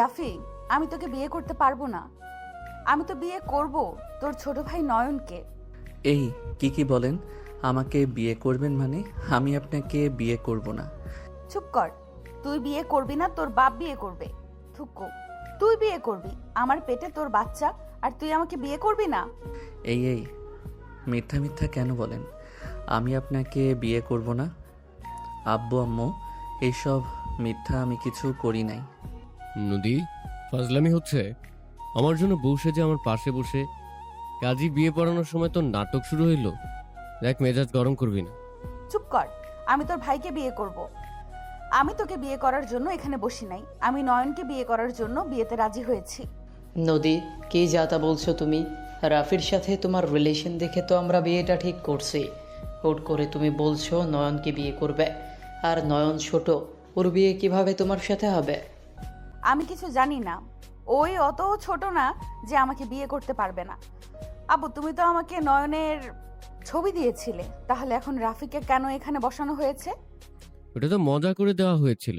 রাফি, আমি তোকে বিয়ে করতে পারবো না। আমি তো বিয়ে করব তোর ছোট ভাই নয়নকে। এই কি বলেন? আমাকে বিয়ে করবেন মানে? আমি আপনাকে বিয়ে করব না। চুপ কর। তুই বিয়ে করবি না, তোর বাপ বিয়ে করবে। থুকু, তুই বিয়ে করবি, আমার পেটে তোর বাচ্চা, আর তুই আমাকে বিয়ে করবি না? এই মিথ্যা মিথ্যা কেন বলেন? আমি আপনাকে বিয়ে করব না। আব্বু আম্মু, এইসব মিথ্যা আমি কিছু করি নাই। নদী, ফাজলামি হচ্ছে? আমার জন্য বসে যে আমার পাশে বসে কাজী বিয়ে পড়ানোর সময় তোর নাটক শুরু হইলো। দেখ, মেজাজ গরম করবি না। চুপ কর। আমি তোর ভাইকে বিয়ে করব। আমি তোকে বিয়ে করার জন্য এখানে বসি নাই, আমি নয়নকে বিয়ে করার জন্য বিয়েতে রাজি হয়েছি। নদী, কি যা তা বলছো তুমি? রাফির সাথে তোমার রিলেশন দেখে তো আমরা বিয়েটা ঠিক করছি। হুট করে তুমি বলছো নয়নকে বিয়ে করবে, আর নয়ন ছোট, ওর বিয়ে কিভাবে তোমার সাথে হবে? আমি কিছু জানি না। ওই অত ছোট না যে আমাকে বিয়ে করতে পারবে না। আব্বু, তুমি তো আমাকে নয়নের ছবি দিয়েছিলে, তাহলে এখন রাফিকে কেন এখানে বসানো হয়েছে? ওটা তো মজা করে দেওয়া হয়েছিল,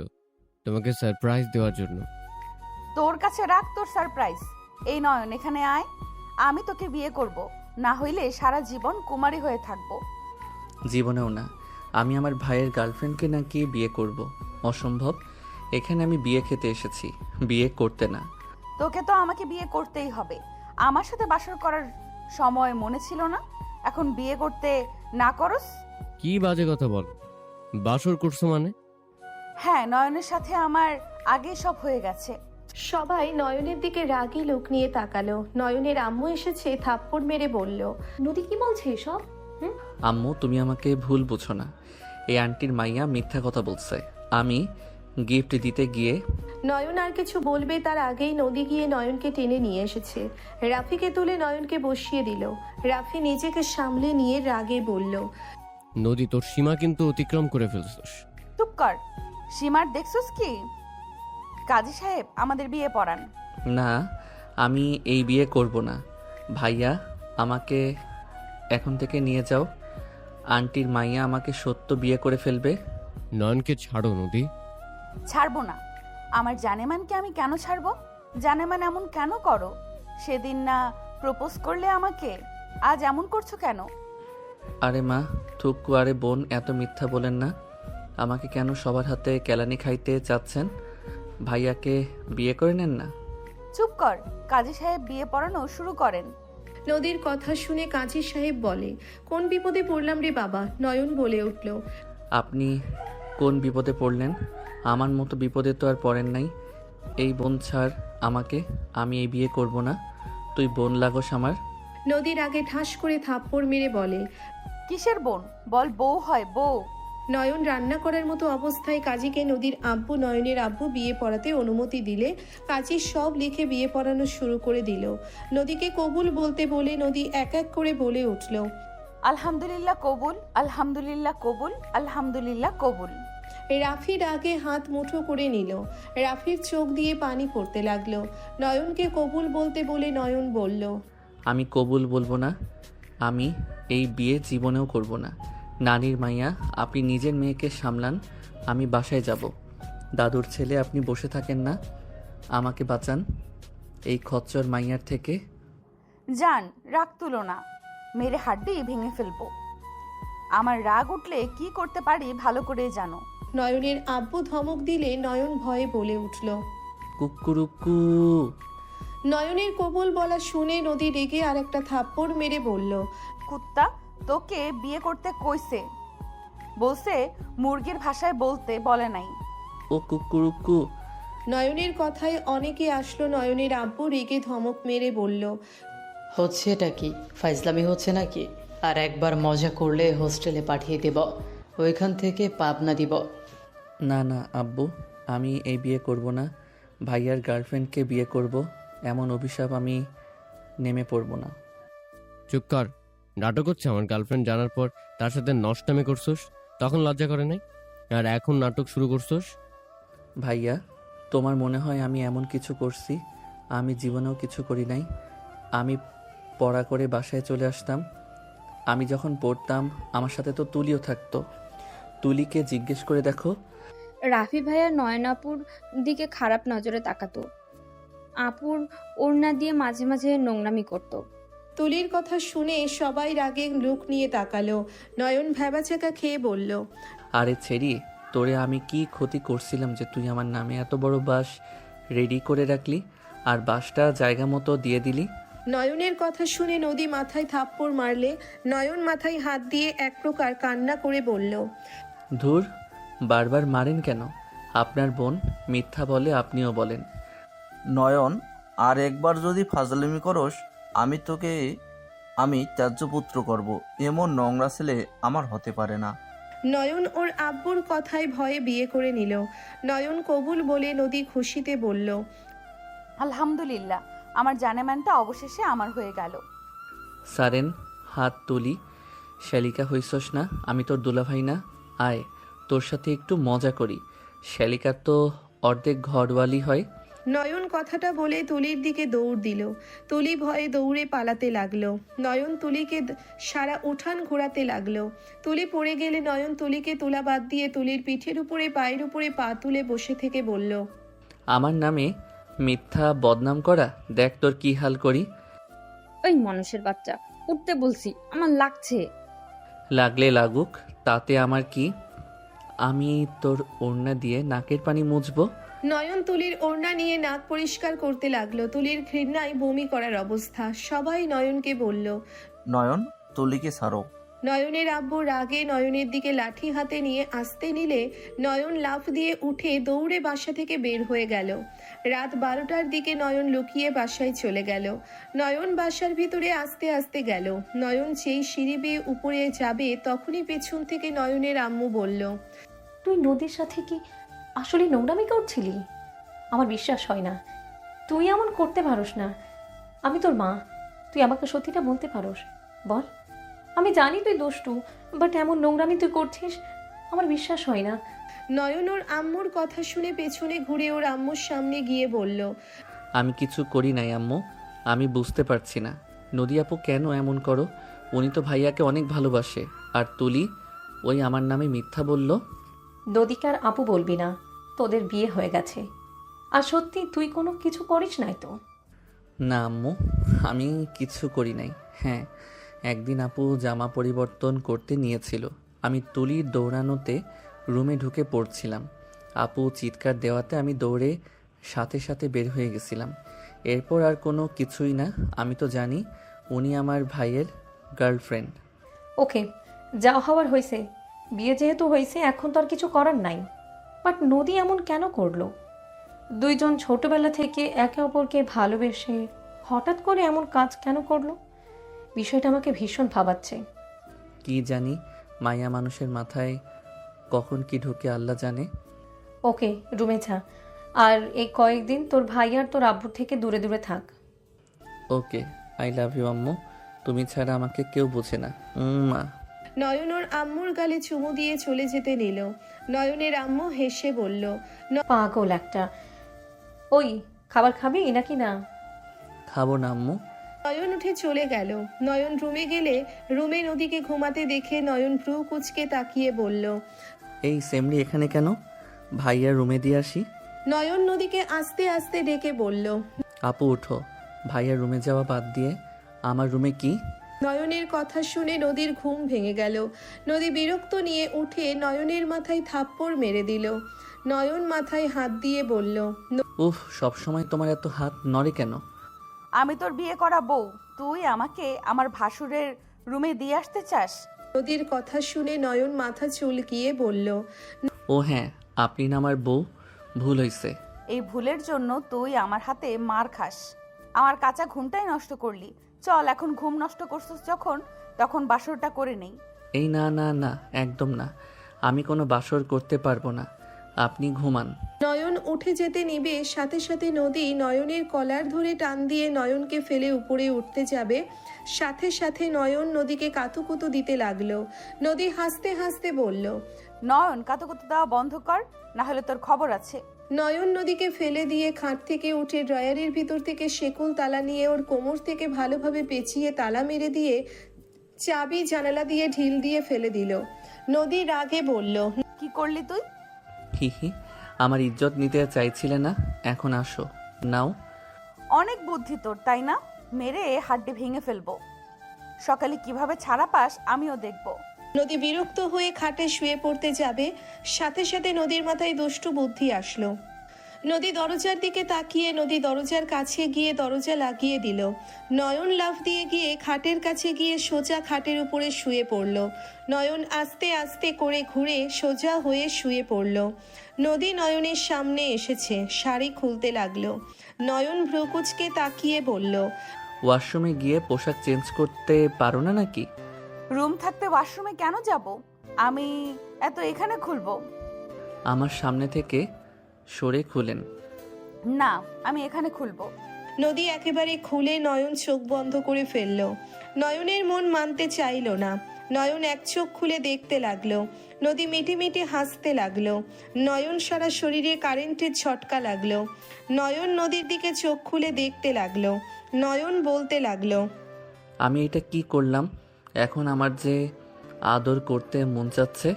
তোমাকে সারপ্রাইজ দেওয়ার জন্য। তোর কাছে রাখ তোর সারপ্রাইজ। এই নয়ন, এখানে আয়। আমি তোকে বিয়ে করব, না হইলে সারা জীবন কুমারী হয়ে থাকবো। জীবনেও না। আমি আমার ভাইয়ের গার্লফ্রেন্ডকে নাকি বিয়ে করব? অসম্ভব। এখানে আমি বিয়ে খেতে এসেছি, বিয়ে করতে না। তোকে তো আমাকে বিয়ে করতেই হবে। আমার সাথে বাসর করার সময় মনে ছিল না, এখন বিয়ে করতে না করস? কি বাজে কথা বল? বাসর করছো মানে? হ্যাঁ, নয়নের সাথে আমার আগে সব হয়ে গেছে। সবাই নয়নের দিকে রাগী লোক নিয়ে তাকালো। নয়নের আম্মু এসেছে, থাপ্পড় মেরে বলল, নদী কি বলছে এসব? আম্মু, তুমি আমাকে ভুল বুঝো না। এই আন্টির মাইয়া মিথ্যা কথা বলছে। আমি গিফট দিতে গিয়ে নয়ন আর কিছু বলবে তার আগেই নদী গিয়ে নয়নকে টেনে নিয়ে এসেছে। রাফিকে তুলে নয়নকে বসিয়ে দিল। রাফি নিজেকে সামলে নিয়ে রাগে বলল, নদী, তোর সীমা কিন্তু অতিক্রম করে ফেলছিস। চুপ কর। সীমার দেখছস কি? কাজী সাহেব, আমাদের বিয়ে পড়ান। না, আমি এই বিয়ে করব না। ভাইয়া, আমাকে এখন থেকে নিয়ে যাও। আন্টির মাইয়া আমাকে সত্য বিয়ে করে ফেলবে। নয়নকে ছাড়ো নদী। ছাড়বো না। আমার জানেমানকে আমি কেন ছাড়বো? জানেমান এমন কেন করো? সেদিন না প্রপোজ করলে আমাকে, আজ এমন করছো কেন? আরে মা, থুকু, আরে বোন, এত মিথ্যা বলেন না। আমাকে কেন সবার হাতে কেলানি খাইতে চাচ্ছেন? ভাইয়াকে বিয়ে করে নেন না। চুপ কর। কাজী সাহেব বিয়ে পড়ানো শুরু করেন। নদীর কথা শুনে কাজী সাহেব বলে, কোন বিপদে পড়লাম রে বাবা? নয়ন বলে উঠল, আপনি কোন বিপদে পড়লেন? আমার মতো বিপদে তো আর পড়েন নাই। এই বোন ছাড় আমাকে, আমি এই বিয়ে করব না। তুই বোন লাগোস আমার। নদীর আগে ঠাস করে থাপ্পড় মেরে বলে, কিসের বোন? বল বউ হয়, বউ। নয়ন রান্না করার মতো অবস্থায় কাজীকে নদীর আব্বু নয়নের আব্বু বিয়ে পড়াতে অনুমতি দিলে কাজী সব লিখে বিয়ে পড়ানো শুরু করে দিল। নদীকে কবুল বলতে বলে নদী এক এক করে বলে উঠল, আলহামদুলিল্লাহ কবুল, আলহামদুলিল্লাহ কবুল, আলহামদুলিল্লাহ কবুল। রাফির আগে হাত মুঠো করে নিল। রাফির চোখ দিয়ে পানি পড়তে লাগলো। নয়নকে কবুল বলতে বলে নয়ন বলল, আমি কবুল বলবো না। আমি এই বিয়ে জীবনেও করব না। নানির মাইয়া, আপনি নিজের মেয়েকে সামলান। আমি বাসায় যাব। দাদুর ছেলে, আপনি বসে থাকেন না। আমাকে বাঁচান এই খচ্চর মাইয়ার থেকে। জান, রাগ তুলো না, মেরে হাড্ডি ভেঙে ফেলবো। আমার রাগ উঠলে কি করতে পারি ভালো করে জানো। নয়নের আব্বু ধমক দিলে নয়ন ভয়ে বলে উঠল। কুকুরুকু। নয়নের কবুল বলা শুনে নদী রেগে আর একটা থাপ্পড় মেরে বলল, কুত্তা, তোকে বিয়ে করতে কইছে। বলছে মুরগির ভাষায় বলতে, বলে নাই। ও কুকুরুকু। নয়নের কথায় অনেকে আসলো। নয়নের আব্বু রেগে ধমক মেরে বলল, হচ্ছে এটা কি? ফাইজলামি হচ্ছে নাকি? আর একবার মজা করলে হোস্টেলে পাঠিয়ে দেব, ওইখান থেকে পাবনা দিব। না না আব্বু, আমি এই বিয়ে করব না। ভাইয়ার গার্লফ্রেন্ডকে বিয়ে করব, এমন অভিশাপ আমি নেমে পড়ব না। চুপ কর। নাটক হচ্ছে আমার গার্লফ্রেন্ড জানার পর তার সাথে নষ্টামি করছোস, তখন লজ্জা করে নাই, আর এখন নাটক শুরু করছোস? ভাইয়া, তোমার মনে হয় আমি এমন কিছু করছি? আমি জীবনেও কিছু করি নাই। আমি পড়া করে বাসায় চলে আসতাম। আমি যখন পড়তাম আমার সাথে তো তুলিও থাকতো। তুলিকে জিজ্ঞেস করে দেখো। রাফি ভাইয়া নয়নাপুর দিকে খারাপ নজরে তাকাতো। আপুর ওড়না দিয়ে মাঝে মাঝে নোংরামি করতো। তুলির কথা শুনে সবাই রাগে লুক নিয়ে তাকালো। নয়ন ভ্যাবাচাকা খেয়ে বলল, আরে ছেড়ি, তোরে আমি কি ক্ষতি করছিলাম যে তুই আমার নামে এত বড় বাস রেডি করে রাখলি আর বাসটা জায়গা মতো দিয়ে দিলি? নয়নের কথা শুনে নদী মাথায় থাপ্পড় মারলে নয়ন মাথায় হাত দিয়ে এক প্রকার কান্না করে বলল, ধুর, বারবার মারেন কেন? আপনার বোন মিথ্যা বলে, আপনিও বলেন। নয়ন, আর একবার যদি ফাজলামি করস আমি ত্যায্যপুত্র করব। এমন নোংরা ছেলে আমার হতে পারে না। নয়ন ওর আব্বুর কথায় ভয়ে বিয়ে করে নিল। নয়ন কবুল বলে নদী খুশিতে বলল, আলহামদুলিল্লাহ, আমার জানেমানটা অবশেষে আমার হয়ে গেল। সারেন, হাত তুলি। শ্যালিকা হইছস না? আমি তোর দুলাভাই না? আয়, তোর সাথে একটু মজা করি। শ্যালিকার তো অর্ধেক ঘরওয়ালি হয়। নয়ন কথাটা বলে তুলির দিকে দৌড় দিল। তুলি ভয়ে দৌড়ে পালাতে লাগলো। নয়ন তুলিকে সারা উঠান ঘোরাতে লাগলো। তুলি পড়ে গেলে নয়ন তুলিকে তোলা বাদ দিয়ে তুলির পিঠের উপরে পায়ের উপরে পা তুলে বসে থেকে বলল, আমার নামে মিথ্যা বদনাম করা, দেখ তোর কি হাল করি। ওই মানুষের বাচ্চা, উঠতে বলছি, আমার লাগছে। লাগলে লাগুক, তাতে আমার কি? আমি তোর ওড়না দিয়ে নাকের পানি মুছবো। নয়ন তুলির ওড়না নিয়ে নাক পরিষ্কার করতে লাগলো। তুলির ঘৃণায় বমি করার অবস্থা। সবাই নয়নকে বলল। নয়ন, তুলিকে ছাড়ো। নয়নের আব্বু রাগে নয়নের দিকে লাঠি হাতে নিয়ে আসতে নিলে নয়ন লাফ দিয়ে উঠে দৌড়ে বাসা থেকে বের হয়ে গেল। রাত 12টার দিকে নয়ন লুকিয়ে বাসায় চলে গেল। নয়ন বাসার ভিতরে আস্তে আস্তে গেল। নয়ন যেই সিঁড়ি বেয়ে উপরে যাবে তখনই পেছন থেকে নয়নের আম্মু বলল, তুই নদীর সাথে কি আসলে নোংরামি করছিলি? আমার বিশ্বাস হয় না, তুই এমন করতে পারোস না। আমি তোর মা, তুই আমাকে সত্যিটা বলতে পারোস? বল। আমি জানি তুই দুষ্টু, বাট এমন নোংরামি তুই করছিস, আমার বিশ্বাস হয় না। নয়ন ওর আম্মুর কথা শুনে পেছনে ঘুরে ওর আম্মুর সামনে গিয়ে বলল, আমি কিছু করি নাই আম্মু, আমি বুঝতে পারছি না নদী আপু কেন এমন করো। উনি তো ভাইয়াকে অনেক ভালোবাসে। আর তুলি ওই আমার নামে মিথ্যা বলল। নদীকে আর আপু বলবি না, তোদের বিয়ে হয়ে গেছে। আর সত্যি তুই কোনো কিছু করিস নাই তো? না আম্মু, আমি কিছু করি নাই। হ্যাঁ, একদিন আপু জামা পরিবর্তন করতে নিয়েছিল, আমি তুলির দৌড়ানোতে রুমে ঢুকে পড়ছিলাম। আপু চিৎকার দেওয়াতে আমি দৌড়ে সাথে সাথে বের হয়ে গেছিলাম। এরপর আর কোনো কিছুই না। আমি তো জানি উনি আমার ভাইয়ের গার্লফ্রেন্ড। ওকে, যা হওয়ার হয়েছে, বিয়ে যেহেতু হয়েছে এখন তো আর কিছু করার নাই। বাট নদী এমন কেন করলো? দুইজন ছোটবেলা থেকে একে অপরকে ভালোবেসে হঠাৎ করে এমন কাজ কেন করলো? বিষয়টা আমাকে ভীষণ ভাবাচ্ছে। কি জানি, মায়া মানুষের মাথায় কখন কি ঢুকে আল্লাহ জানে। ওকে, রুমে যা। আর এই কয়েকদিন তোর ভাই আর তোর আব্বুর থেকে দূরে দূরে থাক। ওকে, আই লাভ ইউ আম্মু, তুমি ছাড়া আমাকে কেউ বোঝে না। মা। নয়ন ওর আম্মুর গালে চুমু দিয়ে চলে যেতে নিল। নয়নের আম্মু হেসে বলল, পাগল একটা। ওই, খাবার খাবি নাকি না? খাবো না আম্মু। নয়ন উঠে চলে গেল। নয়ন রুমে গেলে রুমে নদীকে ঘুমাতে দেখে নয়ন ভ্রু কুচকে তাকিয়ে বলল, এই সেমরি এখানে কেন? ভাইয়া রুমে দিয়ে আসি। নয়ন নদীকে আস্তে আস্তে ডেকে বলল। আপু উঠো, ভাইয়া রুমে যাওয়া বাদ দিয়ে আমার রুমে কি? নয়নের কথা শুনে নদীর ঘুম ভেঙে গেল। নদী বিরক্ত নিয়ে উঠে নয়নের মাথায় থাপ্পড় মেরে দিল। নয়ন মাথায় হাত দিয়ে বলল, উফ, সবসময় তোমার এত হাত নড়ে কেন? আমি তোর বিয়ে করা বউ, তুই আমাকে আমার ভাসুরের রুমে দিয়ে আসতে চাস? নদীর কথা শুনে নয়ন মাথা চুলকিয়ে বলল, ও হ্যাঁ, আপনি না আমার বউ, ভুল হয়েছে। এই ভুলের জন্য তুই আমার হাতে মার খাস। আমার কাঁচা ঘুমটাই নষ্ট করলি। চল, এখন ঘুম নষ্ট করছিস যখন, তখন বাসরটা করে নেই। এই না না না, একদম না, আমি কোনো বাসর করতে পারবো না, আপনি ঘুমান। নয়ন উঠে যেতে নিবে সাথে সাথে নদী নয়নের কলার ধরে টান দিয়ে নয়নকে ফেলে উপরে উঠতে যাবে। সাথে সাথে নয়ন নদীকে কাতুকুতু দিতে লাগলো। নদী হাসতে হাসতে বলল, নয়ন, কাতুকুতু দেওয়া বন্ধ কর, না হলে তোর খবর আছে। নয়ন নদীকে ফেলে দিয়ে খাট থেকে উঠে ড্রয়ারের ভিতর থেকে শেকল তালা নিয়ে ওর কোমর থেকে ভালোভাবে পেঁচিয়ে তালা মেরে দিয়ে চাবি জানালা দিয়ে ঢিল দিয়ে ফেলে দিল। নদী রাগে বলল, কি করলি তুই? হি হি, আমার ইজ্জত নিতে চাইছিলে না, এখন আসো, নাও। অনেক বুদ্ধি তোর, তাই না? মেরে হাড্ডি ভেঙে ফেলবো। সকালে কিভাবে ছাড়া পাস আমিও দেখব। নদী বিরক্ত হয়ে খাটে শুয়ে পড়তে যাবে, সাথে সাথে নদীর মাথায় দুষ্টু বুদ্ধি আসলো। নদী দরজার দিকে তাকিয়ে নদী দরজার কাছে গিয়ে দরজা লাগিয়ে দিল। নয়ন লাফ দিয়ে গিয়ে খাটের কাছে গিয়ে সোজা খাটের উপরে শুয়ে পড়ল। নয়ন আস্তে আস্তে করে ঘুরে সোজা হয়ে শুয়ে পড়ল। নদী নয়নের সামনে এসেছে, শাড়ি খুলতে লাগলো। নয়ন ভ্রুকুচকে তাকিয়ে বলল, ওয়াশরুমে গিয়ে পোশাক চেঞ্জ করতে পারো না নাকি? রুম থাকতে ওয়াশরুমে কেন যাব? আমি এত এখানে খুলবো? আমার সামনে থেকে সরে খুলেন। না, আমি এখানে খুলবো। নদী একেবারে খুলে নয়ন চোখ বন্ধ করে ফেলল। নয়নের মন মানতে চাইল না। নয়ন এক চোখ খুলে দেখতে লাগলো। নদী মিটি মিটি হাসতে লাগলো। নয়ন সারা শরীরে কারেন্টের ঝটকা লাগলো। নয়ন নদীর দিকে চোখ খুলে দেখতে লাগলো। নয়ন বলতে লাগলো, আমি এটা কি করলাম? এখন আমার যে আদর করতে মন চাচ্ছে,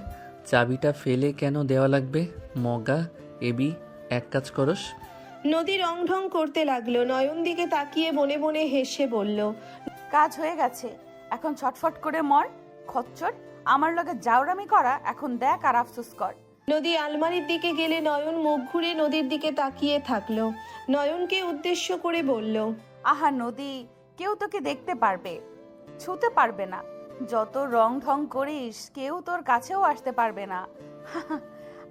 চাবিটা ফেলে কেন দেওয়া লাগবে? মগা এবি, এক কাজ করস। নদী রং ঢং করতে লাগলো। নয়ন দিকে তাকিয়ে বনে বনে হেসে বলল, কাজ হয়ে গেছে, এখন ছটফট করে মর। খচ্চর, আমার লগে জাউরামি করা এখন দেখ আর আফসোস কর। নদী আলমারির দিকে গেলে নয়ন মুখ ঘুরে নদীর দিকে তাকিয়ে থাকলো। নয়নকে উদ্দেশ্য করে বলল, আহা নদী, কেউ তোকে দেখতে পারবে, ছুতে পারবে না। যত রং ঢং করিস কেউ তোর কাছেও আসতে পারবে না।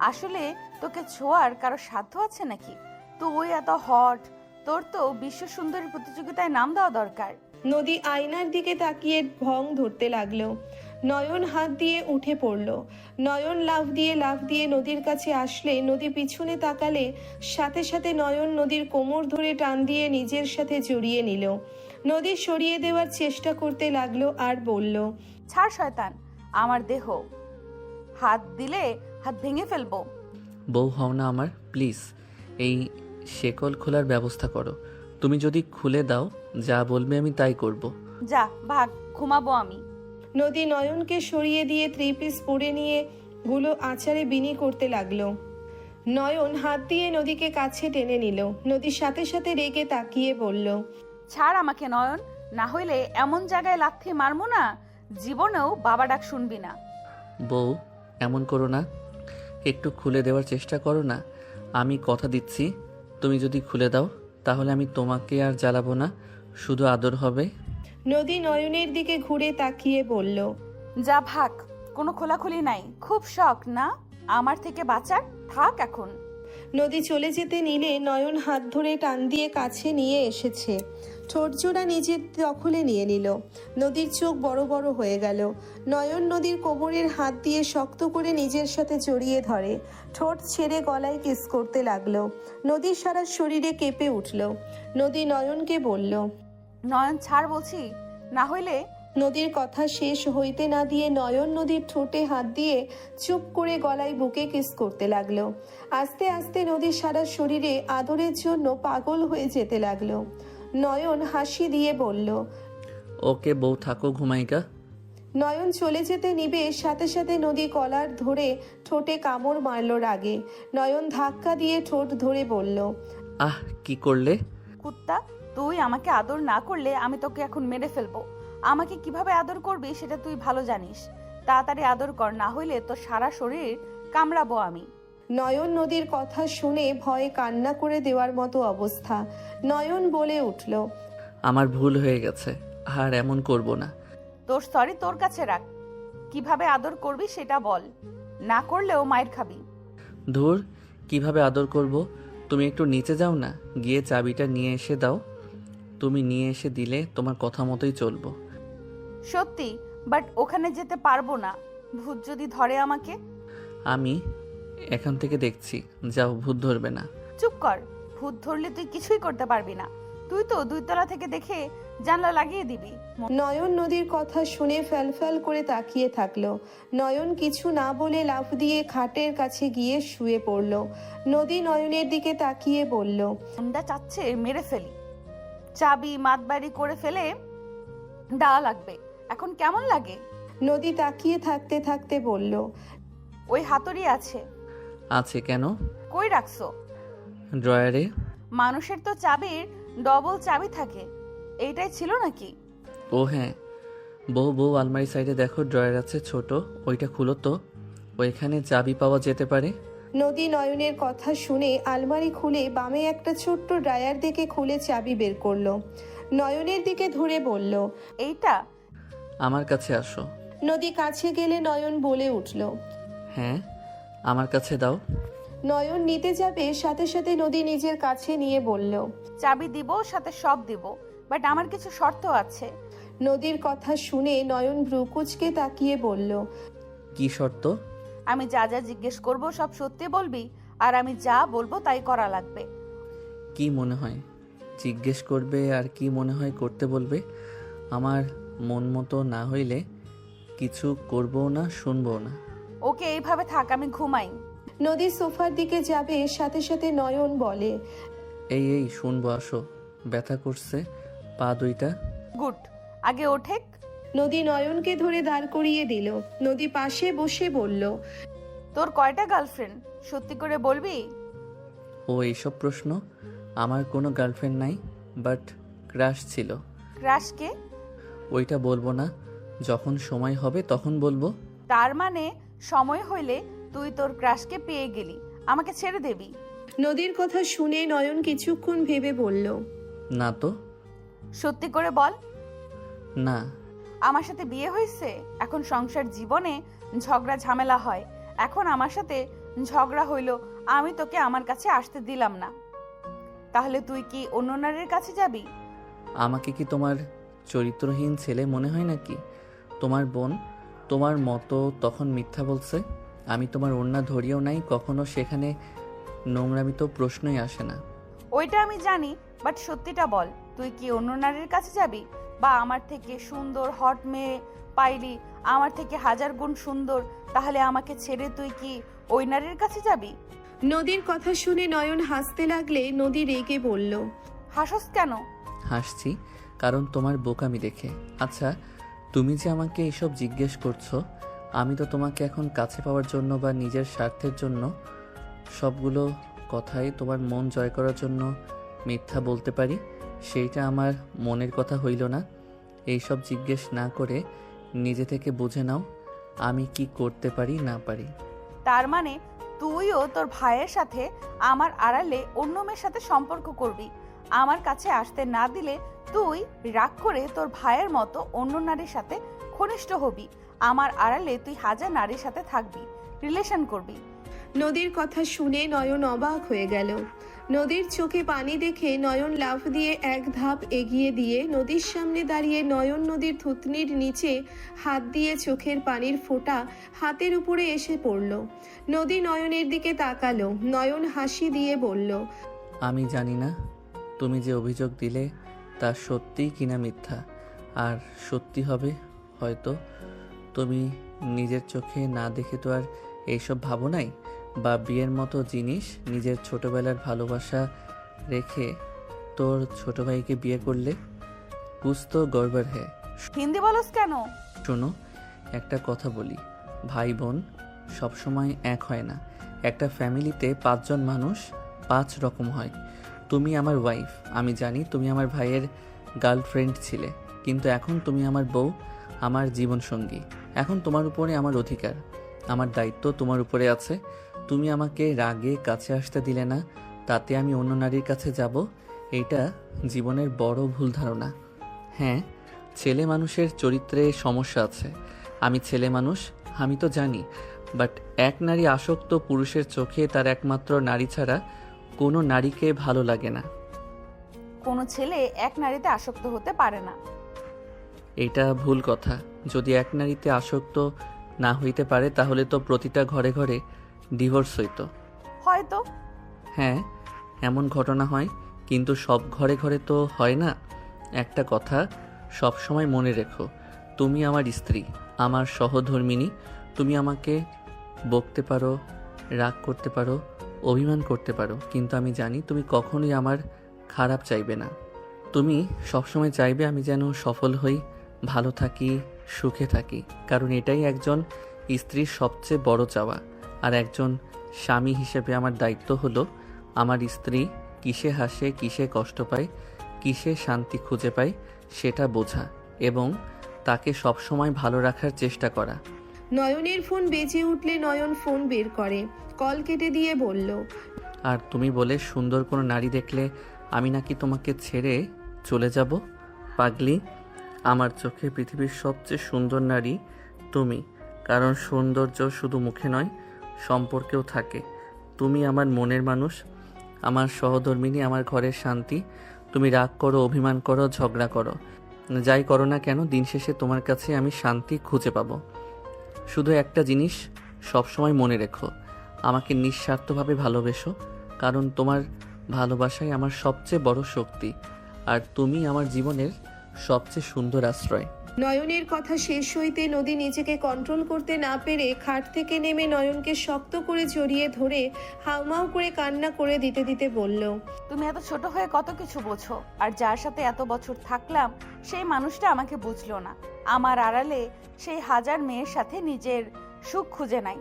আসলে তোকে ছোঁয়ার কারো সাধ্য আছে নাকি? তুই এত হট, তোর তো বিশ্ব সুন্দরী প্রতিযোগিতায় নাম দেওয়া দরকার। নদী আয়নার দিকে তাকিয়ে ভং ধরতে লাগলো। নয়ন হাত দিয়ে উঠে পড়ল। নয়ন লাফ দিয়ে নদীর কাছে আসলে নদী পিছনে তাকালে সাথে সাথে নয়ন নদীর কোমর ধরে টান দিয়ে নিজের সাথে জড়িয়ে নিল। নদী সরিয়ে দেওয়ার চেষ্টা করতে লাগলো আর বলল, ছাড় শয়তান আমার দেহ, হাত দিলে হাত ভেঙে ফেলবো। বউ হও না আমার, প্লিজ এই শেকল খোলার ব্যবস্থা করো। তুমি যদি খুলে দাও, যা বলবে আমি তাই করব। যা ভাগ, ঘুমাবো আমি। নদী নয়নকে সরিয়ে দিয়ে থ্রি পিস পরে নিয়ে গুলো আচারে বিনি করতে লাগলো। নয়ন হাত দিয়ে নদীকে কাছে টেনে নিল। নদীর সাথে সাথে রেগে তাকিয়ে বলল, ছাড় আমাকে নয়ন, না হইলে এমন জায়গায় লাথি মারমু না জীবনেও বাবা ডাক শুনবি না। বউ এমন করো না, একটু খুলে দেওয়ার চেষ্টা করো না। আমি কথা দিচ্ছি, তুমি যদি খুলে দাও তাহলে আমি তোমাকে আর জ্বালাবো না, শুধু আদর হবে। নদী নয়নের দিকে ঘুরে তাকিয়ে বলল, যা ভাগ, কোনো খোলাখুলি নাই। খুব শখ না আমার থেকে বাঁচার? থাক এখন। নদী চলে যেতে নিলে নয়ন হাত ধরে টান দিয়ে কাছে নিয়ে এসেছে। ঠোঁটজোড়া নিজের দখলে নিয়ে নিল। নদীর চোখ বড় বড় হয়ে গেল। নয়ন নদীর কোমরের হাত দিয়ে শক্ত করে নিজের সাথে জড়িয়ে ধরে। ঠোঁট ছেড়ে গলায় কিস করতে লাগলো। নদীর সারা শরীরে কেঁপে উঠল। নদী নয়নকে বলল, নয়ন ছাড় বলছি, না হইলে। নদীর কথা শেষ হইতে না দিয়ে নয়ন নদীর ঠোঁটে হাত দিয়ে চুপ করে গলায় বুকে কিস করতে লাগলো। আস্তে আস্তে নদীর সারা শরীরে আদরের জন্য পাগল হয়ে যেতে লাগলো। নয়ন হাসি দিয়ে বলল, ওকে বউ, থাকো, ঘুমাইগা। নয়ন চলে যেতে নিবে সাথে সাথে নদী কলার ধরে ঠোঁটে কামড় মারল রাগে। নয়ন ধাক্কা দিয়ে ঠোঁট ধরে বলল, আহ, কি করলে? কুত্তা, তুই আমাকে আদর না করলে আমি তোকে এখন মেরে ফেলবো। আমাকে কিভাবে আদর করবি সেটা তুই ভালো জানিস। তাড়াতাড়ি আদর কর, না হইলে তোর সারা শরীর কামড়াবো আমি। নয়ন নদীর কথা শুনে ভয়ে কান্না করে দেওয়ার মতো অবস্থা। নয়ন বলে উঠল, আমার ভুল হয়ে গেছে, আর এমন করব না। তোর সরি তোর কাছে রাখ, কিভাবে আদর করবি সেটা বল, না করলেও মায়ের খাবি। ধুর, কিভাবে আদর করব? তুমি একটু নিচে যাও না, গিয়ে চাবিটা নিয়ে এসে দাও। তুমি নিয়ে এসে দিলে তোমার কথা মতোই চলবো। সত্যি, বাট ওখানে যেতে পারবো না, ভূত যদি ধরে আমাকে। আমি এখান থেকে দেখছি, যাও, ভূত ধরবে না। চুপ কর, ভূত ধরলে তুই কিছুই করতে পারবি না। তুই তো 2 তলা থেকে দেখে জানলা লাগিয়ে দিবি। নয়ন নদীর কথা শুনে ফ্যালফ্যাল করে তাকিয়ে থাকলো। নয়ন কিছু না বলে লাফ দিয়ে খাটের কাছে গিয়ে শুয়ে পড়ল। নদী নয়নের দিকে তাকিয়ে বলল, আমরা চাচ্ছে মেরে ফেলি, চাবি মাতবাড়ি করে ফেলে দেওয়া লাগবে। এখন কেমন লাগে? নদী তাকিয়ে থাকতে থাকতে বলল, ওই হাতুড়ি আছে। আছে কেন? কই রাখছো? ড্রয়ারে। মানুষের তো চাবির ডবল চাবি থাকে, এইটাই ছিল নাকি? ও হ্যাঁ, বউ আলমারি সাইডে দেখো, ড্রয়ার আছে ছোট, ওইটা খুলো তো, ওইখানে চাবি পাওয়া যেতে পারে। নদী নয়নের কথা শুনে আলমারি খুলে বামে একটা ছোট্ট ড্রায়ার থেকে খুলে চাবি বের করলো। নয়নের দিকে ধরে বলল। এইটা? আমার কাছে আসো। নদী কাছে গেলে নয়ন বলে উঠল। হ্যাঁ, আমার কাছে দাও। নয়ন নিতে যাবে, সাথে সাথে নদী নিজের কাছে নিয়ে বলল। চাবি দিব, সাথে সব দিব, বাট আমার কিছু শর্ত আছে। নদীর কথা শুনে নয়ন ভ্রুকুচকে তাকিয়ে বলল। কি শর্ত? আমি যা যা জিজ্ঞেস করব সব সত্যি বলবি, আর আমি যা বলবো তাই করা লাগবে। কি মনে হয় জিজ্ঞেস করবে, আর কি মনে হয় করতে বলবে? আমার মন মতো না হইলে কিছু করবো না, শুনবো না। ওকে, এইভাবে থাক, আমি ঘুমাই। নদী সোফার দিকে যাবে, সাথে সাথে নয়ন বলে। এই শুনবো, আসো। ব্যথা করছে পা দুইটা। গুড, আগে ওঠেক। নদী নয়নকে ধরে দাঁড় করিয়ে দিল। নদী পাশে বসে বলল। তোর কয়টা গার্লফ্রেন্ড, সত্যি করে বলবি? ও এইসব প্রশ্ন? আমার কোনো গার্লফ্রেন্ড নাই, বাট ক্রাশ ছিল। ক্রাশকে? ওইটা বলবো না, যখন সময় হবে তখন বলবো। তার মানে সময় হইলে তুই তোর ক্রাশকে পেয়ে গেলি, আমাকে ছেড়ে দেবি? নদীর কথা শুনে নয়ন কিছুক্ষণ ভেবে বলল। না তো। সত্যি করে বল। না। আমার সাথে বিয়ে হয়েছে, এখন সংসার জীবনে ঝগড়া ঝামেলা হয়, এখন আমার সাথে ঝগড়া হইলো, আমি তোকে আমার কাছে আসতে দিলাম না, তাহলে তুই কি অন্য নারীর কাছে যাবি? আমাকে কি তোমার চরিত্রহীন ছেলে মনে হয় নাকি? তোমার বোন তোমার মতো তখন মিথ্যা বলছে, আমি তোমার ওড়না ধরিয়েও নাই কখনো, সেখানে নোংরামি তো প্রশ্নই আসে না। ওইটা আমি জানি, বাট সত্যিটা বল, তুই কি অন্য নারীর কাছে যাবি? বা আমার থেকে সুন্দর হট মেয়ে পাইলি, আমার থেকে 1000 গুণ সুন্দর, তাহলে আমাকে ছেড়ে তুই কি ওই নারীর কাছে যাবি? নদীর কথা শুনে নয়ন হাসতে লাগলে নদী রেগে বলল। হাসস কেন? হাসছি কারণ তোমার বোকামি দেখে। আচ্ছা, তুমি যে আমাকে এসব জিজ্ঞেস করছো, আমি তো তোমাকে এখন কাছে পাওয়ার জন্য বা নিজের স্বার্থের জন্য সবগুলো কথাই তোমার মন জয় করার জন্য মিথ্যা বলতে পারি, সেইটা আমার মনের কথা হইল না। এইসব জিজ্ঞেস না করে নিজে থেকে বুঝে নাও আমি কি করতে পারি না পারি। তার মানে তুইও তোর ভাইয়ের সাথে আমার আড়ালে অন্য মেয়ের সাথে সম্পর্ক করবি, আমার কাছে আসতে না দিলে তুই রাগ করে তোর ভাইয়ের মতো অন্য নারীর সাথে ঘনিষ্ঠ হবি, আমার আড়ালে তুই 1000 নারীর সাথে থাকবি, রিলেশন করবি। নদীর কথা শুনে নয়ন অবাক হয়ে গেল। নদীর চোখে পানি দেখে নয়ন লাফ দিয়ে এক ধাপ এগিয়ে দিয়ে নদীর সামনে দাঁড়িয়ে নয়ন নদীর থুতনির নিচে হাত দিয়ে চোখের পানির ফোঁটা হাতের উপরে এসে পড়ল। নদী নয়নের দিকে তাকালো। নয়ন হাসি দিয়ে বলল। আমি জানি না তুমি যে অভিযোগ দিলে তা সত্যি কিনা মিথ্যা, আর সত্যি হবে হয়তো। তুমি নিজের চোখে না দেখে তো আর এইসব ভাবো নাই, বা বিয়ের মতো জিনিস নিজের ছোটবেলার ভালোবাসা রেখে তোর ছোট ভাইকে বিয়ে করলে। কুছ তো গড়বড় হ্যায়। হিন্দি বলস কেন? শোনো, একটা কথা বলি, ভাই বোন সবসময় এক হয় না। একটা ফ্যামিলিতে 5 জন মানুষ 5 রকম হয়। তুমি আমার ওয়াইফ, আমি জানি তুমি আমার ভাইয়ের গার্লফ্রেন্ড ছিলে, কিন্তু এখন তুমি আমার বউ, আমার জীবনসঙ্গী। এখন তোমার উপরে আমার অধিকার, আমার দায়িত্ব তোমার উপরে আছে। তুমি আমাকে রাগে কাছে আসতে দিলে না, তাতে আমি অন্য নারীর কাছে যাব, এইটা জীবনের বড় ভুল ধারণা। হ্যাঁ, ছেলে মানুষের চরিত্রে সমস্যা আছে, আমি ছেলে মানুষ, আমি তো জানি, বাট এক নারী আসক্ত পুরুষের চোখে তার একমাত্র নারী ছাড়া কোনো নারীকে ভালো লাগে না। কোনো ছেলে এক নারীতে আসক্ত হতে পারে না। এটা ভুল কথা। যদি এক নারীতে আসক্ত না হইতে পারে তাহলে তো প্রতিটা ঘরে ঘরে ডিভোর্স হইতো। হয়তো। হ্যাঁ, এমন ঘটনা হয়, কিন্তু সব ঘরে ঘরে তো হয় না। একটা কথা সব সময় মনে রেখো, তুমি আমার স্ত্রী, আমার সহধর্মিণী। তুমি আমাকে বকতে পারো, রাগ করতে পারো, অভিমান করতে পারো, কিন্তু আমি জানি তুমি কখনোই আমার খারাপ চাইবে না। তুমি সবসময় চাইবে আমি যেন সফল হই, ভালো থাকি, সুখে থাকি, কারণ এটাই একজন স্ত্রীর সবচেয়ে বড় চাওয়া। আর একজন স্বামী হিসেবে আমার দায়িত্ব হলো আমার স্ত্রী কিসে হাসে, কিসে কষ্ট পায়, কিসে শান্তি খুঁজে পাই সেটা বোঝা এবং তাকে সবসময় ভালো রাখার চেষ্টা করা। নয়নের ফোন বেজে উঠলে নয়ন ফোন বের করে, কল কেটে দিয়ে বলল, আর তুমি বলে সুন্দর কোনো নারী দেখলে আমি নাকি তোমাকে ছেড়ে চলে যাব? পাগলি, আমার চোখে পৃথিবীর সবচেয়ে সুন্দর নারী তুমি, কারণ সৌন্দর্য শুধু মুখে নয়, সম্পর্কেও থাকে। তুমি আমার মনের মানুষ, আমার সহধর্মিণী, আমার ঘরের শান্তি। তুমি রাগ করো, অভিমান করো, ঝগড়া করো, যাই করো না কেন, দিন শেষে তোমার কাছে আমি শান্তি খুঁজে পাবো। শুধু একটা জিনিস সবসময় মনে রেখো, আমাকে নিঃস্বার্থভাবে ভালোবেসো, কারণ তোমার ভালোবাসাই আমার সবচেয়ে বড় শক্তি, আর তুমি আমার জীবনের সবচেয়ে সুন্দর আশ্রয়। নয়নের কথা শেষ হইতে নদী নিজেকে কন্ট্রোল করতে না পেরে খাট থেকে নেমে নয়নকে শক্ত করে জড়িয়ে ধরে হাউমাউ করে কান্না করে দিতে দিতে বলল, তুমি এত ছোট হয়ে কত কিছু বোঝো, আর যার সাথে এত বছর থাকলাম সেই মানুষটা আমাকে বুঝলো না। আমার আড়ালে সেই হাজার মেয়ের সাথে নিজের সুখ খুঁজে নাই।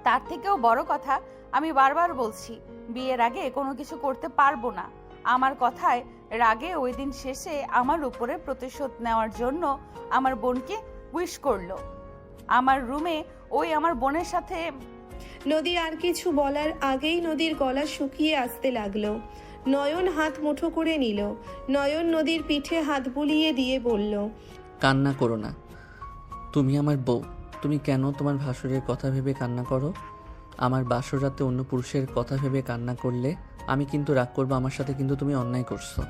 তার থেকেও বড় কথা, আমি বারবার বলছি বিয়ের আগে কোনো কিছু করতে পারবো না। আমার কথায় রাগে ওই দিন শেষে আমার উপরে প্রতিশোধ নেওয়ার জন্য আমার বোনকে উইশ করলো। আমার রুমে ওই আমার বোনের সাথে। নদী আর কিছু বলার আগেই নদীর গলা শুকিয়ে আসতে লাগলো। নয়ন হাত মুঠো করে নিল। নয়ন নদীর পিঠে হাত বুলিয়ে দিয়ে বলল, কান্না করো না, তুমি আমার বউ। তুমি কেন তোমার ভাসুরের কথা ভেবে কান্না করো? আমার বাসর রাতে অন্য পুরুষের কথা ভেবে কান্না করলে আমি কিন্তু রাগ করবো, আমার সাথে কিন্তু তুমি অন্যায় করছো।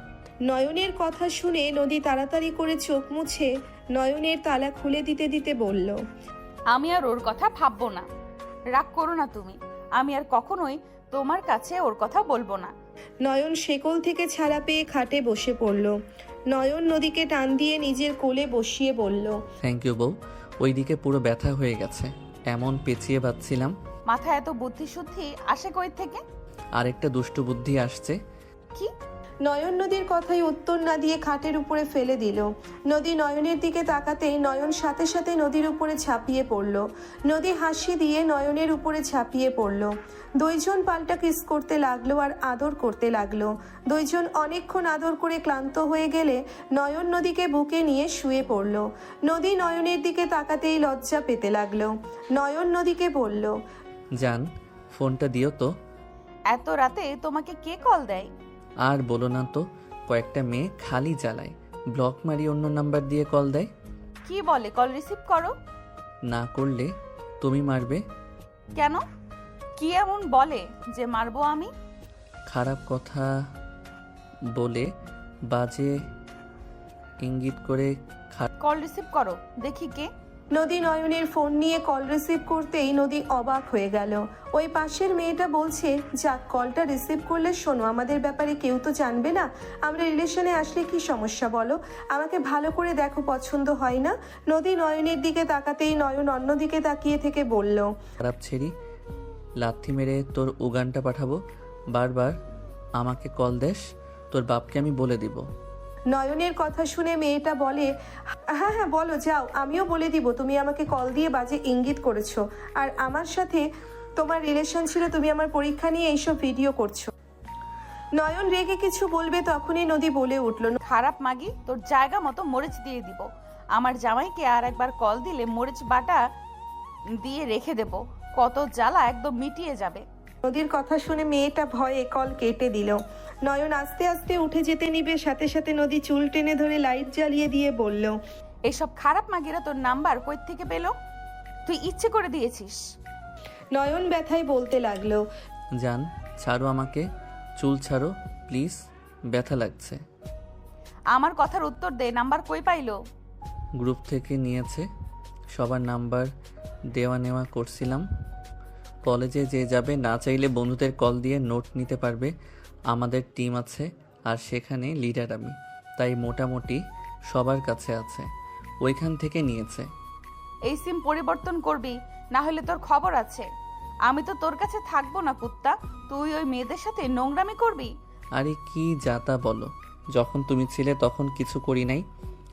নয়নের কথা শুনে নদী তাড়াতাড়ি করে চোখ মুছে নয়নের তালা খুলে দিতে দিতে বলল, আমি আর ওর কথা ভাববো না। রাগ করো না তুমি, আমি আর কখনোই তোমার কাছে ওর কথা বলবো না। নয়ন শেকল থেকে ছাড়া পেয়ে খাটে বসে পড়ল। নয়ন নদীকে টান দিয়ে নিজের কোলে বসিয়ে বলল, থ্যাংক ইউ বউ। ওইদিকে পুরো ব্যথা হয়ে গেছে, এমন পেঁচিয়ে বাঁধছিলাম। মাথায় এত বুদ্ধি শুদ্ধি আসে কই থেকে? আরেকটা দুষ্টু বুদ্ধি আসছে। কি? নয়ন নদীর কথাই উত্তর না দিয়ে খাটের উপরে ফেলে দিল। নদী নয়নের দিকে তাকাতেই নয়ন সাথে সাথে নদীর উপরে ঝাঁপিয়ে পড়ল। নদী হাসি দিয়ে নয়নের উপরে ঝাঁপিয়ে পড়ল। দুইজন পাল্টা কিস করতে লাগলো আর আদর করতে লাগলো। দুইজন অনেকক্ষণ আদর করে ক্লান্ত হয়ে গেলে নয়ন নদীকে বুকে নিয়ে শুয়ে পড়ল। নদী নয়নের দিকে তাকাতেই লজ্জা পেতে লাগলো। নয়ন নদীকে বলল, জান, ফোনটা দিও তো। এত রাতে তোমাকে কে কল দেয়? আর বলো না তো, কয়েকটা মেয়ে খালি জ্বালায়, ব্লক মারি অন্য নাম্বার দিয়ে কল দেয়। কি বলে? কল রিসিভ করো। না করলে তুমি মারবে। কেন? কি এমন বলে যে মারবো আমি? খারাপ কথা বলে, বাজে ইঙ্গিত করে। কল রিসিভ করো, দেখি কে। নদী নয়নের ফোন নিয়ে কল রিসিভ করতেই নদী অবাক হয়ে গেল। ওই পাশের মেয়েটা বলছে, যাক কলটা রিসিভ করলে শোনো, আমাদের ব্যাপারে কেউ তো জানবে না, আমরা রিলেশনে আসলে কি সমস্যা বলো, আমাকে ভালো করে দেখো, পছন্দ হয় না? নদী নয়নের দিকে তাকাতেই নয়ন অন্যদিকে তাকিয়ে থেকে বলল, খারাপ ছেড়ি, লাথি মেরে তোর উগানটা পাঠাবো। বারবার আমাকে কল দেস, তোর বাপকে আমি বলে দিব। নয়নের কথা শুনে মেয়েটা বলে, হ্যাঁ হ্যাঁ বলো, যাও, আমিও বলে দিব তুমি আমাকে কল দিয়ে বাজে ইঙ্গিত করেছো, আর আমার সাথে তোমার রিলেশন ছিল, তুমি আমার পরীক্ষা নিয়ে এইসব ভিডিও করছো। নয়ন রেগে কিছু বলবে তখনই নদী বলে উঠল, খারাপ মাগি, তোর জায়গা মতো মরিচ দিয়ে দিব। আমার জামাইকে আর একবার কল দিলে মরিচ বাটা দিয়ে রেখে দেব, কত জ্বালা একদম মিটিয়ে যাবে। নদীর কথা শুনে মেয়েটা ভয়ে কল কেটে দিল। নয়ন আস্তে আস্তে উঠে যেতে নিবে, সাথে সাথে নদী চুল টেনে ধরে লাইট জ্বালিয়ে দিয়ে বলল, এইসব খারাপ মাগিরা তোর নাম্বার কই থেকে পেলো? তুই ইচ্ছে করে দিয়েছিস। নয়ন ব্যথায় বলতে লাগলো, জান, ছাড়ো আমাকে, চুল ছাড়ো প্লিজ, ব্যথা লাগছে। আমার কথার উত্তর দে, নাম্বার কই পাইলো? গ্রুপ থেকে নিয়েছে, সবার নাম্বার দেওয়া নেওয়া করছিলাম। কলেজে যে যাবে না চাইলে বন্ধুদের কল দিয়ে নোট নিতে পারবে। আমাদের টিম আছে আর সেখানে লিডার আমি, তাই মোটামুটি সবার কাছে আছে, ওইখান থেকে নিয়েছে। এই সিম পরিবর্তন করবি, না হলে তোর খবর আছে। আমি তো তোর কাছে থাকবো না কুত্তা, তুই ওই মেয়েদের সাথে নোংরামি করবি। আরে কি যাতা বলো, যখন তুমি ছিলে তখন কিছু করি নাই,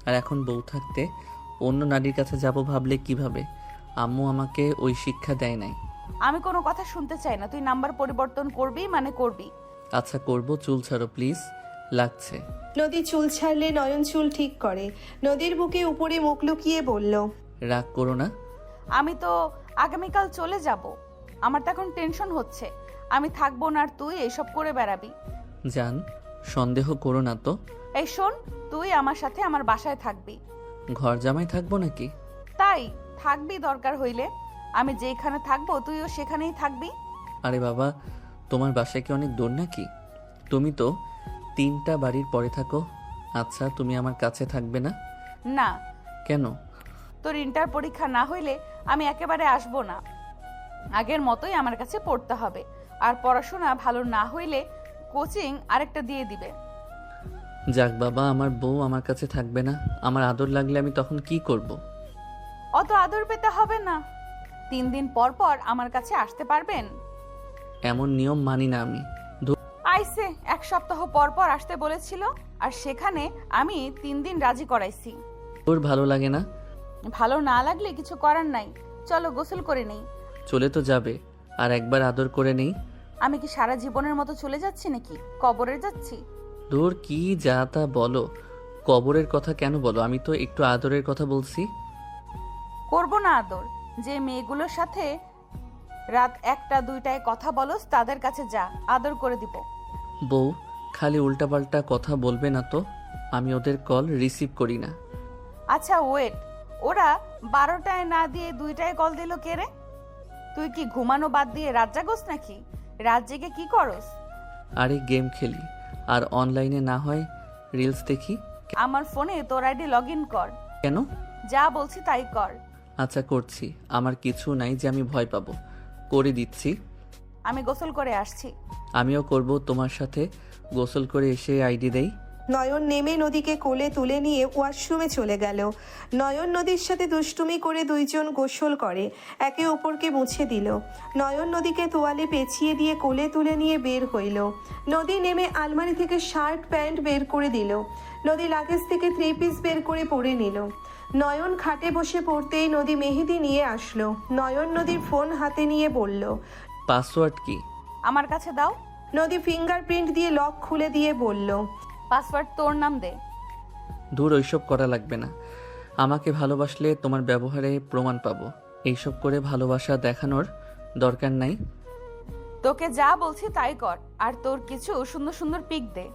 আর এখন বউ থাকতে অন্য নারীর কাছে যাব ভাবলে কিভাবে? আম্মু আমাকে ওই শিক্ষা দেয় নাই। আমি কোনো কথা শুনতে চাই না, তুই নাম্বার পরিবর্তন করবি মানে করবি। আচ্ছা করব, চুল ছাড়ো প্লিজ, লাগছে। নদী চুল ছাড়লে নয়ন চুল ঠিক করে। নদীর বুকে উপরে মুখ লুকিয়ে বলল, রাগ করো না। আমি তো আগামীকাল চলে যাব। আমার তো এখন টেনশন হচ্ছে, আমি থাকবো না আর তুই এইসব করে বেড়াবি। জান, সন্দেহ করো না তো। এই শোন, তুই আমার সাথে আমার বাসায় থাকবি। ঘর জামাই থাকবো নাকি? তাই থাকবি, দরকার হইলে আমি যেখানে থাকবো তুইও সেখানেই থাকবি। আরে বাবা, তোমার বাসায় কি অনেক দূর নাকি? তুমি তো 3টা বাড়ির পরে থাকো। আচ্ছা, তুমি আমার কাছে থাকবে না? না, কেন? তোর ইন্টার পরীক্ষা না হইলে আমি একেবারে আসবো না। আগের মতোই আমার কাছে পড়তে হবে, আর পড়াশোনা ভালো না হইলে কোচিং আরেকটা দিয়ে দিবে। যাক বাবা, আমার বউ আমার কাছে থাকবে না, আমার আদর লাগলে আমি তখন কি করব? অত আদর পেতে হবে না, 3 দিন পর পর আমার কাছে আসতে পারবেন। এমন নিয়ম মানি না আমি। আইসে 1 সপ্তাহ পর পর আসতে বলেছিল, আর সেখানে আমি 3 দিন রাজি করাইছি। তোর ভালো লাগে না? ভালো না লাগলে কিছু করার নাই, চলো গোসল করে নেই। চলে তো যাবে, আর একবার আদর করে নেই। আমি কি সারা জীবনের মতো চলে যাচ্ছি নাকি কবরে যাচ্ছি? দূর, কি যা তা বলো। কবরের কথা কেন বলো? আমি তো একটু আদরের কথা বলছি। করব না আদর? যে মেয়েগুলোর সাথে রাত 1টা 2টায় কথা বলস তাদের কাছে যা, আদর করে দিব। বউ, খালি উল্টাপাল্টা কথা বলবে না তো। আমি ওদের কল রিসিভ করি না। আচ্ছা ওয়েট, ওরা 12টায় না দিয়ে 2টায় কল দিল কে রে? তুই কি ঘুমানো বাদ দিয়ে রাত জাগস নাকি? রাত জেগে কি করস? আরে গেম খেলি, আর অনলাইনে না হয় রিলস দেখি। আমার ফোনে তোর আইডি লগ ইন কর। কেন? যা বলছি তাই কর। আচ্ছা করছি, আমার কিছু নাই যে আমি ভয় পাবো। করে দিচ্ছি। আমি গোসল করে আসছি। আমিও করব তোমার সাথে। গোসল করে এসে আইডি দেই। নয়ন নেমে নদীকে কোলে তুলে নিয়ে ওয়াশরুমে চলে গেল। নয়ন নদীর সাথে দুষ্টুমি করে দুইজন গোসল করে, একে অপরকে মুছে দিল। নয়ন নদীকে তোয়ালে পেঁচিয়ে দিয়ে কোলে তুলে নিয়ে বের হইল। নদী নেমে আলমারি থেকে শার্ট প্যান্ট বের করে দিল। নদী লাগেজ থেকে 3 পিস বের করে পরে নিল। নয়ন খাটে বসে পড়তেই নদী মেহেদি নিয়ে আসলো। নয়ন নদীর ফোন হাতে নিয়ে বলল, পাসওয়ার্ড কি? আমার কাছে দাও। নদী ফিঙ্গারপ্রিন্ট দিয়ে লক খুলে দিয়ে বলল, পাসওয়ার্ড তোর নাম দে। দূর, ওইসব করা লাগবে না। আমাকে ভালোবাসলে তোমার ব্যবহারে প্রমাণ পাবো। এইসব করে ভালোবাসা দেখানোর দরকার নাই। তোকে যা বলছি তাই কর, আর তোর কিছু সুন্দর সুন্দর পিক দে।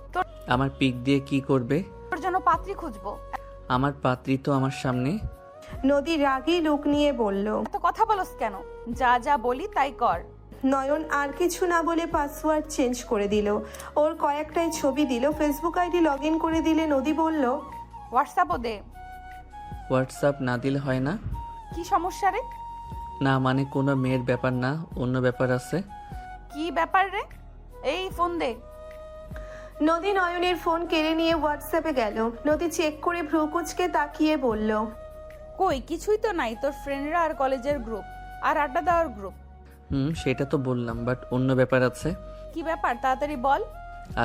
আমার পিক দিয়ে কি করবে? তোর জন্য পাত্রী খুঁজবো। আমার পাত্রী তো আমার সামনে। নদী রাগী লুক নিয়ে বলল, এত কথা বলস কেন? যা যা বলি তাই কর। নয়ন আর কিছু না বলে পাসওয়ার্ড চেঞ্জ করে দিল। ওর কয়েকটাই ছবি দিল। ফেসবুক আইডি লগ ইন করে দিলে নদী বলল, হোয়াটসঅ্যাপও দে। হোয়াটসঅ্যাপ না দিলে হয় না? কি সমস্যা রে? না মানে কোনো মেয়ের ব্যাপার না, অন্য ব্যাপার আছে। কি ব্যাপার রে? এই ফোন দে। নদী নয়নের ফোন কেড়ে নিয়ে হোয়াটসঅ্যাপে গেল। নদী চেক করে ভ্রুকুচকে তাকিয়ে বলল, কই কিছুই তো নাই, তোর ফ্রেন্ডরা আর কলেজের গ্রুপ আর আড্ডা দেওয়ার গ্রুপ। সেটা তো বললাম, বাট অন্য ব্যাপার আছে। কি ব্যাপার তাড়াতাড়ি বল।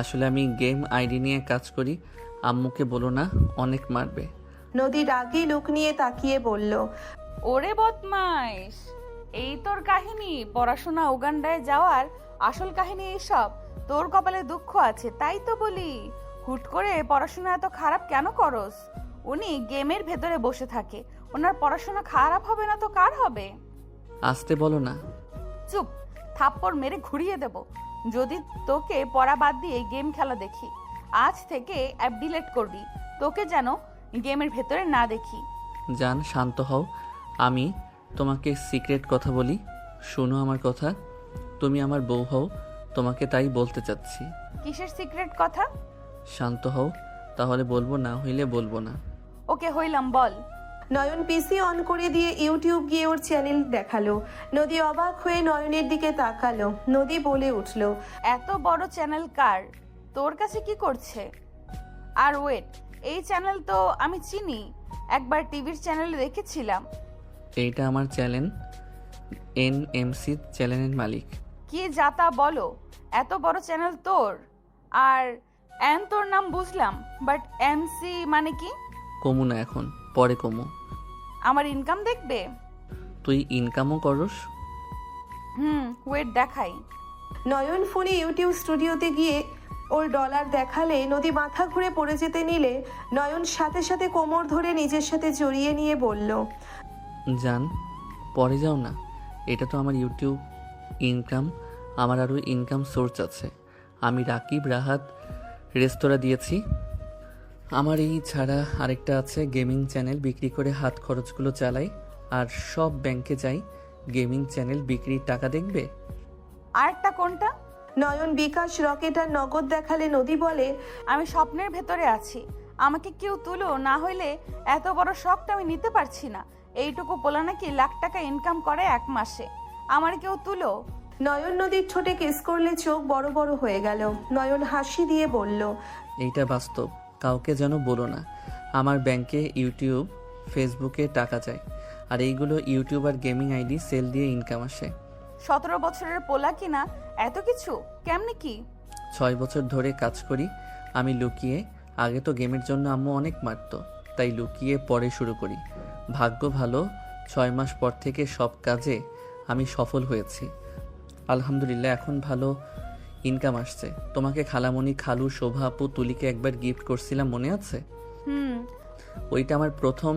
আসলে আমি গেম আইডি নিয়ে কাজ করি। আম্মুকে বলো না, অনেক মারবে। নদী রাগী লুক নিয়ে তাকিয়ে বলল, ওরে বদমাইশ, এই তোর কাহিনী? পড়াশোনা উগান্ডায় যাওয়ার আসল কাহিনী এইসব? তোর কপালে দুঃখ আছে তাই তো বলি। হুট করে পড়াশোনা এত খারাপ কেন করস? উনি গেমের ভেতরে বসে থাকে, ওনার পড়াশোনা খারাপ হবে না তো কার হবে? আসতে বলো না। চুপ, থাপ্পড় মেরে ঘুরিয়ে দেব যদি তোকে পড়া বাদ দিয়ে গেম খেলা দেখি। আজ থেকে অ্যাপ ডিলিট করবি, তোকে যেন গেমের ভেতরে না দেখি। জান, শান্ত হও। আমি তোমাকে সিক্রেট কথা বলি, শোনো আমার কথা। তুমি আমার বউ হও, তোমাকে তাই বলতে চাচ্ছি। কিসের সিক্রেট কথা? শান্ত হও, তাহলে বলবো, না হইলে বলবো না। ওকে হইলাম, বল। নয়ন পিসি অন করে দিয়ে ইউটিউব গিয়ে ওর চ্যানেল দেখালো। নদী অবাক হয়ে নয়নের দিকে তাকালো। নদী বলে উঠল, এত বড় চ্যানেল কার? তোর কাছে কি করছে? আর ওয়েট, এই চ্যানেল তো আমি চিনি, একবার টিভির চ্যানেলে দেখেছিলাম। এইটা আমার চ্যানেল, NMC চ্যানেলের মালিক। কি যাতা বলো, এত বড় চ্যানেল তোর? আর এন তোর নাম বুঝলাম, বাট MC মানে কি? কমু না এখন, পরে কমু। আমার ইনকাম দেখবে? তুই ইনকামও করস? ওয়েট দেখাই। নয়ন ফোনে ইউটিউব স্টুডিওতে গিয়ে ওর ডলার দেখালে নদী মাথা ঘুরে পড়ে যেতে নিলে নয়ন সাথে সাথে কোমর ধরে নিজের সাথে জড়িয়ে নিয়ে বলল, জান, পরে যাও না। এটা তো আমার ইউটিউব ইনকাম, আমার আরও ইনকাম সোর্স আছে। আমি রাকিব রাহাত রেস্তোরাঁ দিয়েছি। আমার এই ছাড়া আরেকটা আছে গেমিং চ্যানেল, বিক্রি করে হাত খরচগুলো চালাই। আর সব ব্যাংকে যাই, গেমিং চ্যানেল বিক্রির টাকা দেখবে। আরেকটা কোনটা? নয়ন বিকাশ, রকেট আর নগদ দেখালে নদী বলে, আমি স্বপ্নের ভেতরে আছি, আমাকে কেউ তুলো, না হইলে এত বড় শখটা আমি নিতে পারছি না। এইটুকু বলে নাকি লাখ টাকা ইনকাম করে 1 মাসে, আমার কেউ তুলো। নয়ন নদীর ঠোঁটে কিস করলে চোখ বড় বড় হয়ে গেল। নয়ন হাসি দিয়ে বলল, এইটা বাস্তব, কাউকে যেন বলো না। আমার ব্যাংকে ইউটিউব ফেসবুকে টাকা যায়, আর এইগুলো ইউটিউব আর গেমিং আইডি সেল দিয়ে ইনকাম আসে। 17 বছরের পোলা কিনা এত কিছু, কেমনে কি? 6 বছর ধরে কাজ করি আমি লুকিয়ে। আগে তো গেমের জন্য আম্মু অনেক মারতো, তাই লুকিয়ে পরে শুরু করি। ভাগ্য ভালো, 6 মাস পর থেকে সব কাজে আমি সফল হয়েছি আলহামদুলিল্লাহ। এখন ভালো ইনকাম আসছে। তোমাকে খালামণি, খালু, শোভা আপু, তুলিকে একবার গিফট করছিলাম, মনে আছে? ওইটা আমার প্রথম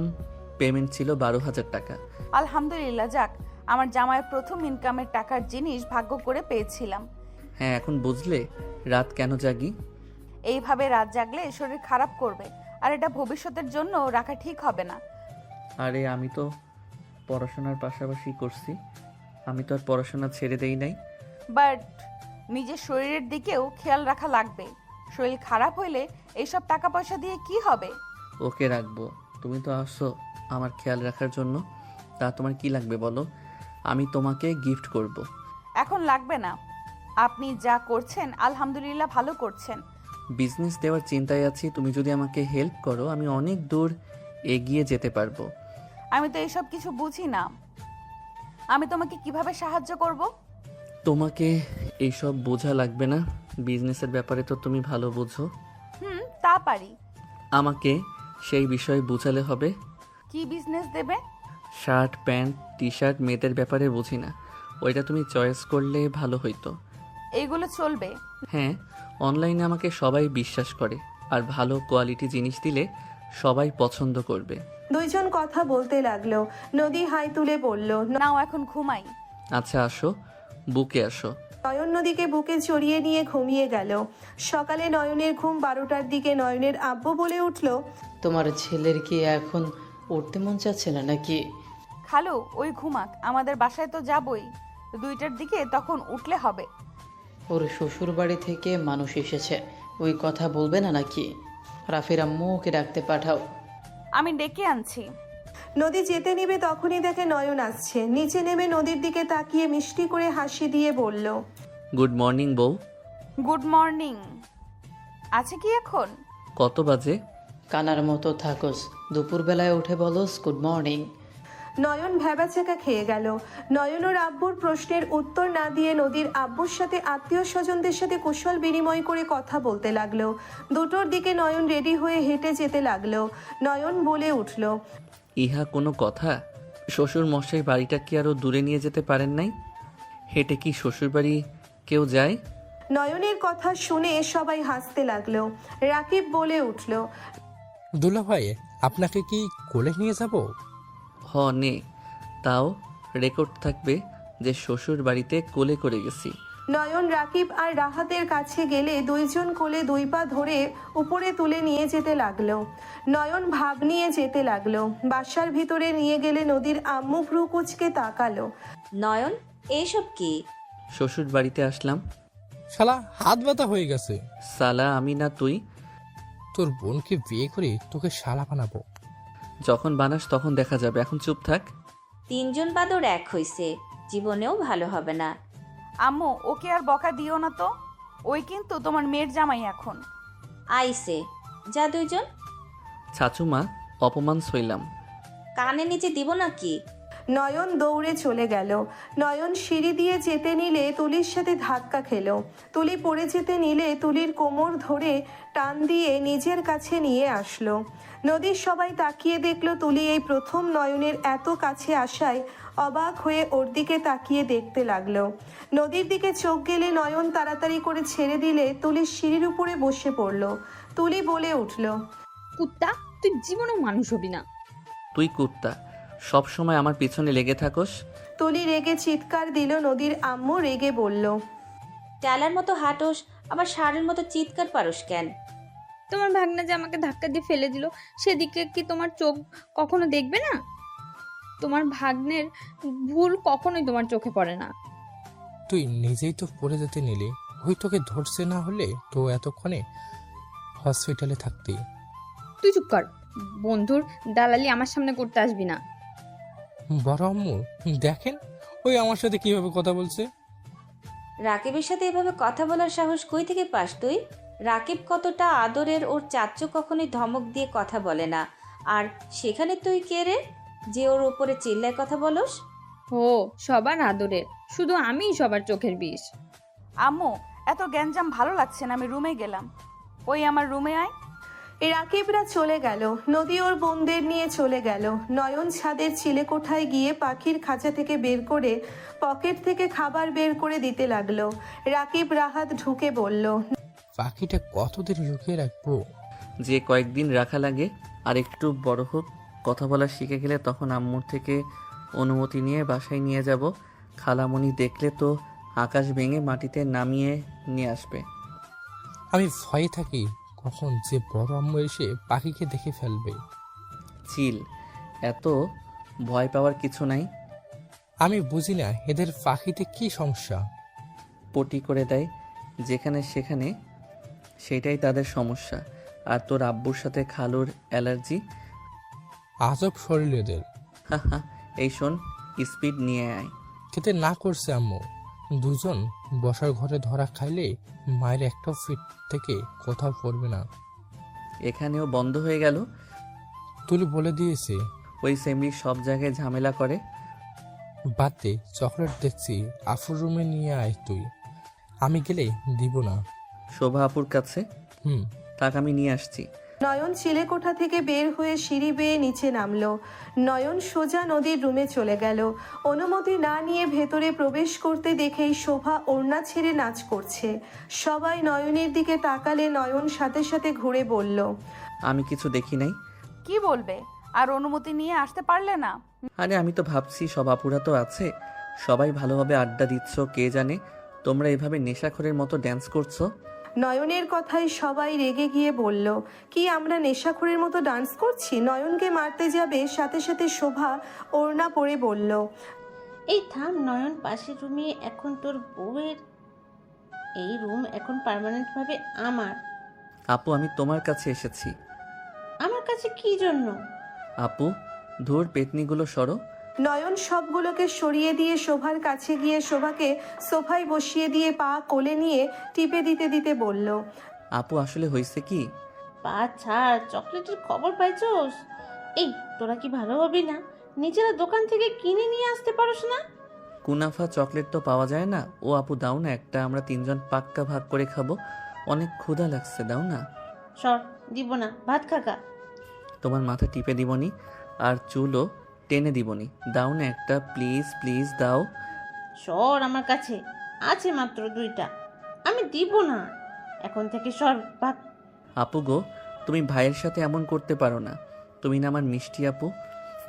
পেমেন্ট ছিল 12,000 টাকা। আলহামদুলিল্লাহ, যাক, আমার জামাইয়ের প্রথম ইনকামের টাকার জিনিস ভাগ্য করে পেয়েছিলাম। হ্যাঁ, এখন বুঝলে রাত কেন জাগি? এইভাবে রাত জাগলে শরীর খারাপ করবে, আর এটা ভবিষ্যতের জন্য রাখা ঠিক হবে না। আরে আমি তো পড়াশোনার পাশাপাশি করছি, আমি তো আর পড়াশোনা ছেড়ে দেই নাই। বাট নিজের শরীরের দিকেও খেয়াল রাখা লাগবে। শরীর খারাপ হইলে এইসব টাকা পয়সা দিয়ে কি হবে? ওকে রাখবো, তুমি তো আসো আমার খেয়াল রাখার জন্য। তা তোমার কি লাগবে বলো, আমি তোমাকে গিফট করব। এখন লাগবে না, আপনি যা করছেন আলহামদুলিল্লাহ ভালো করছেন। বিজনেস দেওয়ার চিন্তায় আছি, তুমি যদি আমাকে হেল্প করো আমি অনেক দূর এগিয়ে যেতে পারবো। আমি তো এইসব কিছু বুঝি না, আমি তোমাকে কিভাবে সাহায্য করব? তোমাকে এইসব বোঝা লাগবে না, বিজনেসের ব্যাপারে তো তুমি ভালো বোঝো। তা পারি। আমাকে সেই বিষয়ে বোঝালে হবে। কি বিজনেস দেবে? শার্ট, প্যান্ট, টি শার্ট, মেয়েদের ব্যাপারে বুঝি না, ওইটা তুমি চয়েস করলে ভালো হইতো। এইগুলো চলবে? হ্যাঁ, অনলাইনে আমাকে সবাই বিশ্বাস করে, আর ভালো কোয়ালিটি জিনিস দিলে সবাই পছন্দ করবে। দুইজন কথা বলতে লাগলো। নদী হাই তুলে বলল, নাও এখন ঘুমাই। আচ্ছা আসো, বুকে আসো। নয়ন নদীকে বুকে জড়িয়ে নিয়ে ঘুমিয়ে গেল। সকালে নয়নের ঘুম 12টার দিকে। নয়নের আব্বু বলে উঠল, তোমার ছেলের কি এখন উঠতে মন চাচ্ছে না নাকি? খালু ওই ঘুমাক, আমাদের বাসায় তো যাবই 2টার দিকে, তখন উঠলে হবে। ওর শ্বশুর বাড়ি থেকে মানুষ এসেছে, ওই কথা বলবে না নাকি? রাফির আম্মু ওকে ডাকতে পাঠাও। আমি ডেকে আনছি। নদী যেতে নিবে তখনই দেখে নয়ন আসছে। নিচে নেমে নদীর দিকে তাকিয়ে মিষ্টি করে হাসি দিয়ে বলল, গুড মর্নিং বউ। Good morning. আছে কি এখন? কত বাজে? কানার মতো থাকোস, দুপুরবেলায় উঠে বলোস গুড মর্নিং। নয়ন ভ্যাবাচাকা খেয়ে গেল। নয়ন ওর আব্বুর প্রশ্নের উত্তর না দিয়ে নদীর আব্বুর সাথে আত্মীয় স্বজনদের সাথে কুশল বিনিময় করে কথা বলতে লাগলো। 2টোর দিকে নয়ন রেডি হয়ে হেঁটে যেতে লাগলো। নয়ন বলে উঠল, ইহা কোনো কথা? শ্বশুর মশাই বাড়িটা কি আরো দূরে নিয়ে যেতে পারেন নাই? হেঁটে কি শ্বশুর বাড়ি কেউ যায়? নয়নের কথা শুনে সবাই হাসতে লাগলো। রাকিব বলে উঠল, দুলা ভাই, আপনাকে কি কোলে নিয়ে যাব? হ নে, তাও রেকর্ড থাকবে যে শ্বশুর বাড়িতে কোলে করে গেছি। নয়ন রাকিব আর রাহাতের কাছে গেলে দুইজন কোলে 2 পা ধরে উপরে তুলে নিয়ে যেতে লাগলো। নয়ন ভাব নিয়ে যেতে লাগলো। বাসার ভিতরে নিয়ে গেলে নদীর আম্মু ভ্রু কুচকে তাকালো। নয়ন, এইসব কি? শ্বশুর বাড়িতে আসলাম। শালা হাত ব্যথা হয়ে গেছে। সালা আমি না তুই? তোর বোনকে বিয়ে করে তোকে শালা বানাবো। যখন বানাস তখন দেখা যাবে, এখন চুপ থাক। 3 জন বাদর এক হইছে, জীবনেও ভালো হবে না। আম্মু ওকে আর বকা দিও না তো, ওই কিন্তু তোমার মেয়ের জামাই এখন। আইসে, যা 2 জন। ছাচুমা, অপমান সইলাম। কানে নিচে দিব নাকি? নয়ন দৌড়ে চলে গেল। নয়ন সিঁড়ি দিয়ে যেতে নিলে তুলির সাথে ধাক্কা খেলো। তুলি পড়ে যেতে নিলে তুলির কোমর ধরে টান দিয়ে নিজের কাছে নিয়ে আসলো। নদীর সবাই তাকিয়ে দেখলো তুলি এই প্রথম নয়নের এত কাছে আসায় অবাক হয়ে ওর দিকে তাকিয়ে দেখতে লাগলো। নদীর দিকে চোখ গেলে নয়ন তাড়াতাড়ি করে ছেড়ে দিলে তুলি সিঁড়ির উপরে বসে পড়লো। তুলি বলে উঠল, কুত্তা, তুই জীবনেও মানুষ হবি না। তুই কুত্তা, সব সময় আমার পিছনে লেগে থাকোস। তুলি রেগে চিৎকার দিল। নদীর আম্মু রেগে বলল, চালার মতো হাঁটোস, আবার ষাঁড়ের মতো চিৎকার পারোস কেন? তোমার ভাগনা যে আমাকে ধাক্কা দিয়ে ফেলে দিল, সেদিকে কি তোমার চোখ কখনো দেখবে না? তোমার ভাগ্নের ভুল কখনোই তোমার চোখে পড়ে না। তুই নিজেই তো পড়ে যেতে নিলি, ওই তোকে ধরছে না হলে তো এতক্ষণে হসপিটালে থাকতি। তুই চুপ কর, বন্ধুর দালালি আমার সামনে করতে আসবি না। বড় আম্মু দেখেন ওই আমার সাথে কিভাবে কথা বলছে। রাকিবের সাথে এভাবে কথা বলার সাহস কই থেকে পাস তুই? রাকিব কতটা আদরের, ওর চাচ্চু কখনোই ধমক দিয়ে কথা বলে না। আর সেখানে তুই কে রে যে ওর ওপরে চিল্লায় কথা বলস? ও সবার আদরের, শুধু আমিই সবার চোখের বিষ। আম্মু, এত গ্যাঞ্জাম ভালো লাগছে না, আমি রুমে গেলাম। ওই আমার রুমে আয়। রাকিবরা চলে গেল। নদী ওর বোনদের নিয়ে চলে গেল। নয়ন ছাদের চিলেকোঠায় গিয়ে পাখির খাঁচা থেকে বের করে পকেট থেকে খাবার বের করে দিতে লাগলো। রাকিব রাহাত ঢুকে বলল, পাখিটা কতদিন লুকিয়ে রাখবো? যে কয়েকদিন রাখা লাগে, আর একটু বড় হোক, কথা বলা শিখে গেলে তখন আম্মুর থেকে অনুমতি নিয়ে বাসায় নিয়ে যাব। খালামণি দেখলে তো আকাশ ভেঙে মাটিতে নামিয়ে নিয়ে আসবে। আমি ভয়ে থাকি কখন যে বড় আম্মু এসে পাখিকে দেখে ফেলবে। চিল, এত ভয় পাওয়ার কিছু নাই। আমি বুঝি না এদের পাখিতে কি সমস্যা। পটি করে দেয় যেখানে সেখানে, সেটাই তাদের সমস্যা। আর তোর আব্বুর সাথে খালুর অ্যালার্জি। আজব শরীর এদের। এই শোন, স্পিড নিয়ে আয়। খেতে না করছে আম্মু। দুজন বসার ঘরে ধরা খাইলে মায়ের একটা ফিট থেকে কোথাও পড়বে না। এখানেও বন্ধ হয়ে গেল। তুলি বলে দিয়েছে ওই সেমরি সব জায়গায় ঝামেলা করে। বাদ দে, চকলেট দেখছি আফুর রুমে নিয়ে আয় তুই। আমি গেলে দিব না। শোভা আপুর কাছে? থাক, আমি নিয়ে আসছি। নয়ন চিলেকোঠা থেকে বের হয়ে সিঁড়ি বেয়ে নিচে নামলো। নয়ন সোজা নদীর রুমে চলে গেল। অনুমতি না নিয়ে ভেতরে প্রবেশ করতে দেখেই শোভা ওড়না ছেড়ে নাচ করছে। সবাই নয়নের দিকে তাকালে নয়ন সাথে সাথে ঘুরে বলল, আমি কিছু দেখি নাই। কি বলবে? আর অনুমতি নিয়ে আসতে পারলে না? আরে আমি তো ভাবছি সব আপুরা তো আছে, সবাই ভালোভাবে আড্ডা দিচ্ছ, কে জানে তোমরা এভাবে নেশাখোরের মতো ড্যান্স করছো। নয়নের কথায় সবাই রেগে গিয়ে বলল, কি আমরা নেশাখোরের মতো ডান্স করছি? নয়নকে মারতে যাবে, সাথে সাথে শোভা ওড়না পরে বলল, এই থাম নয়ন, পাশের রুমে এখন তোর বউয়ের, এই রুম এখন পার্মানেন্টভাবে আমার। আপু, আমি তোমার কাছে এসেছি। আমার কাছে কি জন্য? আপু, ধুর পেতনিগুলো সরো। নয়ন সবগুলোকে সরিয়ে দিয়ে শোভার কাছে গিয়ে শোভাকে সোফায় বসিয়ে দিয়ে পা কোলে নিয়ে টিপে দিতে দিতে বলল, আপু আসলে হয়েছে কি? পা ছাড়, চকলেটের খবর পাইছোস? এই তোরা কি ভালো হবি না? নিজেরা দোকান থেকে কিনে নিয়ে আসতে পারোস না? কুনাফা চকলেট তো পাওয়া যায় না। ও আপু দাও না একটা, আমরা তিনজন পাক্কা ভাগ করে খাবো। অনেক ক্ষুধা লাগছে, দাও না। সর, দিব না, ভাত খাকা। তোমার মাথা টিপে দিবনি আর চুলও টেনে দিবনি, দাও না একটা, প্লিজ প্লিজ দাও। সর আমার কাছে, আছে মাত্র 2টা, আমি দিব না। এখন থেকে সর, ভাত। আপু গো, তুমি ভাইয়ের সাথে এমন করতে পারো না। তুমি না আমার মিষ্টি আপু,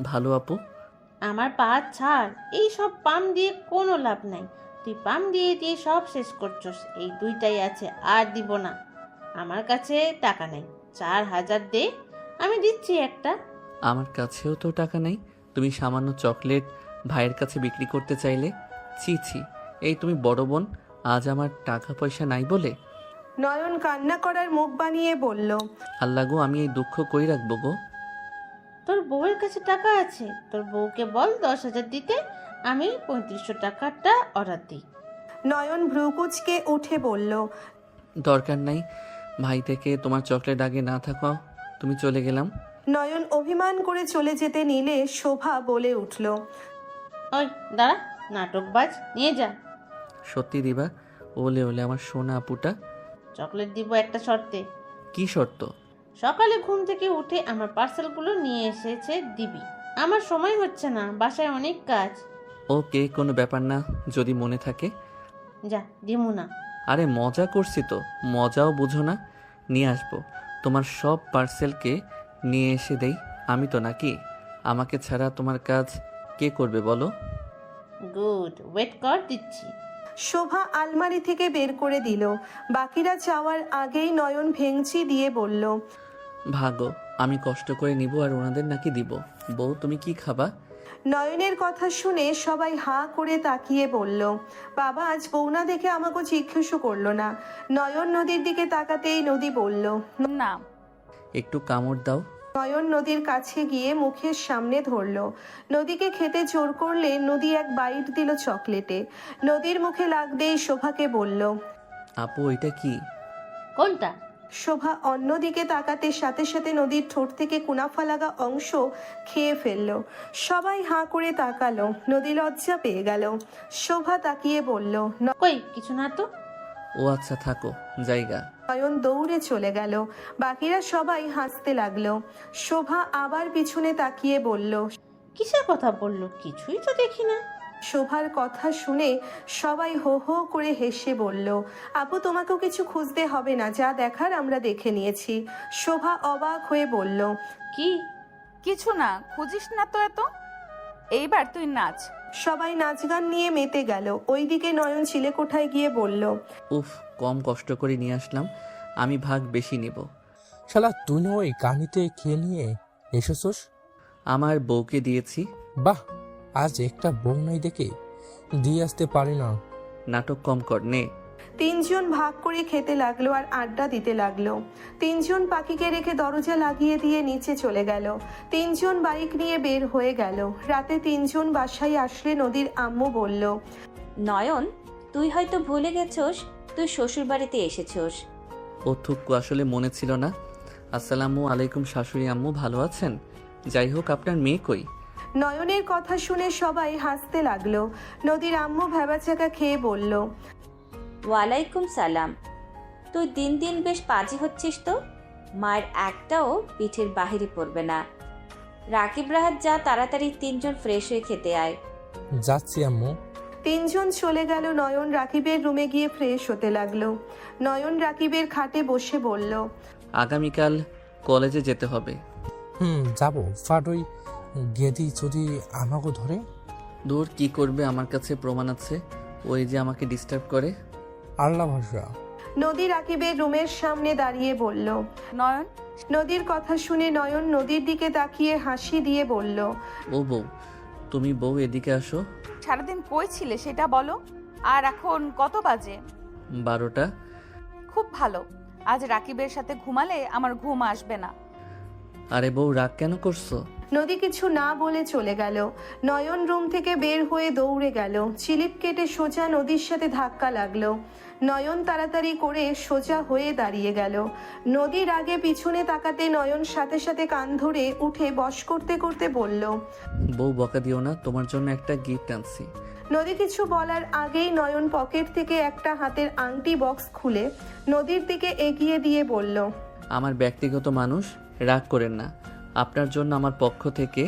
ভালো আপু। আমার পা ছাড়, এই সব পাম দিয়ে কোনো লাভ নাই। তুই পাম দিয়ে দিয়ে সব শেষ করছস। এই 2টাই আছে, আর দিব না। আমার কাছে টাকা নেই, 4000 দে, আমি দিচ্ছি একটা। আমার কাছেও তো টাকা নেই, তুমি সামান্য চকলেট ভাইয়ের কাছে বিক্রি করতে চাইলে? ছি ছি, এই তুমি বড় বোন, আজ আমার টাকা পয়সা নাই বলে? নয়ন কান্না করার মুখ বানিয়ে বলল, আল্লাহ গো, আমি এই দুঃখ কই রাখবো গো। তোর বউয়ের কাছে টাকা আছে, তোর বউকে বল 10,000 দিতে, আমি 3500 টাকাটা অর্ডার দিই। নয়ন ভ্রুকুচকে উঠে বলল, দরকার নাই, ভাই থেকে তোমার চকলেট আগে না থাকো, তুমি চলে গেলাম। নয়ন অভিমান করে চলে যেতে নিলে শোভা বলে উঠল, ওই দাঁড়া, নাটকবাজ, নিয়ে যা। সত্যি দিবা? ওলে ওলে আমার সোনা আপুটা। চকলেট দিব একটা শর্তে। কি শর্ত? সকালে ঘুম থেকে উঠে আমার পার্সেলগুলো নিয়ে এসেছে দিবি। আমার সময় হচ্ছে না, বাসায় অনেক কাজ। ওকে, কোনো ব্যাপার না, যদি মনে থাকে। যা, দিমু না। আরে মজা করছি তো, মজাও বুঝো না। নিয়ে আসবো তোমার সব পার্সেলকে, নিয়ে এসে দেই আমি তো, নাকি? আমাকে ছাড়া তোমার কাজ কে করবে বলো? গুড, ওয়েট কর, দিচ্ছি। শোভা আলমারি থেকে বের করে দিল। বাকিরা যাওয়ার আগেই নয়ন ভেঙচি দিয়ে বলল, ভাগো, আমি কষ্ট করে নিব আর ওনাদের নাকি দিব। বউ, তুমি কি খাবা? নয়নের কথা শুনে সবাই হাঁ করে তাকিয়ে বলল, বাবা আজ বউ না দেখে আমাকে জিজ্ঞেসও করলো না। নয়ন নদীর দিকে তাকাতেই নদী বলল, না। একটু কামড় দাও। নয়ন নদীর কাছে গিয়ে মুখের সামনে ধরলো। নদীকে খেতে জোর করলে নদী এক বাইট দিল চকলেটে। নদীর মুখে লাগতেই শোভাকে বলল, আপু, এটা কি? কোনটা? শোভা অন্যদিকে তাকাতে সাথে সাথে নদীর ঠোঁট থেকে কুনাফা লাগা অংশ খেয়ে ফেললো। সবাই হাঁ করে তাকালো। নদী লজ্জা পেয়ে গেল। শোভা তাকিয়ে বলল, কই, কিছু না তো। ও আচ্ছা, থাকো, জায়গা। নয়ন দৌড়ে চলে গেল। বাকিরা সবাই হাসতে লাগলো। শোভা আবার পিছনে তাকিয়ে বলল, কিসের কথা বললো? কিছুই তো দেখি না। শোভার কথা শুনে সবাই হো হো করে হেসে বলল, আপু তোমাকেও কিছু খুঁজতে হবে না, যা দেখার আমরা দেখে নিয়েছি। শোভা অবাক হয়ে বলল, কি? কিছু না, খুঁজিস না তো এত। এইবার তুই নাচ। সবাই নাচ গান নিয়ে মেতে গেল। ওইদিকে নয়ন চিলেকোঠায় গিয়ে বলল, উফ, কম কষ্ট করে নিয়ে আসলাম, আমি ভাগ বেশি নিব। শালা তুই ওই কানিতে খেয়ে নিয়ে এসেছোস? আমার বউকে দিয়েছি। বাহ, আজ একটা বউ নাই দেখে দিয়ে আসতে পারি না। নাটক কম কর, নে। তিনজন ভাগ করে খেতে লাগলো আর আড্ডা দিতে লাগলো। তিনজন পাখিকে রেখে দরজা লাগিয়ে দিয়ে নিচে চলে গেল। তিনজন বাইক নিয়ে বের হয়ে গেল। রাতে তিনজন বাসায় আসলে নদীর আম্মু বলল, নয়ন, তুই হয়তো ভুলে গেছোস তুই শ্বশুর বাড়িতে এসেছোস। ও থুক্কু, আসলে মনে ছিল না। আসসালামু আলাইকুম শাশুড়ি আম্মু, ভালো আছেন? যাই হোক, আপনার মেয়ে কই? নয়নের কথা শুনে সবাই হাসতে লাগলো। নদীর আম্মু ভেবাচাকা খেয়ে বলল, ওয়ালাইকুম সালাম। তুই দিন দিন বেশ পাজি হচ্ছিস তো। মায়ের একটাও পিঠের বাহিরে পড়বে না। রাকিব রাহাত, যা তাড়াতাড়ি তিনজন ফ্রেশ হয়ে খেতে আয়। যাচ্ছি আম্মু। তিনজন চলে গেল। নয়ন রাকিবের রুমে গিয়ে ফ্রেশ হতে লাগলো। নয়ন রাকিবের খাটে বসে বলল, আগামীকাল কলেজে যেতে হবে। যাবো। ফাট ওই গেদি যদি আমাকে ধরে? দূর, কি করবে, আমার কাছে প্রমাণ আছে। ওই যে আমাকে ডিস্টার্ব করে। আল্লাহ ভরসা। নদী রাকিবের রুমের সামনে দাঁড়িয়ে বলল, নয়ন, নদীর কথা শুনে নয়ন নদীর দিকে তাকিয়ে হাসি দিয়ে বলল, ও বউ, তুমি বউ, এদিকে আসো। সারাদিন কই ছিলে সেটা বলো। আর এখন কত বাজে? 12টা। খুব ভালো, আজ রাকিবের সাথে ঘুমালে আমার ঘুম আসবে না। আরে বউ, রাগ কেন করছো? নদী কিছু না বলে চলে গেল। নয়ন রুম থেকে বের হয়ে দৌড়ে গেল। চিলিপ কেটে সোজা নদীর সাথে ধাক্কা লাগলো। নয়ন তাড়াতাড়ি করে সোজা হয়ে দাঁড়িয়ে গেল। নদীর আগে পিছনে তাকাতে নয়ন সাথে সাথে কান ধরে উঠে বশ করতে করতে বলল, বউ, বকা দিও না, তোমার জন্য একটা গিফট আনছি। নদী কিছু বলার আগেই নয়ন পকেট থেকে একটা হাতের আংটি বক্স খুলে নদীর দিকে এগিয়ে দিয়ে বলল, আমার ব্যক্তিগত মানুষ, রাগ করেন না। আপনার জন্য আমার পক্ষ থেকে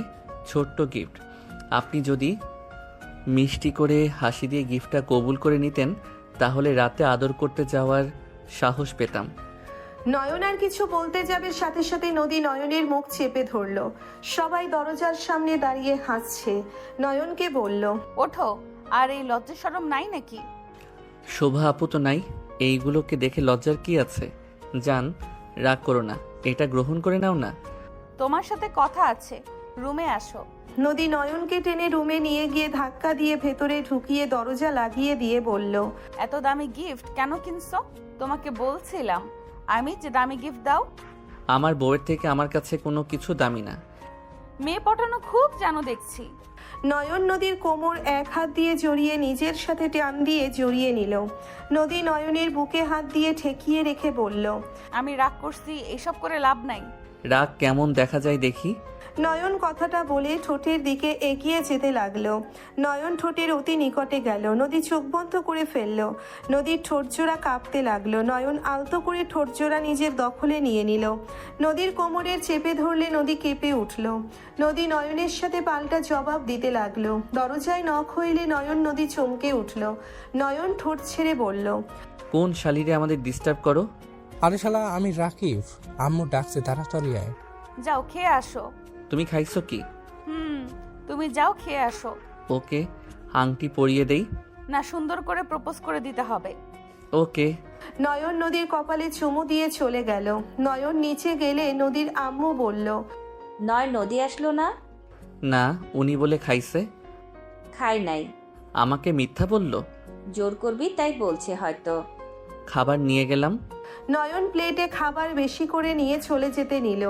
ছোট্ট গিফট। আপনি যদি মিষ্টি করে হাসি দিয়ে গিফটটা কবুল করে নিতেন, তাহলে রাতে আদর করতে যাওয়ার সাহস পেতাম। নয়ন আর কিছু বলতে যাবে, সাথে সাথে নদী নয়নের মুখ চেপে ধরল। সবাই দরজার সামনে দাঁড়িয়ে হাসছে। নয়নকে বলল, ওঠো, আর এই লজ্জা শরম নাই নাকি? শোভা আপু তো নাই, এইগুলোকে দেখে লজ্জার কি আছে? জান, রাগ করো না, এটা গ্রহণ করে নাও না। তোমার সাথে কথা আছে, রুমে আসো। নদী নয়নকে টেনে রুমে নিয়ে গিয়ে ধাক্কা দিয়ে ভেতরে ঢুকিয়ে দরজা লাগিয়ে দিয়ে বলল, এত দামি গিফট কেন কিনছো? তোমাকে বলছিলাম আমি যে দামি গিফট দাও। আমার বউয়ের থেকে আমার কাছে কোনো কিছু দামি না। মেয়ে পটানো খুব জানো দেখছি। নয়ন নদীর কোমর এক হাত দিয়ে জড়িয়ে নিজের সাথে টান দিয়ে জড়িয়ে নিল। নদী নয়নের বুকে হাত দিয়ে ঠেকিয়ে রেখে বলল, আমি রাগ করছি, এসব করে লাভ নাই। রাগ কেমন দেখা যায় দেখি। নয়ন কথাটা বলে ঠোঁটের দিকে এগিয়ে যেতে লাগলো। নয়ন ঠোঁটের অতি নিকটে গেল। নদী চোখ বন্ধ করে ফেলল। নদীর ঠোঁটজোড়া কাঁপতে লাগলো। নয়ন আলতো করে ঠোঁটজোড়া নিজের দখলে নিয়ে নিল। নদীর কোমরের চেপে ধরলে নদী কেঁপে উঠল। নদী নয়নের সাথে পাল্টা জবাব দিতে লাগলো। দরজায় নখ হইলে নয়ন নদী চমকে উঠল। নয়ন ঠোঁট ছেড়ে বলল, কোন শালিরে আমাদের ডিস্টার্ব করো? আরে শালা, আমি রাকিব। আম্মু ডাকছে, তাড়াতাড়ি আয়। যাও খেয়ে আসো। তুমি খাইছো কি? তুমি যাও খেয়ে আসো। ওকে, আংটি পরিয়ে দেই। না, সুন্দর করে প্রপোজ করে দিতে হবে। ওকে। নয়ন নদীর কপালে চুমু দিয়ে চলে গেল। নয়ন নিচে গেলে নদীর আম্মু বলল, নদী আসলো না? না, উনি বলে খাইছে। খাই নাই। আমাকে মিথ্যা বলল। জোর করবি তাই বলছে হয়তো। খাবার নিয়ে গেলাম। নয়ন প্লেটে খাবার বেশি করে নিয়ে চলে যেতে নিল।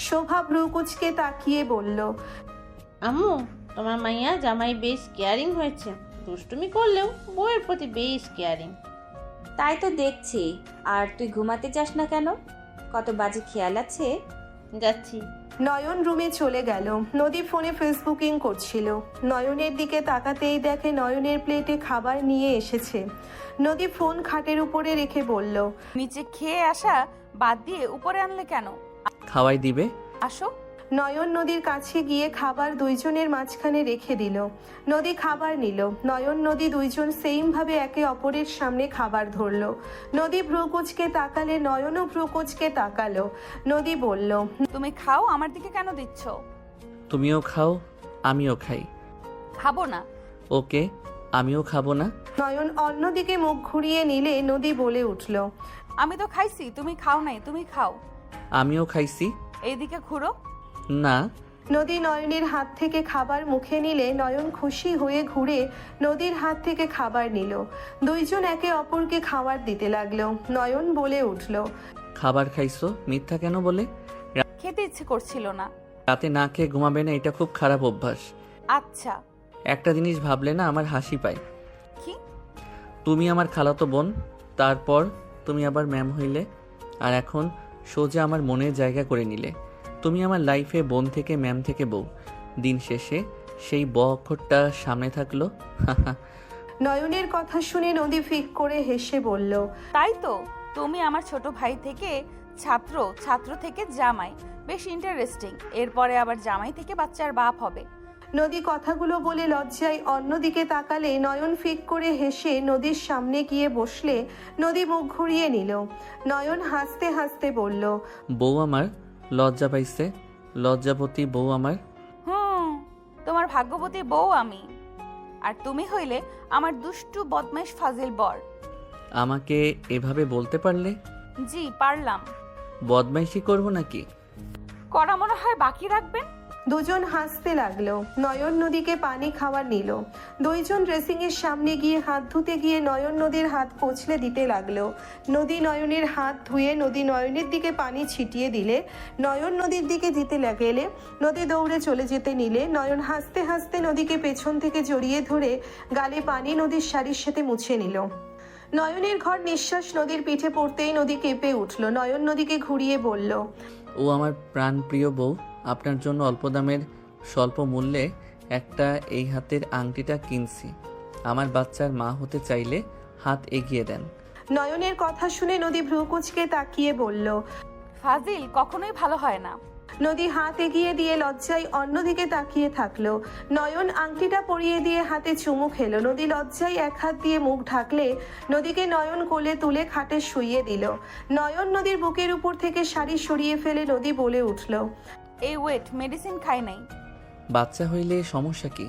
শোভা ভ্রুকুচকে তাকিয়ে বলল, আম্মু, তোমার মাইয়া জামাই বেশ কেয়ারিং হয়েছে। দুষ্টুমি করলেও বউয়ের প্রতি বেশ কেয়ারিং। তাই তো দেখছি। আর তুই ঘুমাতে যাস না কেন? কত বাজে খেয়াল আছে? যাচ্ছি। নয়ন রুমে চলে গেল। নদী ফোনে ফেসবুকিং করছিল। নয়নের দিকে তাকাতেই দেখে নয়নের প্লেটে খাবার নিয়ে এসেছে। নদী ফোন খাটের উপরে রেখে বলল, নিচে খেয়ে আসা বাদ দিয়ে উপরে আনলে কেন? খাওয়াই দিবে। আসো। নয়ন নদীর কাছে গিয়ে খাবার দুইজনের মাঝখানে রেখে দিল। নদী খাবার নিল। নয়ন নদী দুইজন সেইমভাবে একে অপরের সামনে খাবার ধরল। নদী ভ্রুকুচকে তাকালে নয়নও ভ্রুকুচকে তাকালো। নদী বলল, তুমি খাও, আমার দিকে কেন দিচ্ছ? তুমিও খাও, আমিও খাই। খাবো না। ওকে, আমিও খাবো না। নয়ন অন্যদিকে মুখ ঘুরিয়ে নিলে নদী বলে উঠল, আমি তো খাইছি, তুমি খাও নাই, তুমি খাও। আমিও খাইছি। এইদিকে ঘুরো। না। নদী নয়নের হাত থেকে খাবার মুখে নিলে নয়ন খুশি হয়ে ঘুরে নদীর হাত থেকে খাবার নিল। দুইজন একে অপরকে খাবার দিতে লাগলো। নয়ন বলে উঠল, খাবার খাইছো, মিথ্যা কেন বলে? খেতে ইচ্ছে করছিল না। রাতে না খেয়ে ঘুমাবে না, এটা খুব খারাপ অভ্যাস। আচ্ছা। একটা জিনিস ভাবলে না আমার হাসি পায়। কি? তুমি আমার খালাতো বোন, তারপর তুমি আবার ম্যাম হইলে, আর এখন সোজা আমার মনের জায়গা করে নিলে। তুমি আমার লাইফে বোন থেকে ম্যাম থেকে বউ। দিন শেষে সেই ব অক্ষরটা সামনে থাকলো। নয়নের কথা শুনে নদী ফিক করে হেসে বলল, তাই তো, তুমি আমার ছোট ভাই থেকে ছাত্র, ছাত্র থেকে জামাই। বেশ ইন্টারেস্টিং। এরপরে আবার জামাই থেকে বাচ্চার বাপ হবে। নদী কথাগুলো বলে লজ্জায় অন্যদিকে তাকালে নয়ন ফিক করে হেসে নদীর সামনে গিয়ে বসলে নদী মুখ ঘুরিয়ে নিল। নয়ন হাসতে হাসতে বলল, বউ আমার লজ্জা পাইছে, লজ্জাপতি বউ আমার। তোমার ভাগ্যবতী বউ আমি, আর তুমি হইলে আমার দুষ্টু বদমাইশ ফাজিল বর। আমাকে এভাবে বলতে পারলে? জি পারলাম। বদমাইশি করবো নাকি? করা মনে হয় বাকি রাখবেন। দুজন হাসতে লাগলো। নয়ন নদীকে পানি খাওয়ার নিল। দুইজন ড্রেসিং এর সামনে গিয়ে হাত ধুতে গিয়ে নয়ন নদীর হাত কচলে দিতে লাগলো। নদী নয়নের হাত ধুয়ে নদী নয়নের দিকে পানি ছিটিয়ে দিলে নয়ন নদীর দিকে দিতে লাগলে নদী দৌড়ে চলে যেতে নিলে নয়ন হাসতে হাসতে নদীকে পেছন থেকে জড়িয়ে ধরে গালে পানি নদীর শাড়ির সাথে মুছে নিল। নয়নের ঘর নিঃশ্বাস নদীর পিঠে পড়তেই নদী কেঁপে উঠল। নয়ন নদীকে ঘুরিয়ে বলল, ও আমার প্রাণ প্রিয় বউ, আপনার জন্য অল্প দামের স্বল্প মূল্যে একটা এই হাতের আংটিটা কিনছি। আমার বাচ্চার মা হতে চাইলে হাত এগিয়ে দেন। নয়নের কথা শুনে নদী ভ্রুকুচকে তাকিয়ে বলল, ফাজিল কখনোই ভালো হয় না। নদী হাত এগিয়ে দিয়ে লজ্জায় অন্যদিকে তাকিয়ে থাকলো। নয়ন আংটিটা পরিয়ে দিয়ে হাতে চুমু খেলো। নদী লজ্জায় এক হাত দিয়ে মুখ ঢাকলে নদীকে নয়ন কোলে তুলে খাটে শুইয়ে দিল। নয়ন নদীর বুকের উপর থেকে শাড়ি সরিয়ে ফেলে নদী বলে উঠল, এই ওয়েট, মেডিসিন খাই নাই। বাচ্চা হইলে সমস্যা কি?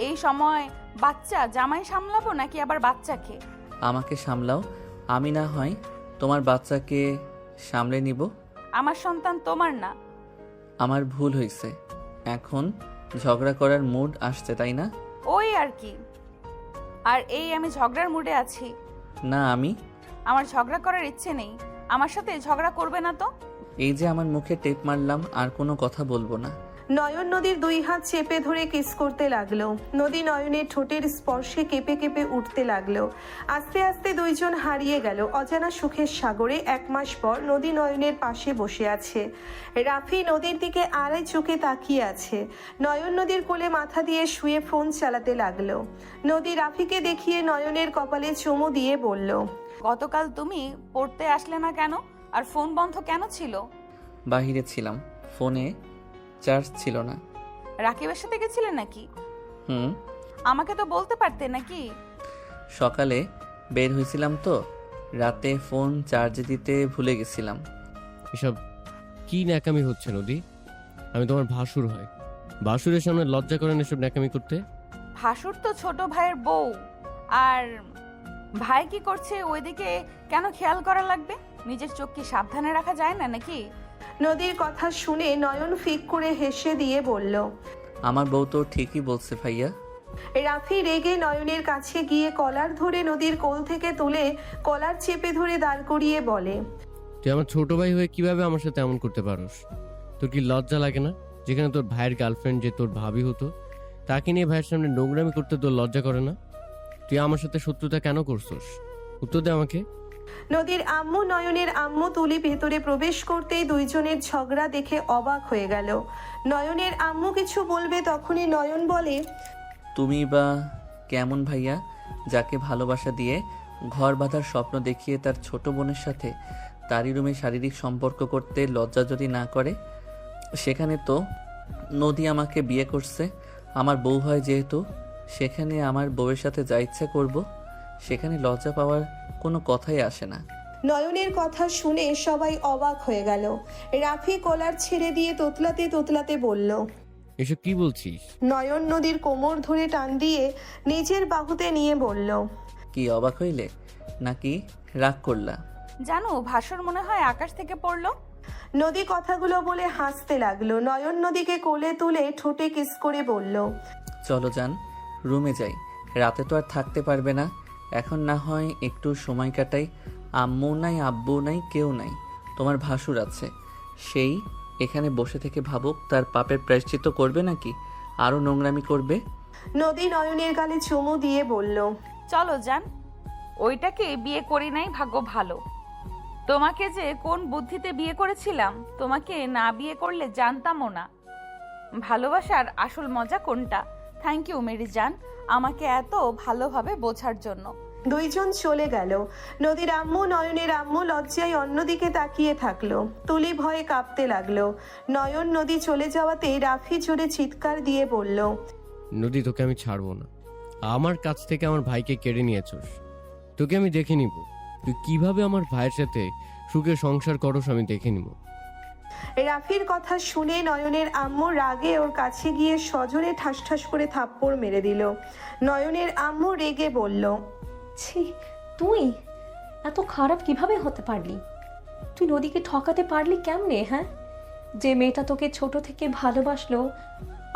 এই সময় বাচ্চা জামাই সামলাবো নাকি আবার বাচ্চাকে? আমাকে সামলাও, আমি না হয় তোমার বাচ্চাকে সামলে নিব। আমার সন্তান তোমার না। আমার ভুল হয়েছে, এখন ঝগড়া করার মুড আসছে তাই না? ওই আর কি। আর এই আমি ঝগড়ার মুডে আছি না, আমার ঝগড়া করার ইচ্ছে নেই। আমার সাথে ঝগড়া করবে না তো? এই যে আমার মুখে টেপ মারলাম, আর কোনো কথা বলবো না। নয়ন নদীর 2 হাত চেপে ধরে কিস করতে লাগলো। নদী নয়নের ঠোঁটের স্পর্শে কেঁপে কেঁপে উঠতে লাগলো। আস্তে আস্তে দুইজন হারিয়ে গেল অজানা সুখের সাগরে। 1 মাস পর নদী নয়নের পাশে বসে আছে। রাফি নদীর দিকে আড়াই চোখে তাকিয়ে আছে। নয়ন নদীর কোলে মাথা দিয়ে শুয়ে ফোন চালাতে লাগলো। নদী রাফিকে দেখিয়ে নয়নের কপালে চুমু দিয়ে বলল, গতকাল তুমি পড়তে আসলে না কেন? আর ফোন বন্ধ কেন ছিল? বাহিরে ছিলাম, ফোনে চার্জ ছিল না। রাকিবের সাথে গেছিলে নাকি? হুম। আমাকে তো বলতে পারতে নাকি? সকালে বের হয়েছিলাম তো, রাতে ফোন চার্জে দিতে ভুলে গেছিলাম। এসব কি ন্যাকামি হচ্ছে নদী? আমি তোমার ভাসুর হয়, ভাসুরের সামনে লজ্জা করেন এসব ন্যাকামি করতে? ভাসুর তো ছোট ভাইয়ের বউ, আর ভাই কি করছে ওইদিকে কেন খেয়াল করা লাগবে? নিজের চোখ কি সাবধানে রাখা যায় না নাকি? নদীর কথা শুনে নয়ন ফিক করে হেসে দিয়ে বলল, আমার বউ তো ঠিকই বলছে ভাইয়া। রাফি রেগে নয়নের কাছে গিয়ে কলার ধরে নদীর কোল থেকে তুলে কলার চেপে ধরে দাঁড় করিয়ে বলে, তুই আমার ছোট ভাই হয়ে কিভাবে আমার সাথে এমন করতে পারোস? তোর কি লজ্জা লাগে না? যেখানে তোর ভাইয়ের গার্লফ্রেন্ড যে তোর ভাবি হতো, তাকে নিয়ে ভাইয়ের সামনে নোংরামি করতে তোর লজ্জা করে না? তুই আমার সাথে শত্রুতা কেন করছস? উত্তর দে আমাকে। নদীর আম্মু নয়নের আম্মু তুলি ভেতরে প্রবেশ করতেই দুইজনের ঝগড়া দেখে অবাক হয়ে গেল। নয়নের আম্মু কিছু বলবে তখনই নয়ন বলে, তুমি বা কেমন ভাইয়া, যাকে ভালোবাসা দিয়ে ঘর বাঁধার স্বপ্ন দেখিয়ে তার ছোট বোনের সাথে তারই রুমে শারীরিক সম্পর্ক করতে লজ্জা যদি না করে? সেখানে তো নদী আমাকে বিয়ে করছে, আমার বউ হয় যেহেতু, সেখানে আমার বউয়ের সাথে যা ইচ্ছা করব, সেখানে লজ্জা পাওয়ার কোনো কথাই আসে না। নয়নের কথা শুনে সবাই অবাক হয়ে গেল। রাফি কলার ছেড়ে দিয়ে তোতলাতে তোতলাতে বলল, এসব কি বলছিস? নয়ন নদীর কোমর ধরে টান দিয়ে নিজের বাহুতে নিয়ে বলল, কি অবাক হইলে নাকি রাগ করলা? জানো ভাসুর মনে হয় আকাশ থেকে পড়লো। নদী কথাগুলো বলে হাসতে লাগলো। নয়ন নদীকে কোলে তুলে ঠোঁটে কিস করে বলল, চলো যান, রুমে যাই, রাতে তো আর থাকতে পারবে না। এখন না হয় একটু সময় কাটাই। আম্মু নাই, আব্বু নাই, কেউ নাই, তোমার ভাসুর আছে, সেই এখানে বসে থেকে ভাবুক তার পাপের প্রায়শ্চিত্ত করবে নাকি আরো নোংরামি করবে। নদী নয়নের গালে চুমু দিয়ে বলল, চলো যান, ওইটাকে বিয়ে করি নাই, ভাগ্য ভালো। তোমাকে যে কোন বুদ্ধিতে বিয়ে করেছিলাম, তোমাকে না বিয়ে করলে জানতামও না ভালোবাসার আসল মজা কোনটা। থ্যাংক ইউ মেরি জান, আমাকে এত ভালোভাবে বোঝার জন্য। দুইজন চলে গেল। নদীর আম্মু নয়নের আম্মু লজ্জায় অন্যদিকে তাকিয়ে থাকলো। তুলি ভয়ে কাঁপতে লাগলো। নয়ন নদী চলে যাওয়াতে রাফি জোরে চিৎকার দিয়ে বলল, নদী, তোকে আমি ছাড়বো না। আমার কাছ থেকে আমার ভাইকে কেড়ে নিয়েছস, তোকে আমি দেখে নিব। তুই কিভাবে আমার ভাইয়ের সাথে সুখে সংসার করস আমি দেখে নিব। রাফির কথা শুনে নয়নের আম্মু রাগে ওর কাছে গিয়ে সজোরে ঠাস ঠাস করে থাপ্পড় মেরে দিল। নয়নের আম্মু রেগে বলল, ছি, তুই এত খারাপ কিভাবে হতে পারলি? তুই নদীকে ঠকাতে পারলি কেমনে? হ্যাঁ, যে মেয়েটা তোকে ছোট থেকে ভালোবাসলো,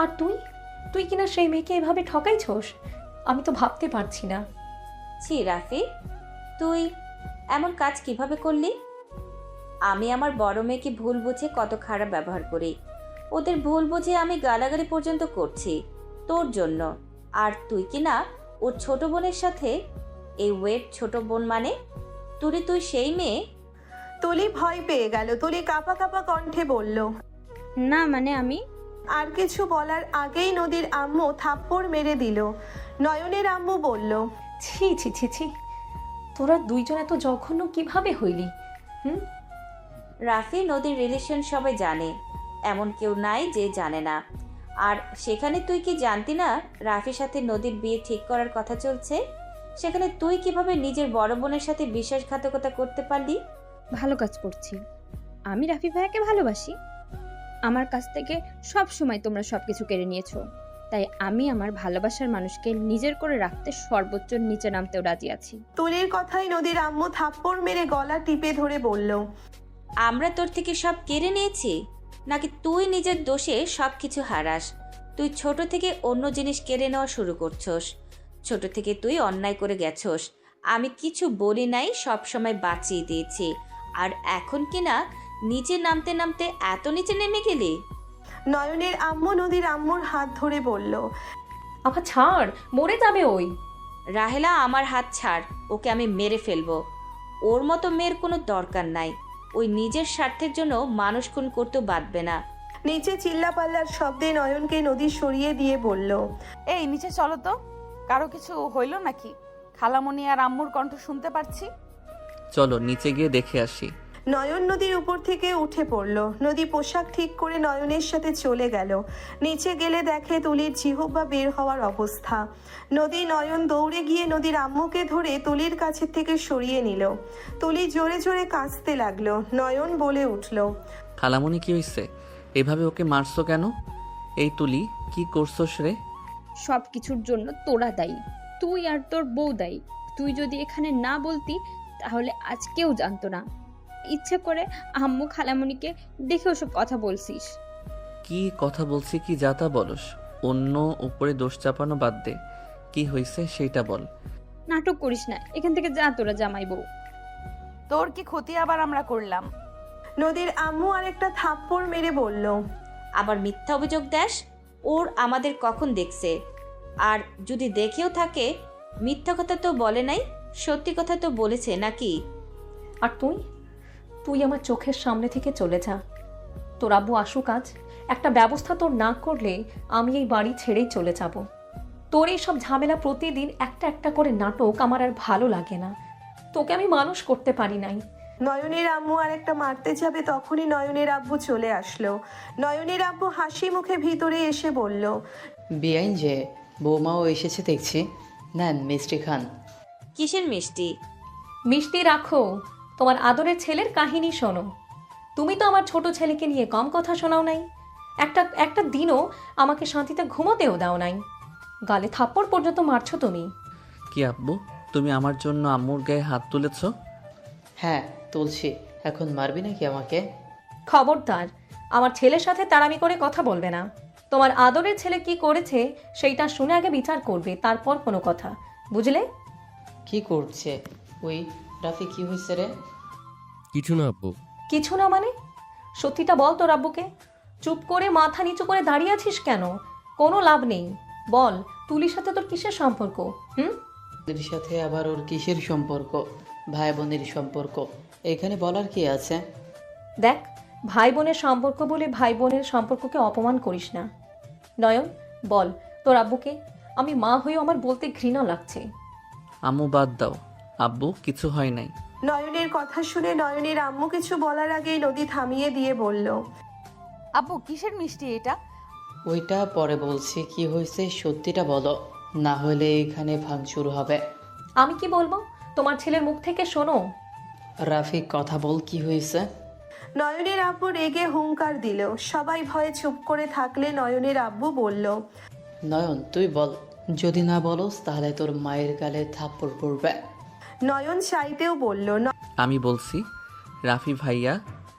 আর তুই কিনা সেই মেয়েকে এভাবে ঠকাইছস? আমি তো ভাবতে পারছি না। ছি রাফি, তুই এমন কাজ কিভাবে করলি? আমি আমার বড় মেয়েকে ভুল বুঝে কত খারাপ ব্যবহার করি, ওদের ভুল বুঝে আমি গালাগালি পর্যন্ত করছি তোর জন্য। আর তুই কি না ওর ছোট বোনের সাথে, এই ওয়েট ছোট বোন মানে তুই সেই মেয়ে? তুলি ভয় পেয়ে গেল। তুলি কাঁপা কাঁপা কণ্ঠে বলল, না মানে আমি। আর কিছু বলার আগেই নদীর আম্মু থাপ্পড় মেরে দিল। নয়নের আম্মু বলল, ছি ছি ছি ছি, তোরা দুইজন এত জঘন্য কিভাবে হইলি? রাফি নদীর রিলেশন সবাই জানে, এমন কেউ নাই যে জানে না। আর সেখানে তুই কি জানতি না রাফির সাথে নদীর বিয়ে ঠিক করার কথা চলছে? সেখানে তুই কিভাবে নিজের বড় বোনের সাথে বিশ্বাসঘাতকতা করতে পারলি? ভালো কাজ করছি। আমি রাফি ভাইয়াকে ভালোবাসি। আমার কাছ থেকে সব সময় তোমরা সবকিছু কেড়ে নিয়েছো, তাই আমি আমার ভালোবাসার মানুষকে নিজের করে রাখতে সর্বোচ্চ নিচে নামতেও রাজি আছি। তুলির কথাই নদীর আম্মু থাপ্পড় মেরে গলা টিপে ধরে বলল, আমরা তোর থেকে সব কেড়ে নিয়েছি নাকি তুই নিজের দোষে সব কিছু হারাস? তুই ছোট থেকে অন্য জিনিস কেড়ে নেওয়া শুরু করছস। ছোট থেকে তুই অন্যায় করে গেছস, আমি কিছু বলি নাই, সব সময় বাঁচিয়ে দিয়েছি। আর এখন কি না নিচে নামতে নামতে এত নিচে নেমে গেলি? নয়নের আম্মু নদীর আম্মুর হাত ধরে বলল, আবার ছাড়, মরে যাবে ওই। রাহেলা, আমার হাত ছাড়, ওকে আমি মেরে ফেলবো। ওর মতো মেয়ের কোনো দরকার নাই। ওই নিজের স্বার্থের জন্য মানুষ খুন করতেও বাঁধবে না। নিচে চিল্লাপাল্লার শব্দে নয়নকে নদী সরিয়ে দিয়ে বলল, এই নিচে চলো তো, কারো কিছু হইল নাকি? খালামণি আর আম্মুর কণ্ঠ শুনতে পাচ্ছি। চলো নিচে গিয়ে দেখে আসি। নয়ন নদীর উপর থেকে উঠে পড়ল। নদী পোশাক ঠিক করে নয়নের সাথে চলে গেল। নিচে গেলে দেখে তুলির জিহ্বা বের হওয়ার অবস্থা। নদী নয়ন দৌড়ে গিয়ে নদীর আম্মুকে ধরে তুলির কাছে থেকে সরিয়ে নিল। তুলি জোরে জোরে কাঁদতে লাগলো। নয়ন বলে উঠল, খালামণি কি হইছে? এভাবে ওকে মারছো কেন? এই তুলি, কি করছোস রে? সব কিছুর জন্য তোরা দায়ী, তুই আর তোর বউ দায়ী। তুই যদি এখানে না বলতি তাহলে আজ কেউ জানতো না। ইচ্ছে করে আম্মু খালামণিকে দেখে ওসব কথা বলছিস। কি কথা বলছি কি যাতা বলস? অন্য উপরে দোষ চাপানো বাদ দে, কি হয়েছে সেইটা বল। নাটক করিস না, এখান থেকে যা তোরা জামাই বউ। তোর কি ক্ষতি আবার আমরা করলাম? নদীর আম্মু আরেকটা থাপ্পড় মেরে বলল, আবার মিথ্যা অভিযোগ দেস? ওর আমাদের কখন দেখছে? আর যদি দেখেও থাকে, মিথ্যা কথা তো বলে নাই, সত্যি কথা তো বলেছে নাকি? আর তুই তুই আমার চোখের সামনে থেকে চলে যা। তোর আব্বু আসুক আজ, একটা ব্যবস্থা তোর না করলে আমি এই বাড়ি ছেড়েই চলে যাব। তোর এই সব ঝামেলা, প্রতিদিন একটা একটা করে নাটক আমার আর ভালো লাগে না। তোকে আমি মানুষ করতে পারি নাই। নয়নের আম্মু আর একটা মারতে যাবে, তখনই নয়নের আব্বু চলে আসলো। নয়নের আব্বু হাসি মুখে ভিতরে এসে বলল, বেআইন যে বৌমাও এসেছে দেখছি, নেন মিষ্টি খান। কিসের মিষ্টি? মিষ্টি রাখো, তোমার আদরের ছেলের কাহিনী শোনো। তুমি তো আমার ছোট ছেলেকে নিয়ে কম কথা শোনাও নাই। একটা দিনও আমাকে শান্তিতে ঘুমোতেও দাও নাই। গালে থাপ্পড় পর্যন্ত মারছো তুমি। কি আব্বু, তুমি আমার জন্য আম্মুর গায়ে হাত তুলেছ? হ্যাঁ তুলছি, এখন মারবি নাকি আমাকে? খবরদার আমার ছেলের সাথে তাড়ামি করে কথা বলবে না। তোমার আদরের ছেলে কি করেছে সেইটা শুনে আগে বিচার করবে, তারপর কোনো কথা, বুঝলে? কি করছে ওই? রাফি, কি হয়েছে রে? কিছু না আব্বু। কিছু না মানে? সত্যিটা বল তোর আব্বুকে। চুপ করে মাথা নিচু করে দাঁড়িয়ে আছিস কেন? কোনো লাভ নেই, বল তুলির সাথে তোর কিসের সম্পর্ক? ওদের সাথে আবার ওর কিসের সম্পর্ক? ভাই বোনের সম্পর্ক, এখানে বলার কি আছে? দেখ, ভাই বোনের সম্পর্ক বলে ভাই বোনের সম্পর্ককে অপমান করিস না। নয়ন, বল তোর আব্বুকে। আমি মা হয়েও আমার বলতে ঘৃণা লাগছে। আম্মু বাদ দাও, আব্বু কিছু হয় নাই। নয়নের কথা শুনে নয়নের আম্মু কিছু বলার আগেই নদী থামিয়ে দিয়ে বলল, আব্বু কিসের মিষ্টি এটা? ওইটা পরে বলছি, কি হয়েছে সত্যিটা বলো, না হলে এখানে ভাঙচুর হবে। আমি কি বলবো? তোমার ছেলের মুখ থেকে শোনো। রাফি কথা বল, কি হয়েছে? নয়নের আব্বু রেগে হুঙ্কার দিল। সবাই ভয়ে চুপ করে থাকলে নয়নের আব্বু বলল, নয়ন তুই বল, যদি না বলস তাহলে তোর মায়ের গালে থাপ্পড় পড়বে। নয়ন চাইতেও বলল। আমি বলছি, রাফি ভাইয়া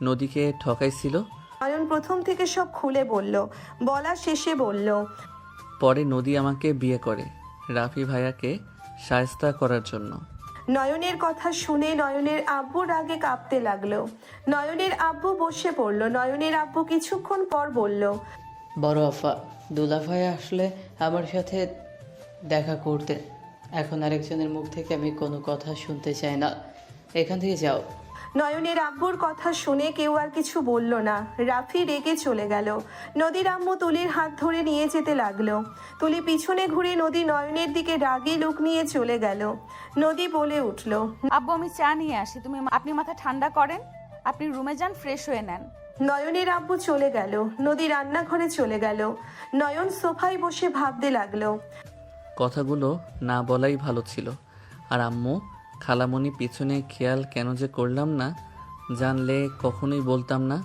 নদীকে ঠকাইছিল। নয়ন প্রথম থেকে সব খুলে বলল। বলা শেষে বলল, পরে নদী আমাকে বিয়ে করে রাফি ভাইয়াকে শায়েস্তা করার জন্য। নয়নের কথা শুনে নয়নের আব্বু রাগে কাঁপতে লাগলো। নয়নের আব্বু বসে পড়ল। নয়নের আব্বু কিছুক্ষণ পর বলল, বড় আফা, দুলাভাই আসলে আমার সাথে দেখা করতে। এখন আরেকজনের মুখ থেকে আমি কোনো কথা শুনতে চাই না, এখান থেকে যাও। নয়নের আব্বুর কথা শুনে কেউ আর কিছু বলল না। রাফি রেগে চলে গেল। নদীর আম্মু তুলির হাত ধরে নিয়ে যেতে লাগলো। তুলি পিছনে ঘুরে নদী নয়নের দিকে রাগে লুক নিয়ে চলে গেল। নদী বলে উঠল, আব্বু আমি চা নিয়ে আসি, আপনি মাথা ঠান্ডা করেন, আপনি রুমে যান, ফ্রেশ হয়ে নেন। নয়নের আব্বু চলে গেল। নদী রান্নাঘরে চলে গেল। নয়ন সোফায় বসে ভাবতে লাগলো। কথাগুলো না বলাই ভালো ছিল। আর আম্মু খালামণি পিছনে খেয়াল কেন যে করলাম না, জানলে কখনোই বলতাম না।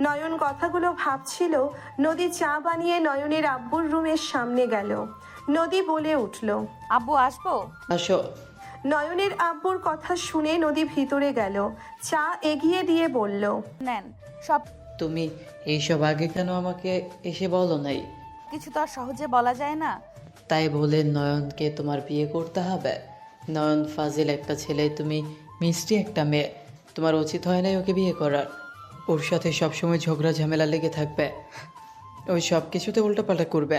নয়ন কথাগুলো ভাবছিল। নদী চা বানিয়ে নয়নের আব্বুর রুমের সামনে গেল। নদী বলে উঠল, আব্বু আসবো? আসো। নয়নের আব্বুর কথা শুনে নদী ভিতরে গেল। চা এগিয়ে দিয়ে বলল, নেন সব। তুমি এইসব আগে কেন আমাকে এসে বলো নাই? কিছু তো আর সহজে বলা যায় না। তাই বলে নয়নকে তোমার বিয়ে করতে হবে? নয়ন ফাজিল একটা ছেলে, তুমি মিষ্টি একটা মেয়ে, তোমার উচিত হয় নাই ওকে বিয়ে করার। ওর সাথে সবসময় ঝগড়া ঝামেলা লেগে থাকবে। ওই সব কিছুতে উল্টোপাল্টা করবে,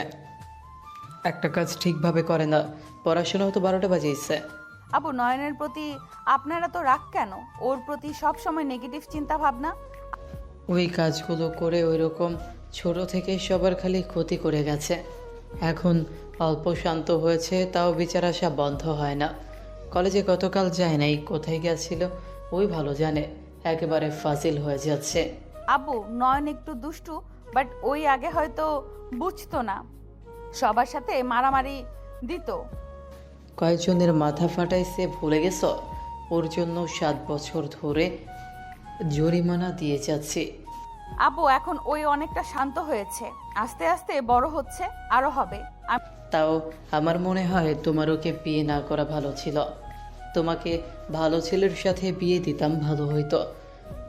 একটা কাজ ঠিকভাবে করে না। পড়াশোনাও তো 12টা বাজিয়েছে। আবু, নয়নের প্রতি আপনারা তো রাগ কেন? ওর প্রতি সব সময় নেগেটিভ চিন্তা ভাবনা। ওই কাজগুলো করে ওই রকম ছোট থেকে সবার খালি ক্ষতি করে গেছে। এখন অল্প শান্ত হয়েছে, তাও বিচার আসা বন্ধ হয় না। কলেজে গতকাল যায় নাই, কোথায় গেছিল ওই ভালো জানে। একেবারে ফাজিল হয়ে যাচ্ছে। আবু, নয়ন একটু দুষ্টু, বাট ওই আগে হয়তো বুঝতো না, সবার সাথে মারামারি দিত। কয়েকজনের মাথা ফাটাইছে ভুলে গেছ? ওর জন্য 7 বছর ধরে জরিমানা দিয়ে যাচ্ছি। আবু, এখন ওই অনেকটা শান্ত হয়েছে, আস্তে আস্তে বড় হচ্ছে, আরো হবে। তাও আমার মনে হয় তোমার ওকে বিয়ে না করা ভালো ছিল। তোমাকে ভালো ছেলের সাথে বিয়ে দিতাম, ভালো হইতো।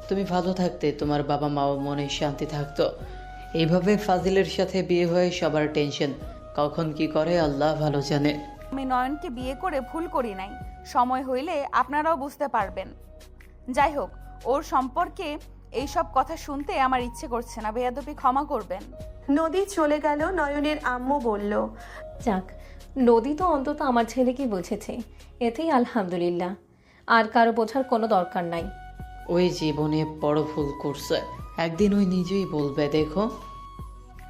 তুমি ভালো থাকতে, তোমার বাবা মাও মনে শান্তি থাকতো। এইভাবে ফাজিলের সাথে বিয়ে হয়ে সবার টেনশন, কখন কি করে আল্লাহ ভালো জানে। আমি নয়নকে বিয়ে করে ভুল করি নাই, সময় হইলে আপনারাও বুঝতে পারবেন। যাই হোক, ওর সম্পর্কে এইসব কথা শুনতে আমার ইচ্ছে করছে না, বেয়াদবি ক্ষমা করবেন। নদী চলে গেল। নয়নের আম্মু বলল, যাক, নদী তো অন্তত আমার ছেলেকে বুঝেছে, এতেই আলহামদুলিল্লাহ। আর কারো বোঝার কোনো দরকার নাই। ওই জীবনে বড় ভুল করছে, একদিন ওই নিজেই বলবে, দেখো।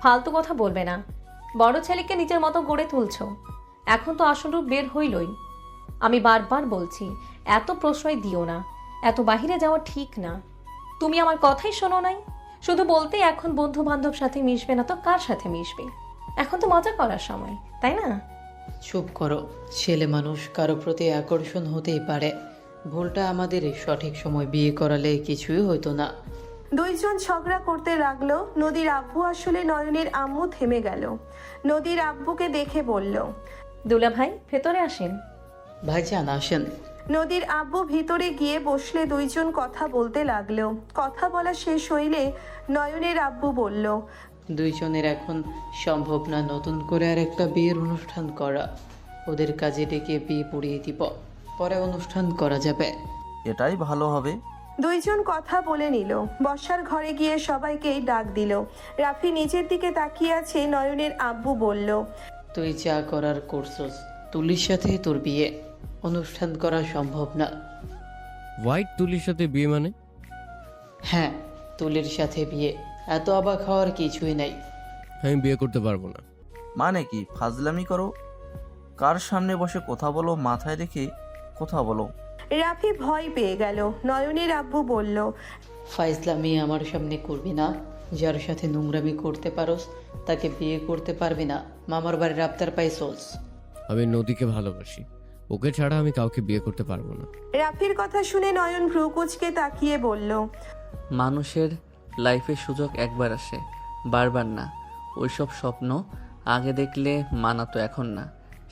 ফালতু কথা বলবে না, বড় ছেলেকে নিজের মতো গড়ে তুলছো, এখন তো আসল রূপ বের হইলই। আমি বারবার বলছি, এত প্রশ্রয় দিও না, এত বাহিরে যাওয়া ঠিক না। তুমি আমার কথাই শোনো নাই, শুধু বলতে এখন বন্ধু বান্ধব সাথে মিশবে না তো কার সাথে মিশবে? এখন তো মজা করার সময়, তাই না? চুপ করো, ছেলে মানুষ, কারো প্রতি আকর্ষণ হতেই পারে। ভুলটা আমাদের, সঠিক সময় বিয়ে করালে কিছুই হইতো না। দুইজন ঝগড়া করতে লাগলো। নদীর আব্বু আসলে নয়নের আম্মু থেমে গেল। নদীর আব্বুকে দেখে বলল, দুলা ভাই, ভেতরে আসেন। ভাইজান আসেন। নদীর আব্বু ভিতরে গিয়ে বসলে দুইজন কথা বলতে লাগলো। কথা বলা শেষ হইলে নয়নের আব্বু বলল, দুইজনের এখন সম্ভব না নতুন করে আর একটা বিয়ের অনুষ্ঠান করা। ওদের কাজে ডেকে বিয়ে পড়িয়ে দিব, পরে অনুষ্ঠান করা যাবে। এটাই ভালো হবে। দুইজন কথা বলে নিল। বসার ঘরে গিয়ে সবাইকেই ডাক দিল। রাফি নিজের দিকে তাকিয়ে আছে। নয়নের আব্বু বলল, তুই যা করার করছস, তুলির সাথে তোর বিয়ে, অনুষ্ঠান করা সম্ভব না। হোয়াইট তুলির সাথে বিয়ে মানে? হ্যাঁ, তুলির সাথে বিয়ে, এত অবাক হওয়ার কিছুই নাই। আমি বিয়ে করতে পারবো না। মানে কি ফাজলামি করো? কার সামনে বসে কথা বলো, মাথায় রেখে কথা বলো। রাফি ভয় পেয়ে গেল। নয়নের আব্বু বলল, ফাইজলামি আমার সামনে করবি না। যার সাথে নোংরামি করতে পারোস তাকে বিয়ে করতে পারবি না। মামার বাড়ির আবদার পাইছস। আমি নদীকে ভালোবাসি, ওকে ছাড়া আমি কাউকে বিয়ে করতে পারবো না। রাফির কথা শুনে নয়ন ভ্রুকুচকে তাকিয়ে বলল, মানুষের লাইফে সুযোগ একবার আসে, বারবার না। ওইসব স্বপ্ন আগে দেখলে মানাতো, এখন না।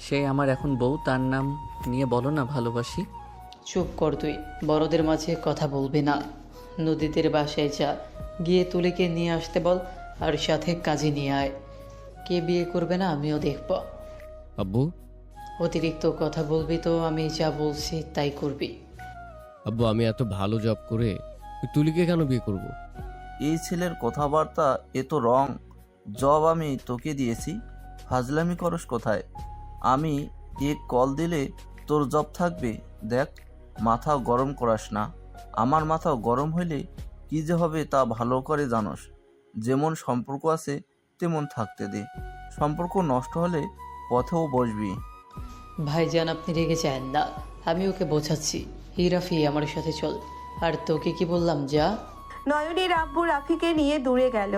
সে আমার এখন বউ, তার নাম নিয়ে বলো না ভালোবাসি। চুপ কর তুই, বড়দের মাঝে কথা বলবি না। নদীদের বাসায় যা, গিয়ে তুলিকে নিয়ে আসতে বল, আর সাথে কাজে নিয়ে আয়। কে বিয়ে করবে না আমিও দেখব। আব্বু, অতিরিক্ত কথা বলবি তো আমি যা বলছি তাই করবি। আব্বু, আমি এত ভালো জব করে ওই তুলিকে কেন বিয়ে করব? এই ছেলের কথাবার্তা এত রং। জব আমি তোকে দিয়েছি, ফাজলামি করস কোথায়? আমি এক কল দিলে তোর জব থাকবে। দেখ, মাথা গরম করাস না। আমার মাথা গরম হইলে কি যে হবে তা ভালো করে জানোস। যেমন সম্পর্ক আছে তেমন থাকতে দে, সম্পর্ক নষ্ট হলে পথেও বসবি। ভাইজান, আপনি রেগে যান না, আমি ওকে বোঝাচ্ছি। রাফি, আমার সাথে চল। আর তোকে কি বললাম, যা। নয়নের আব্বু রাফিকে নিয়ে দূরে গেল।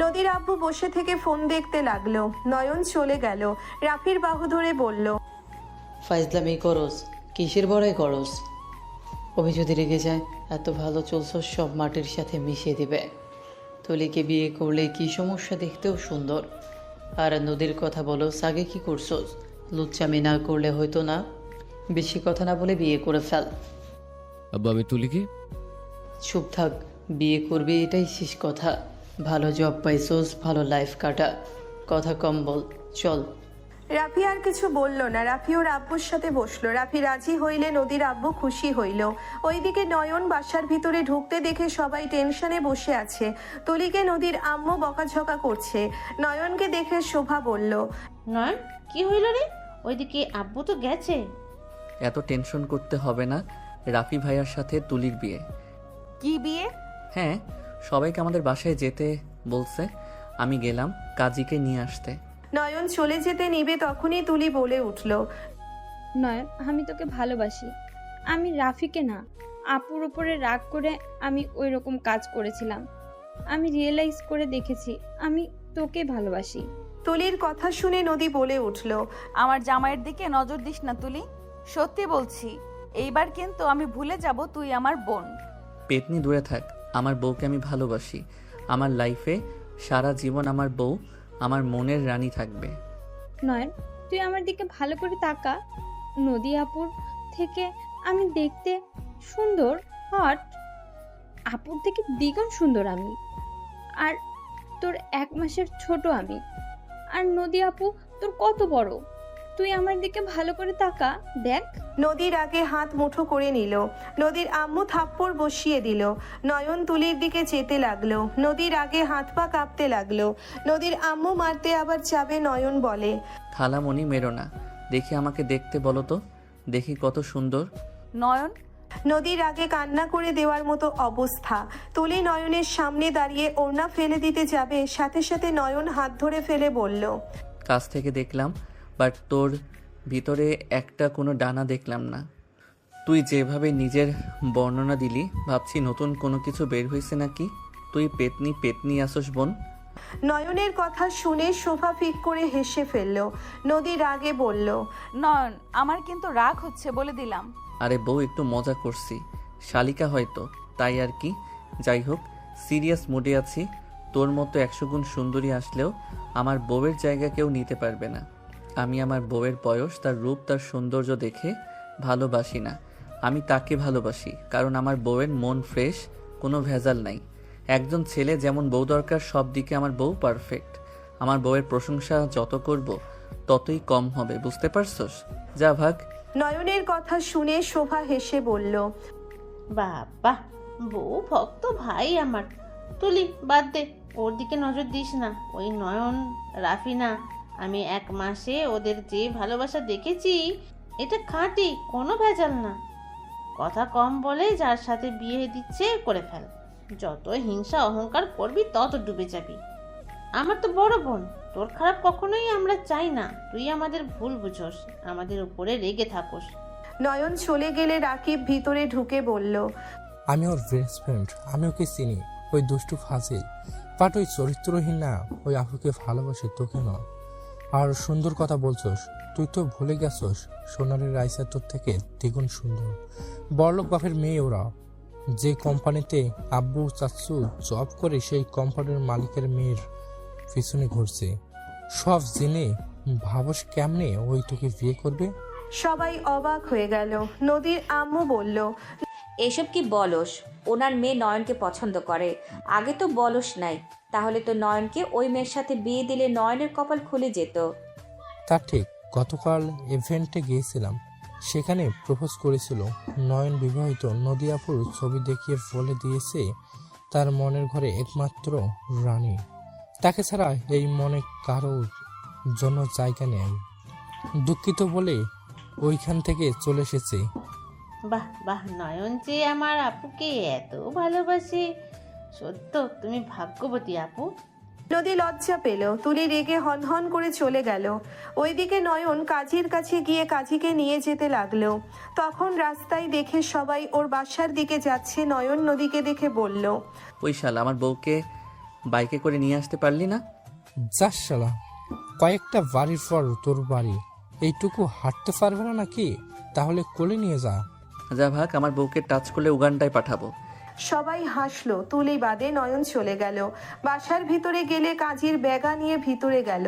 নদীর আব্বু বসে থেকে ফোন দেখতে লাগলো। নয়ন চলে গেল। রাফির বাহু ধরে বলল, ফাইজলামি করস, কিসের বড়াই করস? ওই যদি রেগে যায়, এত ভালো চলছ, সব মাটির সাথে মিশিয়ে দিবে। তুলিকে বিয়ে করলে কি সমস্যা, দেখতেও সুন্দর। আর নদীর কথা বলো, আগে কি করছস? লুচ্চামি না করলে হয়তো না। বেশি কথা না বলে বিয়ে করে ফেল। আব্বু, আমি তুলিকে? চুপ থাক, বিয়ে করবি এটাই শেষ কথা। ভালো জব পাইছস, ভালো লাইফ কাটা, কথা কম বল, চল। রাফি আর কিছু বলল না। রাফি ওর আব্বুর সাথে বসলো। রাফি রাজি হইলে নদীর আব্বু খুশি হইল। ওইদিকে নয়ন বাসার ভিতরে ঢুকতে দেখে সবাই টেনশনে বসে আছে। তুলিকে নদীর আম্মু বকাঝকা করছে। নয়নকে দেখে শোভা বলল, নয়ন কি হইল রে? ওইদিকে আব্বু তো গেছে। এত টেনশন করতে হবে না, রাফি ভাইয়ার সাথে তুলির বিয়ে। কি বিয়ে? হ্যাঁ, সবাইকে আমাদের বাসায় যেতে বলছে, আমি গেলাম কাজীকে নিয়ে আসতে। নয়ন চলে যেতে নিবে তখনই তুলি বলে উঠল, নয়ন, আমি তোকে ভালোবাসি। আমি রাফিকে না, আপুর উপরে রাগ করে আমি ওই রকম কাজ করেছিলাম। আমি রিয়েলাইজ করে দেখেছি আমি তোকে ভালোবাসি। তুলির কথা শুনে নদী বলে উঠল, আমার জামাইয়ের দিকে নজর দিস না তুলি, সত্যি বলছি। এইবার কিন্তু আমি ভুলে যাব তুই আমার বোন। পেতনি দূরে থাক, আমার বউকে আমি ভালোবাসি। আমার লাইফে সারা জীবন আমার বউ আমার মনের রানী থাকবে। নয়ন, তুই আমার দিকে ভালো করে তাকা। নদী আপুর থেকে আমি দেখতে সুন্দর, হট। আপুর থেকে দ্বিগুণ সুন্দর আমি। আর তোর 1 মাসের ছোট আমি। আর নদী আপু তোর কত বড়। তুই আমার দিকে ভালো করে তাকা, দেখ। নদীর আগে হাত মুঠো করে নিল। নদীর আম্মু থাপ্পড় বসিয়ে দিল। নয়ন তুলির দিকে যেতে লাগলো। নদীর আগে হাত পা কাঁপতে লাগলো। নদীর আম্মু মারতে আবার যাবে। নয়ন বলে, খালামণি মেরো না, দেখি আমাকে দেখতে বলো তো, দেখি কত সুন্দর। নয়ন। নদীর আগে কান্না করে দেওয়ার মতো অবস্থা। তুলি নয়নের সামনে দাঁড়িয়ে ওড়না ফেলে দিতে যাবে, সাথে সাথে নয়ন হাত ধরে ফেলে বলল, কাছ থেকে দেখলাম, বাট তোর ভিতরে একটা কোনো ডানা দেখলাম না। তুই যেভাবে নিজের বর্ণনা দিলি, ভাবছি নতুন কোনো কিছু বের হয়েছে নাকি। তুই পেতনি পেতনি আসোস বোন। নয়নের কথা শুনে শোভা ফিক করে হেসে ফেলল। নদী রাগে বলল, নয়ন, আমার কিন্তু রাগ হচ্ছে বলে দিলাম। আরে বউ, একটু মজা করছি, শালিকা হয়তো, তাই আর কি। যাই হোক, সিরিয়াস মুডে আছি। তোর মতো 100 গুণ সুন্দরী আসলেও আমার বউয়ের জায়গা কেউ নিতে পারবে না। আমি আমার বউয়ের বয়স, তার রূপ, তার সৌন্দর্য দেখে ভালোবাসি না। আমি তাকে ভালোবাসি কারণ আমার বউয়ের মন ফ্রেশ, কোনো ভেজাল নাই। একজন ছেলে যেমন বউ দরকার, সব দিকে আমার বউ পারফেক্ট। আমার বউয়ের প্রশংসা যত করব ততই কম হবে, বুঝতে পারছস? যা ভাগ। নয়নের কথা শুনে শোভা হেসে বলল, বাবা, বউ ভক্ত ভাই আমার। তুলি বাদ দে, ওর দিকে নজর দিস না। ওই নয়ন, রাফি না, আমি 1 মাসে ওদের যে ভালোবাসা দেখেছি, এটা খাঁটি, কোনো ভেজাল না। কথা কম বলে যার সাথে বিয়ে দিচ্ছে করে ফেল। যত হিংসা অহংকার করবি তত ডুবে যাবি। আমার তো বড় বোন, তোর খারাপ কখনোই আমরা চাই না। তুই আমাদের ভুল বুঝোস, আমাদের উপরে রেগে থাকোস। নয়ন চলে গেলে রাকিব ভিতরে ঢুকে বলল, আমি ওর বেস্ট ফ্রেন্ড, আমি ওকে চিনি। ওই দুষ্টু ফাজিল, বাট ওই চরিত্রহীন না। ওই আপুকে ভালোবাসে, তোকে নয়। আর সুন্দর কথা বলছস, তুই তো ভুলে গেছস সোনারের রাইসা তোর থেকে দ্বিগুণ সুন্দর। বড়লোক বাপের মেয়ে ওরা। যে কোম্পানিতে আব্বু চাচ্চু জব করে, সেই কোম্পানির মালিকের মেয়ের পিছনে ঘুরছে। সব জেনে ভাবস কেমনে ওই তোকে বিয়ে করবে? সবাই অবাক হয়ে গেল। নদীর আম্মু বলল, এসব কি বলস? ওনার মেয়ে নয়নকে পছন্দ করে, আগে তো বলস নাই। তাহলে তো নয়নকে ওই মেয়ের সাথে বিয়ে দিলে নয়নের কপাল খুলে যেত। তা ঠিক, গতকাল ইভেন্টে গিয়েছিলাম, সেখানে প্রপোজ করেছিল। নয়ন বিবাহিত, নদী আপুর ছবি দেখিয়ে বলে দিয়েছে তার মনের ঘরে একমাত্র রানী, তাকে ছাড়া এই মনে কারোর জন্য জায়গা নেই। দুঃখিত বলে ওইখান থেকে চলে এসেছে। বাহ বাহ, নয়ন যে আমার আপুকে এত ভালোবাসে, সত্য তুমি ভাগ্যবতী আপু। নদী লজ্জা পেল। তুলি রেগে হনহন করে চলে গেল। ওইদিকে নয়ন কাজীর কাছে গিয়ে কাজীকে নিয়ে যেতে লাগলো। তখন রাস্তায় দেখে সবাই ওর বাসার দিকে যাচ্ছে। নয়ন নদীকে দেখে বলল, ওই শালা, আমার বউকে বাইকে করে নিয়ে আসতে পারলি না? যাস শালা, কয়েকটা বাড়ির পর তোর বাড়ি, এইটুকু হাঁটতে পারবে না নাকি? তাহলে কোলে নিয়ে যা। যা ভাগ, আমার বউকে টাচ করলে উগান্ডায় পাঠাবো। সবাই হাসলো। তুলি বাদে নয়ন চলে গেল। বাসার ভিতরে গেলে কাজীর ব্যাগা নিয়ে ভিতরে গেল।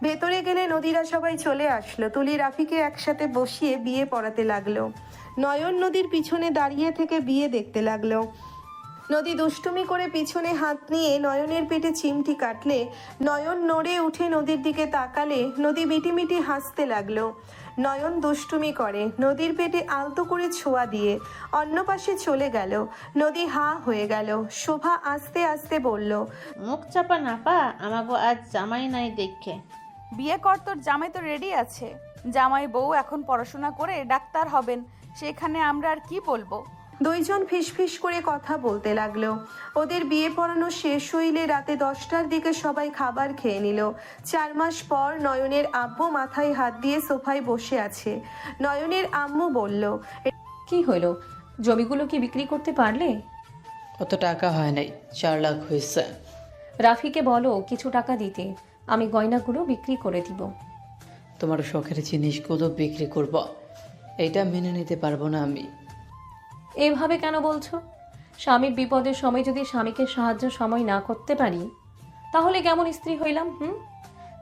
ভেতরে গেলে নদীরা সবাই চলে আসলো। তুলি রাফিকে একসাথে বসিয়ে বিয়ে পড়াতে লাগলো। নয়ন নদীর পিছনে দাঁড়িয়ে থেকে বিয়ে দেখতে লাগলো। নদী দুষ্টুমি করে পিছনে হাত নিয়ে নয়নের পেটে চিমটি কাটলে নয়ন নড়ে উঠে নদীর দিকে তাকালে নদী মিটিমিটি হাসতে লাগলো। নয়ন দুষ্টুমি করে নদীর পেটে আলতো করে ছোঁয়া দিয়ে অন্য পাশে চলে গেল। নদী হা হয়ে গেল। শোভা আস্তে আস্তে বলল, মুখ চাপা না পা, আমাকে আজ জামাই নাই দেখে। বিয়ে কর, তোর জামাই তো রেডি আছে। জামাই বউ এখন পড়াশোনা করে ডাক্তার হবেন, সেখানে আমরা আর কি বলবো? দুইজন ফিসফিস করে কথা বলতে লাগলো। ওদের বিয়ে পড়ানো শেষ হইলে রাতে 10টার দিকে সবাই খাবার খেয়ে নিল। 4 মাস পর নয়নের আব্বু মাথায় হাত দিয়ে সোফায় বসে আছে। নয়নের আম্মু বলল, কি হলো, জমিগুলো কি বিক্রি করতে পারলে? অত টাকা হয় নাই, 4 লাখ হয়েছে। রাফিকে বলো কিছু টাকা দিতে, আমি গয়নাগুলো বিক্রি করে দিব। তোমার শখের জিনিসগুলো বিক্রি করব, এটা মেনে নিতে পারবো না আমি। এভাবে কেন বলছো? স্বামীর বিপদের সময় যদি স্বামীকে সাহায্য সময় না করতে পারি, তাহলে কেমন স্ত্রী হইলাম?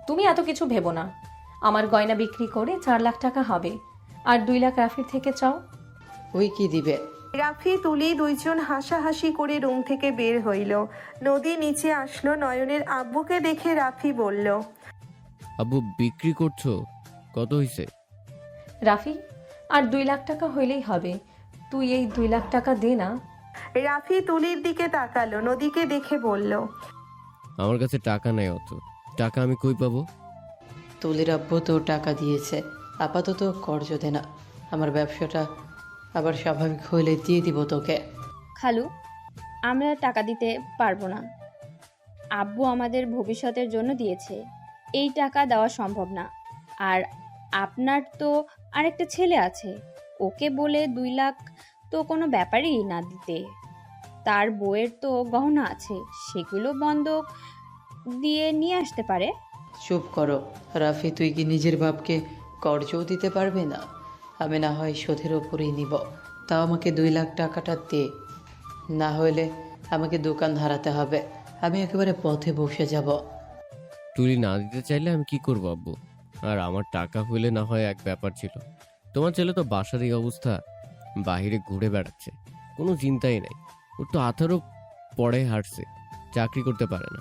তুমি এত কিছু ভেবো না। আমার গয়না বিক্রি করে 4 লাখ টাকা হবে, আর 2 লাখ রাফির থেকে চাও। ওই কি দিবে? রাফি তুলি দুইজন হাসাহাসি করে রুম থেকে বের হইল। নদী নিচে আসলো। নয়নের আব্বুকে দেখে রাফি বলল, আব্বু বিক্রি করছো? কত হইছে? রাফি, আর 2 লাখ টাকা হইলেই হবে। তুই এই 2 লাখ টাকা দে না। রাফি তুলির দিকে তাকালো। নদীকে দেখে বলল, আমার কাছে টাকা নেই, অত টাকা আমি কই পাবো? তুলির আব্বু তো টাকা দিয়েছে, আপাতত কর্জ দে না। আমার ব্যবসাটা আবার স্বাভাবিক হইলে দিয়ে দিব তোকে। খালু, আমরা টাকা দিতে পারবো না। আব্বু আমাদের ভবিষ্যতের জন্য দিয়েছে, এই টাকা দেওয়া সম্ভব না। আর আপনার তো আরেকটা ছেলে আছে, ওকে বলে 2 লাখ তো কোনো ব্যাপারই না দিতে। তার বউয়ের তো গহনা আছে, সেগুলো বন্ধক দিয়ে নিয়ে আসতে পারে। চুপ করো রাফি, তুই কি নিজের বাপকে কর্জও দিতে পারবে না? আমি না হয় শোধের ওপরেই নিব, তাও আমাকে 2 লাখ টাকাটা দে, না হলে আমাকে দোকান হারাতে হবে। আমি একেবারে পথে বসে যাব। তুলি না দিতে চাইলে আমি কি করবো আব্বু? আর আমার টাকা হইলে না হয় এক ব্যাপার ছিল, তোমার ছেলে তো বাসার এই অবস্থা, বাহিরে ঘুরে বেড়াচ্ছে, কোনো চিন্তাই নাই। ওর তো 18 পরে হাঁটছে, চাকরি করতে পারে না,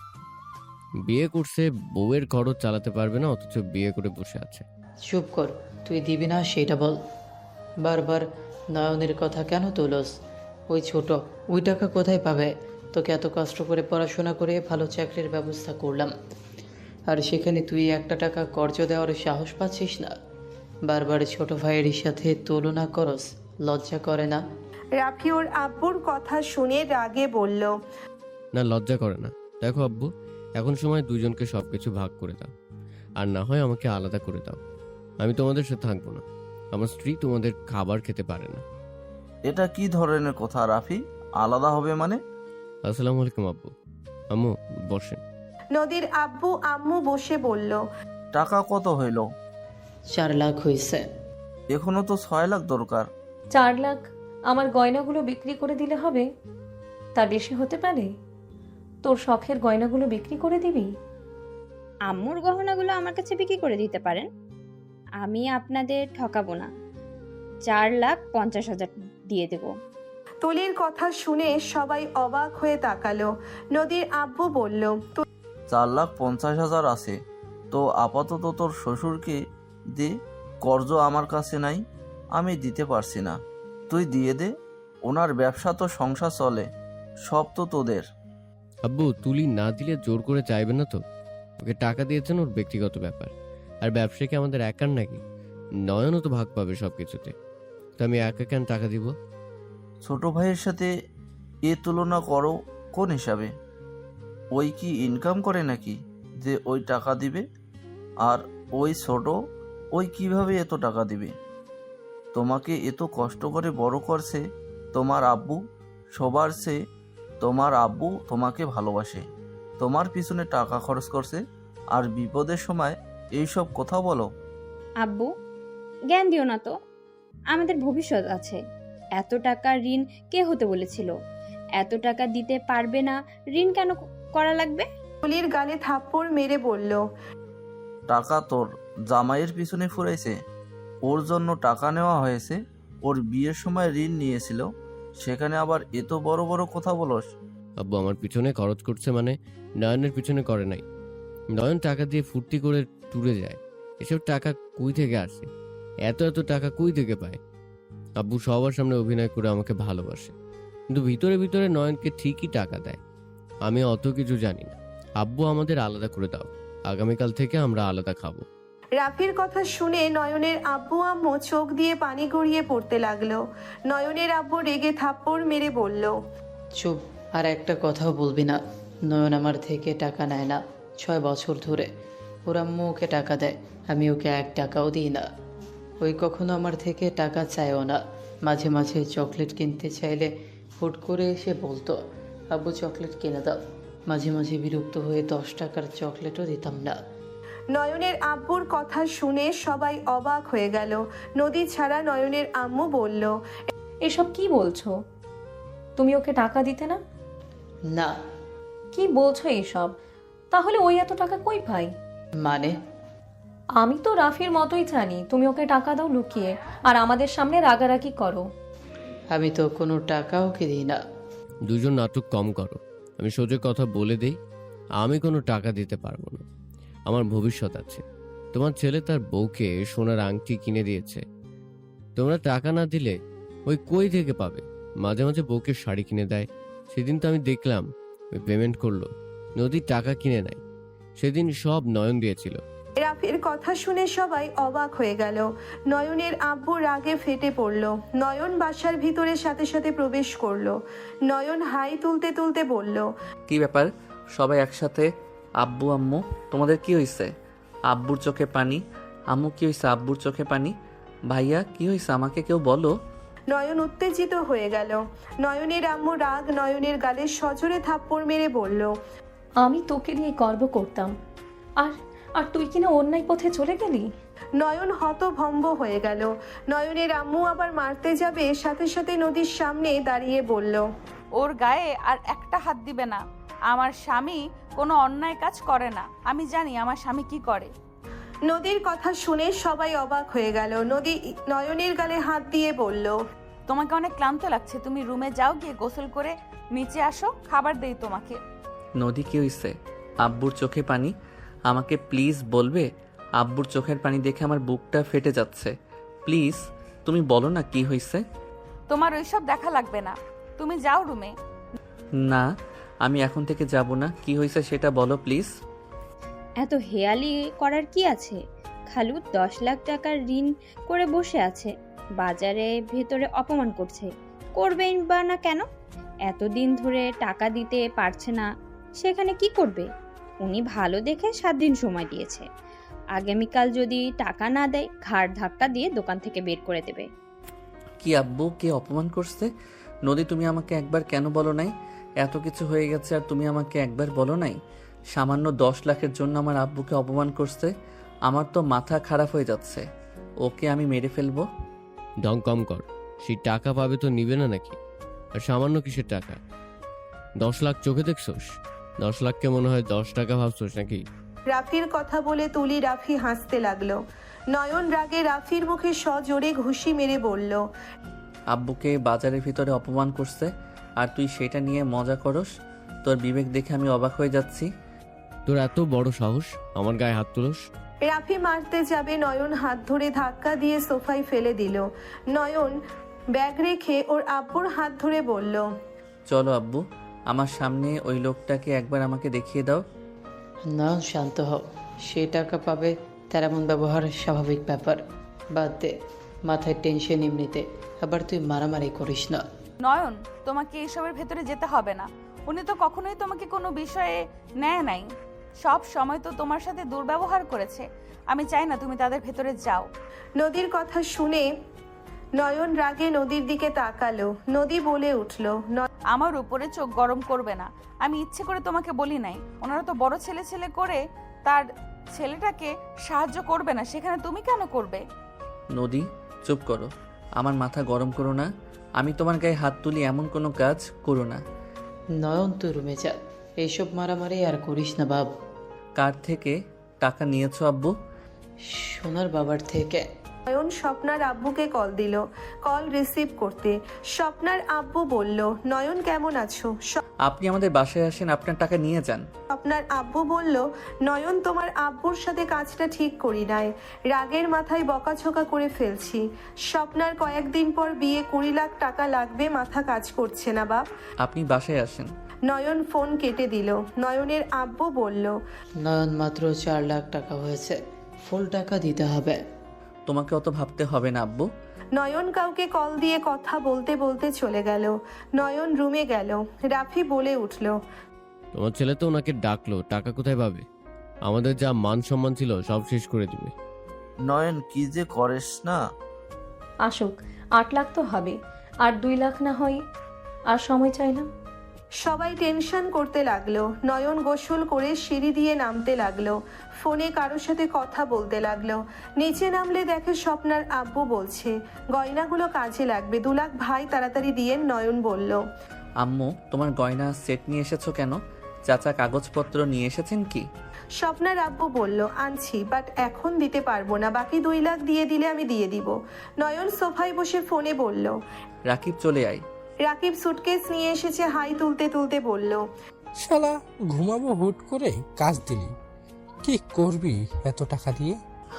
বিয়ে করছে, বউয়ের খরচ চালাতে পারবে না, অথচ বিয়ে করে বসে আছে। চুপ কর, তুই দিবি না সেটা বল। বারবার নয়নের কথা কেন তোলস? ওই ছোট, ওই টাকা কোথায় পাবে? তোকে এত কষ্ট করে পড়াশোনা করে ভালো চাকরির ব্যবস্থা করলাম, আর সেখানে তুই একটা টাকা কর্জ দেওয়ার সাহস পাচ্ছিস না? বারবার ছোট ভাইয়ের সাথে তুলনা করস, লজ্জা করে না? রাফি ওর আব্বুর কথা শুনে রাগে বলল, না, লজ্জা করে না। দেখো আব্বু, এখন সময় দুজনকে সবকিছু ভাগ করে দাও, আর না হয় আমাকে আলাদা করে দাও। আমি তোমাদের সাথে থাকবো না, আমার স্ত্রী তোমাদের খাবার খেতে পারে না। এটা কি ধরনের কথা রাফি? আলাদা হবে মানে? আসসালামু আলাইকুম আব্বু। আম্মু বসেন। নদীর আব্বু আম্মু বসে বলল, টাকা কত হইল? 4 লাখ হয়েছে। এখনো তো 6 লাখ দরকার। 4 লাখ আমার গয়নাগুলো বিক্রি করে দিলে হবে? তার বেশি হতে পারে? তোর শখের গয়নাগুলো বিক্রি করে দিবি? আম্মুর গহনাগুলো আমার কাছে বিক্রি করে দিতে পারেন, আমি আপনাদের ঠকাবো না। 4,50,000 দিয়ে দেব। তুলির কথা শুনে সবাই অবাক হয়ে তাকালো। নদীর আব্বু বলল, 4,50,000 আছে তো আপাতত তোর শ্বশুরকে দে, কর্জ আমার কাছে নাই, আমি দিতে পারছি না, তুই দিয়ে দে। ওনার ব্যবসা তো সংসার চলে, সব তো তোদের। আব্বু, তুলি না দিলে জোর করে চাইবে না তো? ওকে টাকা দিয়েছেন, ওর ব্যক্তিগত ব্যাপার। আর ব্যবসা কি আমাদের একার নাকি? নয়নও তো ভাগ পাবে সব কিছুতে, তো আমি একা কেন টাকা দিব? ছোট ভাইয়ের সাথে এ তুলনা করো কোন হিসাবে? ওই কি ইনকাম করে নাকি যে ওই টাকা দিবে? আর ওই ছোট, ওই কিভাবে এত টাকা দিবে? তোমাকে এত কষ্ট করে বড় করছে তোমার আব্বু, সবার চেয়ে তোমার আব্বু তোমাকে ভালোবাসে, তোমার পিছনে টাকা খরচ করছে, আর বিপদের সময় এইসব কথা বলো? আব্বু, জ্ঞান দিও না তো, আমাদের ভবিষ্যৎ আছে। এত টাকা ঋণ কে হতে বলেছিল? এত টাকা দিতে পারবে না, ঋণ কেন করা লাগবে? তুলির গালে থাপ্পড় মেরে বলল, টাকা তোর জামাইয়ের পিছনে ফুরাইছে, ওর জন্য টাকা নেওয়া হয়েছে, ওর বিয়ের সময় ঋণ নিয়েছিল, সেখানে আবার এত বড় বড় কথা বলস? আব্বু আমার পিছনে খরচ করছে মানে নয়নের পিছনে করে নাই। নয়ন টাকা দিয়ে ফুর্তি করে ট্যুরে যায়, এসব টাকা কই থেকে আসে? এত এত টাকা কই থেকে পায়? আব্বু সবার সামনে অভিনয় করে আমাকে ভালোবাসে, কিন্তু ভিতরে ভিতরে নয়নকে ঠিকই টাকা দেয়। আমি অত কিছু জানি না। আব্বু আমাদের আলাদা করে দাও, আগামীকাল থেকে আমরা আলাদা খাবো। রাফির কথা শুনে নয়নের আব্বু আম্মু চোখ দিয়ে পানি গড়িয়ে পড়তে লাগলো। নয়নের আব্বু রেগে থাপ্পড় মেরে বলল, চুপ, আর একটা কথাও বলবি না। নয়ন আমার থেকে টাকা নেয় না 6 বছর ধরে। ওর আম্মু ওকে টাকা দেয়, আমি ওকে 1 টাকাও দিই না। ওই কখনো আমার থেকে টাকা চায়ও না। মাঝে মাঝে চকলেট কিনতে চাইলে হুট করে এসে বলতো, আব্বু চকলেট কিনে দাও। মাঝে মাঝে বিরক্ত হয়ে 10 টাকার চকলেটও দিতাম না। নয়নের আব্বুর কথা শুনে সবাই অবাক হয়ে গেল। নদী ছাড়া নয়নের আম্মু বলল, এসব কি বলছো? তুমি ওকে টাকা দিতে না? না। কি বলছো এইসব? তাহলে ওই এত টাকা কই পাই? মানে? আমি তো রাফির মতোই জানি তুমি ওকে টাকা দাও লুকিয়ে, আর আমাদের সামনে রাগারাগি করো। আমি তো কোনো টাকা ওকে দিই না। দুজন নাটক কম করো। আমি সোজা কথা বলে দেই, আমি কোনো টাকা দিতে পারবো না। আমার ভবিষ্যৎ আছে। তোমার ছেলে তার বউকে সোনার আংটি কিনে দিয়েছে, তোমরা টাকা না দিলে ওই কই থেকে পাবে? মাঝে মাঝে বউকে শাড়ি কিনে দেয়। সেদিন তো আমি দেখলাম ওই পেমেন্ট করলো, নদীর টাকা কিনে নেয়। সেদিন সব নয়ন দিয়েছিল। রাফির কথা শুনে সবাই অবাক হয়ে গেল। নয়নের আব্বু রাগে ফেটে পড়ল। নয়ন বাসার ভিতরে সাথে সাথে প্রবেশ করলো। নয়ন হাই তুলতে তুলতে বলল, কি ব্যাপার সবাই একসাথে? আব্বু আম্মু তোমাদের কি হয়েছে? আব্বুর চোখে পানি। আম্মু কি হয়েছে? আব্বুর চোখে পানি। ভাইয়া কি হয়েছে আমাকে কেউ বলো। নয়ন উত্তেজিত হয়ে গেল। নয়নের আম্মু রাগ নয়নের গালে সজোরে থাপ্পড় মেরে বলল, আমি তোকে নিয়ে গর্ব করতাম, আর আর তুই কিনা অন্যায় পথে চলে গেলি। নয়ন হতভম্ব হয়ে গেল। নয়নের আম্মু আবার মারতে যাবে, সাথে সাথে নদীর সামনে দাঁড়িয়ে বলল, ওর গায়ে আর একটা হাত দিবে না। আমার স্বামী কোনো অন্যায় কাজ করে না। আমি জানি আমার স্বামী কি করে। নদীর কথা শুনে সবাই অবাক হয়ে গেল। নদী নয়নের গালে হাত দিয়ে বলল, তোমাকে অনেক ক্লান্ত লাগছে, তুমি রুমে যাও, গিয়ে গোসল করে নিচে আসো, খাবার দেই তোমাকে। নদী কি হয়েছে? আব্বুর চোখে পানি। আমাকে প্লিজ বলবে? আব্বুর চোখের পানি দেখে আমার বুকটা ফেটে যাচ্ছে। প্লিজ তুমি বলো না কি হয়েছে। তোমার ওইসব দেখা লাগবে না, তুমি যাও রুমে। না, আমি এখন থেকে যাব না। কি হয়েছে সেটা বলো প্লিজ। এত হেয়ালি করার কি আছে? খালু 10 লাখ টাকার ঋণ করে বসে আছে, বাজারে ভেতরে অপমান করছে। করবেন বা না কেন? এতদিন ধরে টাকা দিতে পারছে না, সেখানে কি করবে? উনি ভালো দেখে 7 দিন সময় দিয়েছে। আগামীকাল যদি টাকা না দেয়, ঘাড় ধাক্কা দিয়ে দোকান থেকে বের করে দেবে। কি আব্বু কে অপমান করছে? নদী তুমি আমাকে একবার কেন বলো নাই? এত কিছু হয়ে গেছে আর তুমি আমাকে একবার বলো নাই? সামান্য 10 লাখের জন্য আমার আব্বুকে অপমান করছে। আমার তো মাথা খারাপ হয়ে যাচ্ছে। ওকে আমি মেরে ফেলবো। ঢং কম কর। সেই টাকা পাবে তো নিবে না নাকি? আর সামান্য কিসের টাকা? 10 লাখ চোখে দেখছোস? 10 লাখকে মনে হয় 10 টাকা ভাবছোস নাকি? রাফির কথা বলে তুলি রাফি হাসতে লাগলো। নয়ন রাগে রাফির মুখে সজোরে ঘুষি মেরে বলল, আব্বুকে বাজারের ভিতরে অপমান করছে আর তুই সেটা নিয়ে মজা করস? তোর বিবেক দেখে আমি অবাক হয়ে যাচ্ছি। তোর এত বড় সাহস আমার গায়ে হাত তুলস? রাফি মারতে যাবে, নয়ন হাত ধরে ধাক্কা দিয়ে সোফায় ফেলে দিল। নয়ন ব্যাগ রেখে ওর আব্বুর হাত ধরে বলল, চলো আব্বু, আমার সামনে ওই লোকটাকে একবার আমাকে দেখিয়ে দাও। না, শান্ত হও। সে টাকা পাবে তার এমন ব্যবহার স্বাভাবিক ব্যাপার। বাদ দে, মাথায় টেনশন এমনিতে, আবার তুই মারামারি করিস না। নয়ন, তোমাকে এসবের ভেতরে যেতে হবে না। উনি তো কখনোই তোমাকে কোনো বিষয়ে নেয় নাই, সব সময় তো তোমার সাথে দুর্ব্যবহার করেছে। আমি চাই না তুমি তাদের ভেতরে যাও। নদীর কথা শুনে নয়ন রাগে নদীর দিকে তাকালো। নদী বলে উঠল, আমার উপরে চোখ গরম করবে না। আমি ইচ্ছে করে তোমাকে বলি নাই। ওনারা তো বড় ছেলে ছেলে করে তার ছেলেটাকে সাহায্য করবে না, সেখানে তুমি কেন করবে? নদী চুপ করো, আমার মাথা গরম করো না। আমি তোমার গায়ে হাত তুলি এমন কোনো কাজ করো না। নয়ন, তুই রুমে যা, এইসব মারামারি আর করিস না বাব। কার থেকে টাকা নিয়েছো আব্বু? সোনার বাবার থেকে। নয়ন স্বপ্নার আব্বুকে কল দিল, কল রিসিভ করতে স্বপ্নার আব্বু বলল, নয়ন কেমন আছো? আপনি আমাদের বাসায় আসেন, আপনার টাকা নিয়ে যান। স্বপ্নার আব্বু বলল, নয়ন তোমার আব্বুর সাথে কাজটা ঠিক করি নাই, রাগের মাথায় বকাঝকা করে ফেলছি। স্বপ্নার কয়েকদিন পর বিয়ে, 20 লাখ টাকা লাগবে, মাথা কাজ করছে না বাপ। আপনি বাসায় আসেন। নয়ন ফোন কেটে দিল। নয়নের আব্বু বলল, নয়ন মাত্র 4 লাখ টাকা হয়েছে, ফুল টাকা দিতে হবে। তোমাকে অত ভাবতে হবে না আব্বু। নয়ন কাউকে কল দিয়ে কথা বলতে বলতে চলে গেল। নয়ন রুমে গেল। রাফি বলে উঠল, তোমার ছেলে তো ওনাকে ডাকলো, টাকা কোথায় পাবে? আমাদের যা মান সম্মান ছিল সব শেষ করে দিবে। নয়ন কি যে করিস না। আসুক, 8 লাখ তো হবে, আর 2 লাখ না হয়, আর সময় চাই না। সবাই টেনশন করতে লাগলো। নয়ন গোসল করে সিঁড়ি দিয়ে নামতে লাগলো। ফোনে কারোর সাথে কথা বলতে লাগলো। নিচে নামলে দেখে স্বপ্নার আব্বু বলছে, গয়নাগুলো কাজে লাগবে, 2 লাখ ভাই তাড়াতাড়ি দিয়ে। নয়ন বলল, আম্মু, তোমার গয়না সেট নিয়ে এসেছো কেন? চাচা কাগজপত্র নিয়ে এসেছেন কি? স্বপ্নার আব্বু বলল, আনছি, বাট এখন দিতে পারবো না, বাকি 2 লাখ দিয়ে দিলে আমি দিয়ে দিব। নয়ন সোফায় বসে ফোনে বলল, রাকিব চলে আয়। রাকিব সুটকেস নিয়ে এসেছে, হাই তুলতে তুলতে বলল, শালা ঘুমাবো হুট করে কাজ দিলি, কি করবি এত টাকা দিয়ে?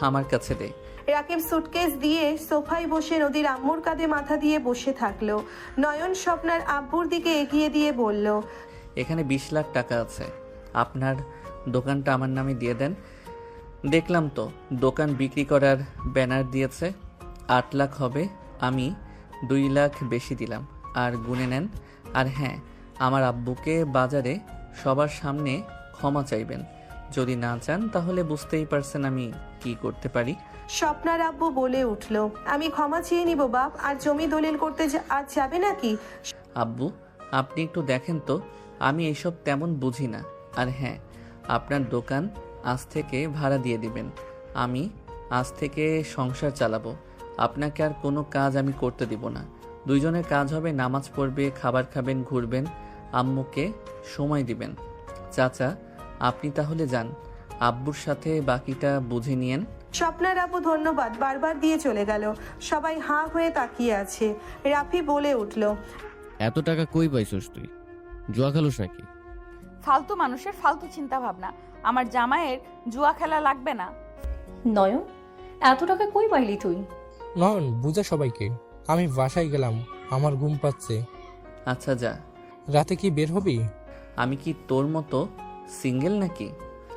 আমার কাছে দে। রাকিব সুটকেস দিয়ে সোফায় বসে নদীর আম্মুর কাঁধে মাথা দিয়ে বসে থাকলো। নয়ন স্বপ্নার আব্বুর দিকে এগিয়ে দিয়ে বলল, এখানে 20 লাখ টাকা আছে, আপনার দোকানটা আমার নামে দিয়ে দেন। দেখলাম তো দোকান বিক্রি করার ব্যানার দিয়েছে। 8 লাখ হবে, আমি 2 লাখ বেশি দিলাম, আর গুনে নেন। আর হ্যাঁ, আমার আব্বুকে বাজারে সবার সামনে ক্ষমা চাইবেন। যদি না চান তাহলে বুঝতেই পারছেন আমি কি করতে পারি। স্বপ্নার আব্বু বলে উঠল, আমি ক্ষমা চেয়ে নিব বাপ, আর জমি দলিল করতে আজ যাবে নাকি? আব্বু, আপনি একটু দেখেন তো, আমি এইসব তেমন বুঝি না। আর হ্যাঁ, আপনার দোকান আজ থেকে ভাড়া দিয়ে দিবেন। আমি আজ থেকে সংসার চালাবো, আপনাকে আর কোনো কাজ আমি করতে দিব না। দুইজনের কাজ হবে, নামাজ পড়বে, খাবার খাবেন, ঘুরবেন, আম্মুকে সময় দিবেন। চাচা, আপনি তাহলে যান, আব্বুর সাথে বাকিটা বুঝে নিয়েন। স্বপ্নার আব্বু ধন্যবাদ বারবার দিয়ে চলে গেল। সবাই হাঁ হয়ে তাকিয়ে আছে। রাফি বলে উঠল, এত টাকা কই পাইছস তুই? জুয়া খেলোস নাকি? ফালতু মানুষের ফালতু চিন্তা ভাবনা। আমার জামাইয়ের জুয়া খেলা লাগবে না। নয়ন, এত টাকা কই পাইলি তুই? নয়ন বুঝা সবাইকে, আমি বাসায় গেলাম, আমার ঘুম পাচ্ছে। আচ্ছা যা। রাতে কি বের হবি? আমি কি তোর মতো সিঙ্গেল নাকি?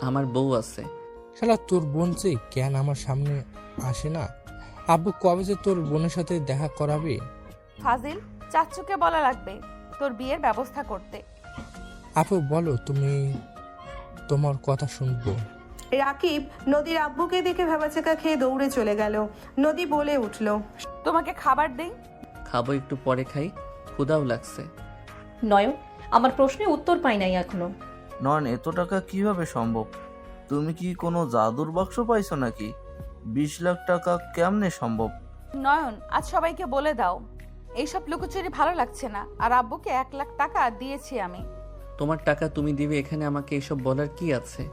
আমার বউ আছে। শালা তোর বোন যে কেন আমার সামনে আসে না? আব্বু কবে যে তোর বোনের সাথে দেখা করাবে? ফাজিল, চাচ্চুকে বলা লাগবে তোর বিয়ের ব্যবস্থা করতে। আপু বলো, তুমি, তোমার কথা শুনবো। রাকিব নদীর আব্বুকে দেখে ভেবাচাকা খেয়ে দৌড়ে চলে গেল। নদী বলে উঠল, তোমাকে খাবার দেই? খাবো, একটু পরে খাই, ক্ষুধাও লাগছে। নয়ন, আমার প্রশ্নের উত্তর পাই নাই এখনো। নয়ন এত টাকা কিভাবে সম্ভব? তুমি কি কোনো জাদুর বাক্স পাইছো নাকি? 20 লাখ টাকা কেমনে সম্ভব? নয়ন, আজ সবাইকে বলে দাও এইসব লুকোচুরি ভালো লাগছে না। আর আব্বুকে 1 লাখ টাকা দিয়েছি আমি। তোমার টাকা তুমি দিবে, এখানে আমাকে এসব বলার কি আছে?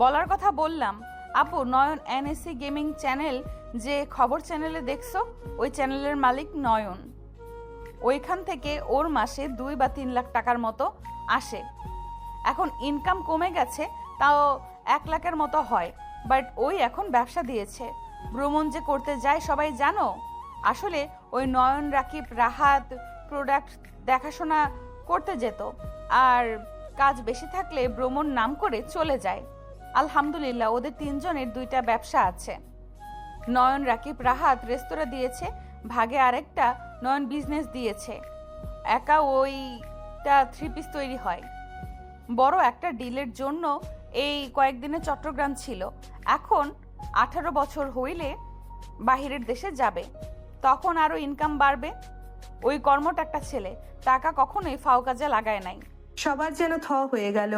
বলার কথা বললাম। আব্বু, নয়ন এনএসসি গেমিং চ্যানেল যে খবর চ্যানেলে দেখছো, ওই চ্যানেলের মালিক নয়ন। ওইখান থেকে ওর মাসে 2 বা 3 লাখ টাকার মতো আসে। এখন ইনকাম কমে গেছে, তাও 1 লাখের মতো হয়। বাট ওই এখন ব্যবসা দিয়েছে। ভ্রমণ যে করতে যায় সবাই জানো। আসলে ওই নয়ন, রাকিব, রাহাত প্রোডাক্ট দেখাশোনা করতে যেত, আর কাজ বেশি থাকলে ভ্রমণ নাম করে চলে যায়। আলহামদুলিল্লাহ, ওদের 3 জনের 2টা ব্যবসা আছে। নয়ন, রাকিব, রাহাত রেস্তোরাঁ দিয়েছে, ভাগে আরেকটা নয়ন বিজনেস দিয়েছে। একা ওইটা 3 পিস তৈরি হয়। বড় একটা ডিলের জন্য এই কয়েকদিনে চট্টগ্রাম ছিল। এখন 18 বছর হইলে বাহিরের দেশে যাবে, তখন আরো ইনকাম বাড়বে। ওই কর্মটা একটা ছেলে, টাকা কখনোই ফাও কাজে লাগায় নাই। সবার যেন থ হয়ে গেল।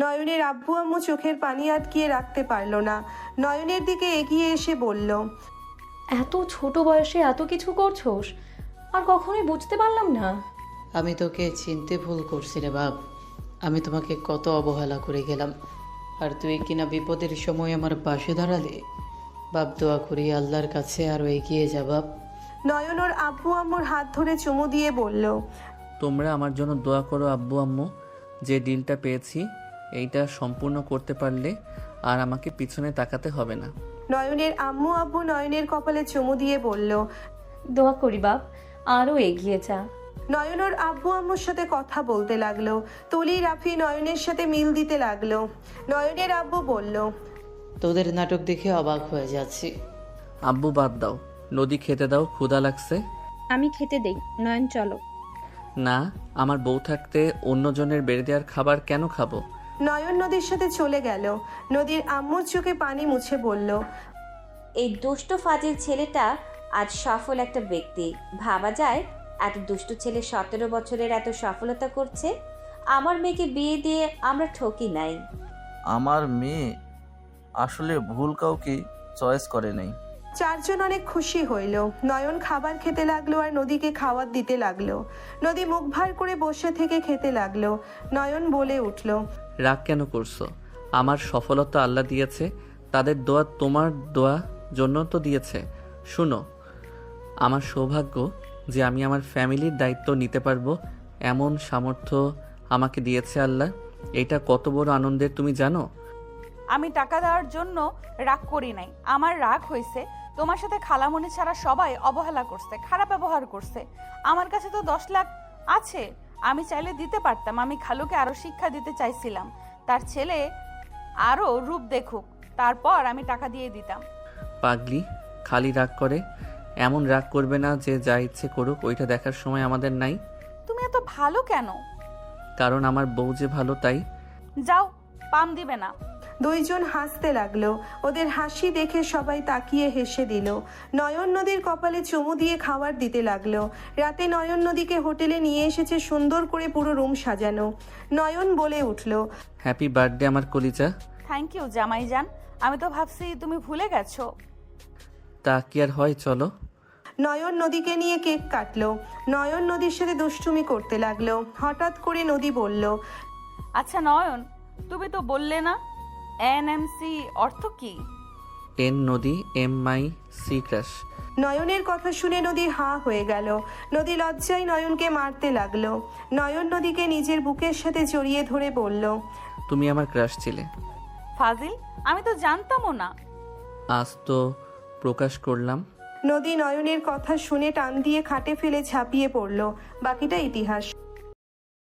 নয়নের আব্বু আম্মু চোখের পানি আটকিয়ে রাখতে পারল না। নয়নের দিকে এগিয়ে এসে বলল, এত ছোট বয়সে এত কিছু করছোস, আর কখনোই বুঝতে পারলাম না। আমি তোকে চিনতে ভুল করছি রে বাপ। আমি তোমাকে কত অবহেলা করে গেলাম, আর তুই কিনা বিপদের সময় আমার পাশে দাঁড়ালে। বাপ দোয়া করি আল্লাহর কাছে আরও এগিয়ে যা বাপ। নয়ন ওর আব্বু আম্মুর হাত ধরে চুমু দিয়ে বলল, তোমরা আমার জন্য দোয়া করো আব্বু আম্মু, যে ডিলটা পেয়েছি এইটা সম্পূর্ণ করতে পারলে আর আমাকে পিছনে তাকাতে হবে না। নয়নের আম্মু আব্বু নয়নের কপালে চুমু দিয়ে বলল। দোয়া করি বাপ, আরও এগিয়ে যা। নয়ন ওর আব্বু আম্মুর সাথে কথা বলতে লাগলো। তুলি রাফি নয়নের সাথে মিল দিতে লাগলো। নয়নের আব্বু বলল, তোদের নাটক দেখে অবাক হয়ে যাচ্ছি। আব্বু বাদ দাও, নদী খেতে দাও, ক্ষুধা লাগছে। আমি খেতে দেই, নয়ন চলো। না, আমার বউ থাকতে অন্যজনের বেড়ে দেওয়ার খাবার কেন খাবো? নয়ন নদীর সাথে চলে গেল। নদীর আম্মুর চোখে পানি মুছে বলল, এই দুষ্ট ফাজিল ছেলেটা আজ সফল একটা ব্যক্তি। ভাবা যায় এত দুষ্ট ছেলে 17 বছরের এত সফলতা করছে। আমার মেয়েকে বিয়ে দিয়ে আমরা ঠকি নাই। আমার মেয়ে আসলে ভুল কাউকে চয়েস করে নাই। চারজন অনেক খুশি হইল। নয়ন খাবার খেতে লাগলো আর নদীকে খাবার দিতে লাগলো। নদী মুখ ভার করে বসে থেকে খেতে লাগলো। নয়ন বলে উঠল, রাগ কেন করছো? আমার সফলতা আল্লাহ দিয়েছে, তাদের দোয়া তোমার দোয়া জন্য তো দিয়েছে। শুনো, আমার সৌভাগ্য যে আমি আমার ফ্যামিলির দায়িত্ব নিতে পারবো এমন সামর্থ্য আমাকে দিয়েছে আল্লাহ। এটা কত বড় আনন্দের তুমি জানো? আমি টাকা দেওয়ার জন্য রাগ করি নাই। আমার রাগ হয়েছে তোমার সাথে খালামণি ছাড়া সবাই অবহেলা করছে, খারাপ ব্যবহার করছে। আমার কাছে তো 10 লাখ আছে, আমি চাইলে দিতে পারতাম। আমি খালুকে আরো শিক্ষা দিতে চাইছিলাম, তার ছেলে আরো রূপ দেখুক, তারপর আমি টাকা দিয়ে দিতাম। পাগলি, খালি রাগ করে। এমন রাগ করবে না যে যা ইচ্ছে করুক, ওইটা দেখার সময় আমাদের নাই। তুমি এত ভালো কেন? কারণ আমার বউ যে ভালো তাই। যাও, পাম দিবে না। দুইজন হাসতে লাগলো। ওদের হাসি দেখে সবাই তাকিয়ে হেসে দিল। নয়ন নদীর কপালে চুমু দিয়ে খাবার দিতে লাগলো। রাতে নয়ন নদীকে হোটেলে নিয়ে এসেছে, সুন্দর করে পুরো রুম সাজানো। নয়ন বলে উঠল, হ্যাপি বার্থডে আমার কলিজা। থ্যাংক ইউ জামাইজান, আমি তো ভাবছি তুমি ভুলে গেছো। তা কি আর হয়, চলো। নয়ন নদীকে নিয়ে কেক কাটলো। নয়ন নদীর সাথে দুষ্টুমি করতে লাগলো। হঠাৎ করে নদী বলল, আচ্ছা নয়ন, তুমি তো বললে না এনএমসি অর্থ কি? এন নদী, এম মাই সি ক্রাশ। নয়নের কথা শুনে নদী হাঁ হয়ে গেল। নদী লজ্জায় নয়নকে মারতে লাগলো। নয়ন নদীকে নিজের বুকের সাথে জড়িয়ে ধরে বলল, তুমি আমার ক্রাশ ছিলে। ফাজিল, আমি তো জানতামও না। আজ তো প্রকাশ করলাম। নদী নয়নের কথা শুনে টান দিয়ে খাটে ফেলে ঝাঁপিয়ে পড়ল। বাকিটা ইতিহাস।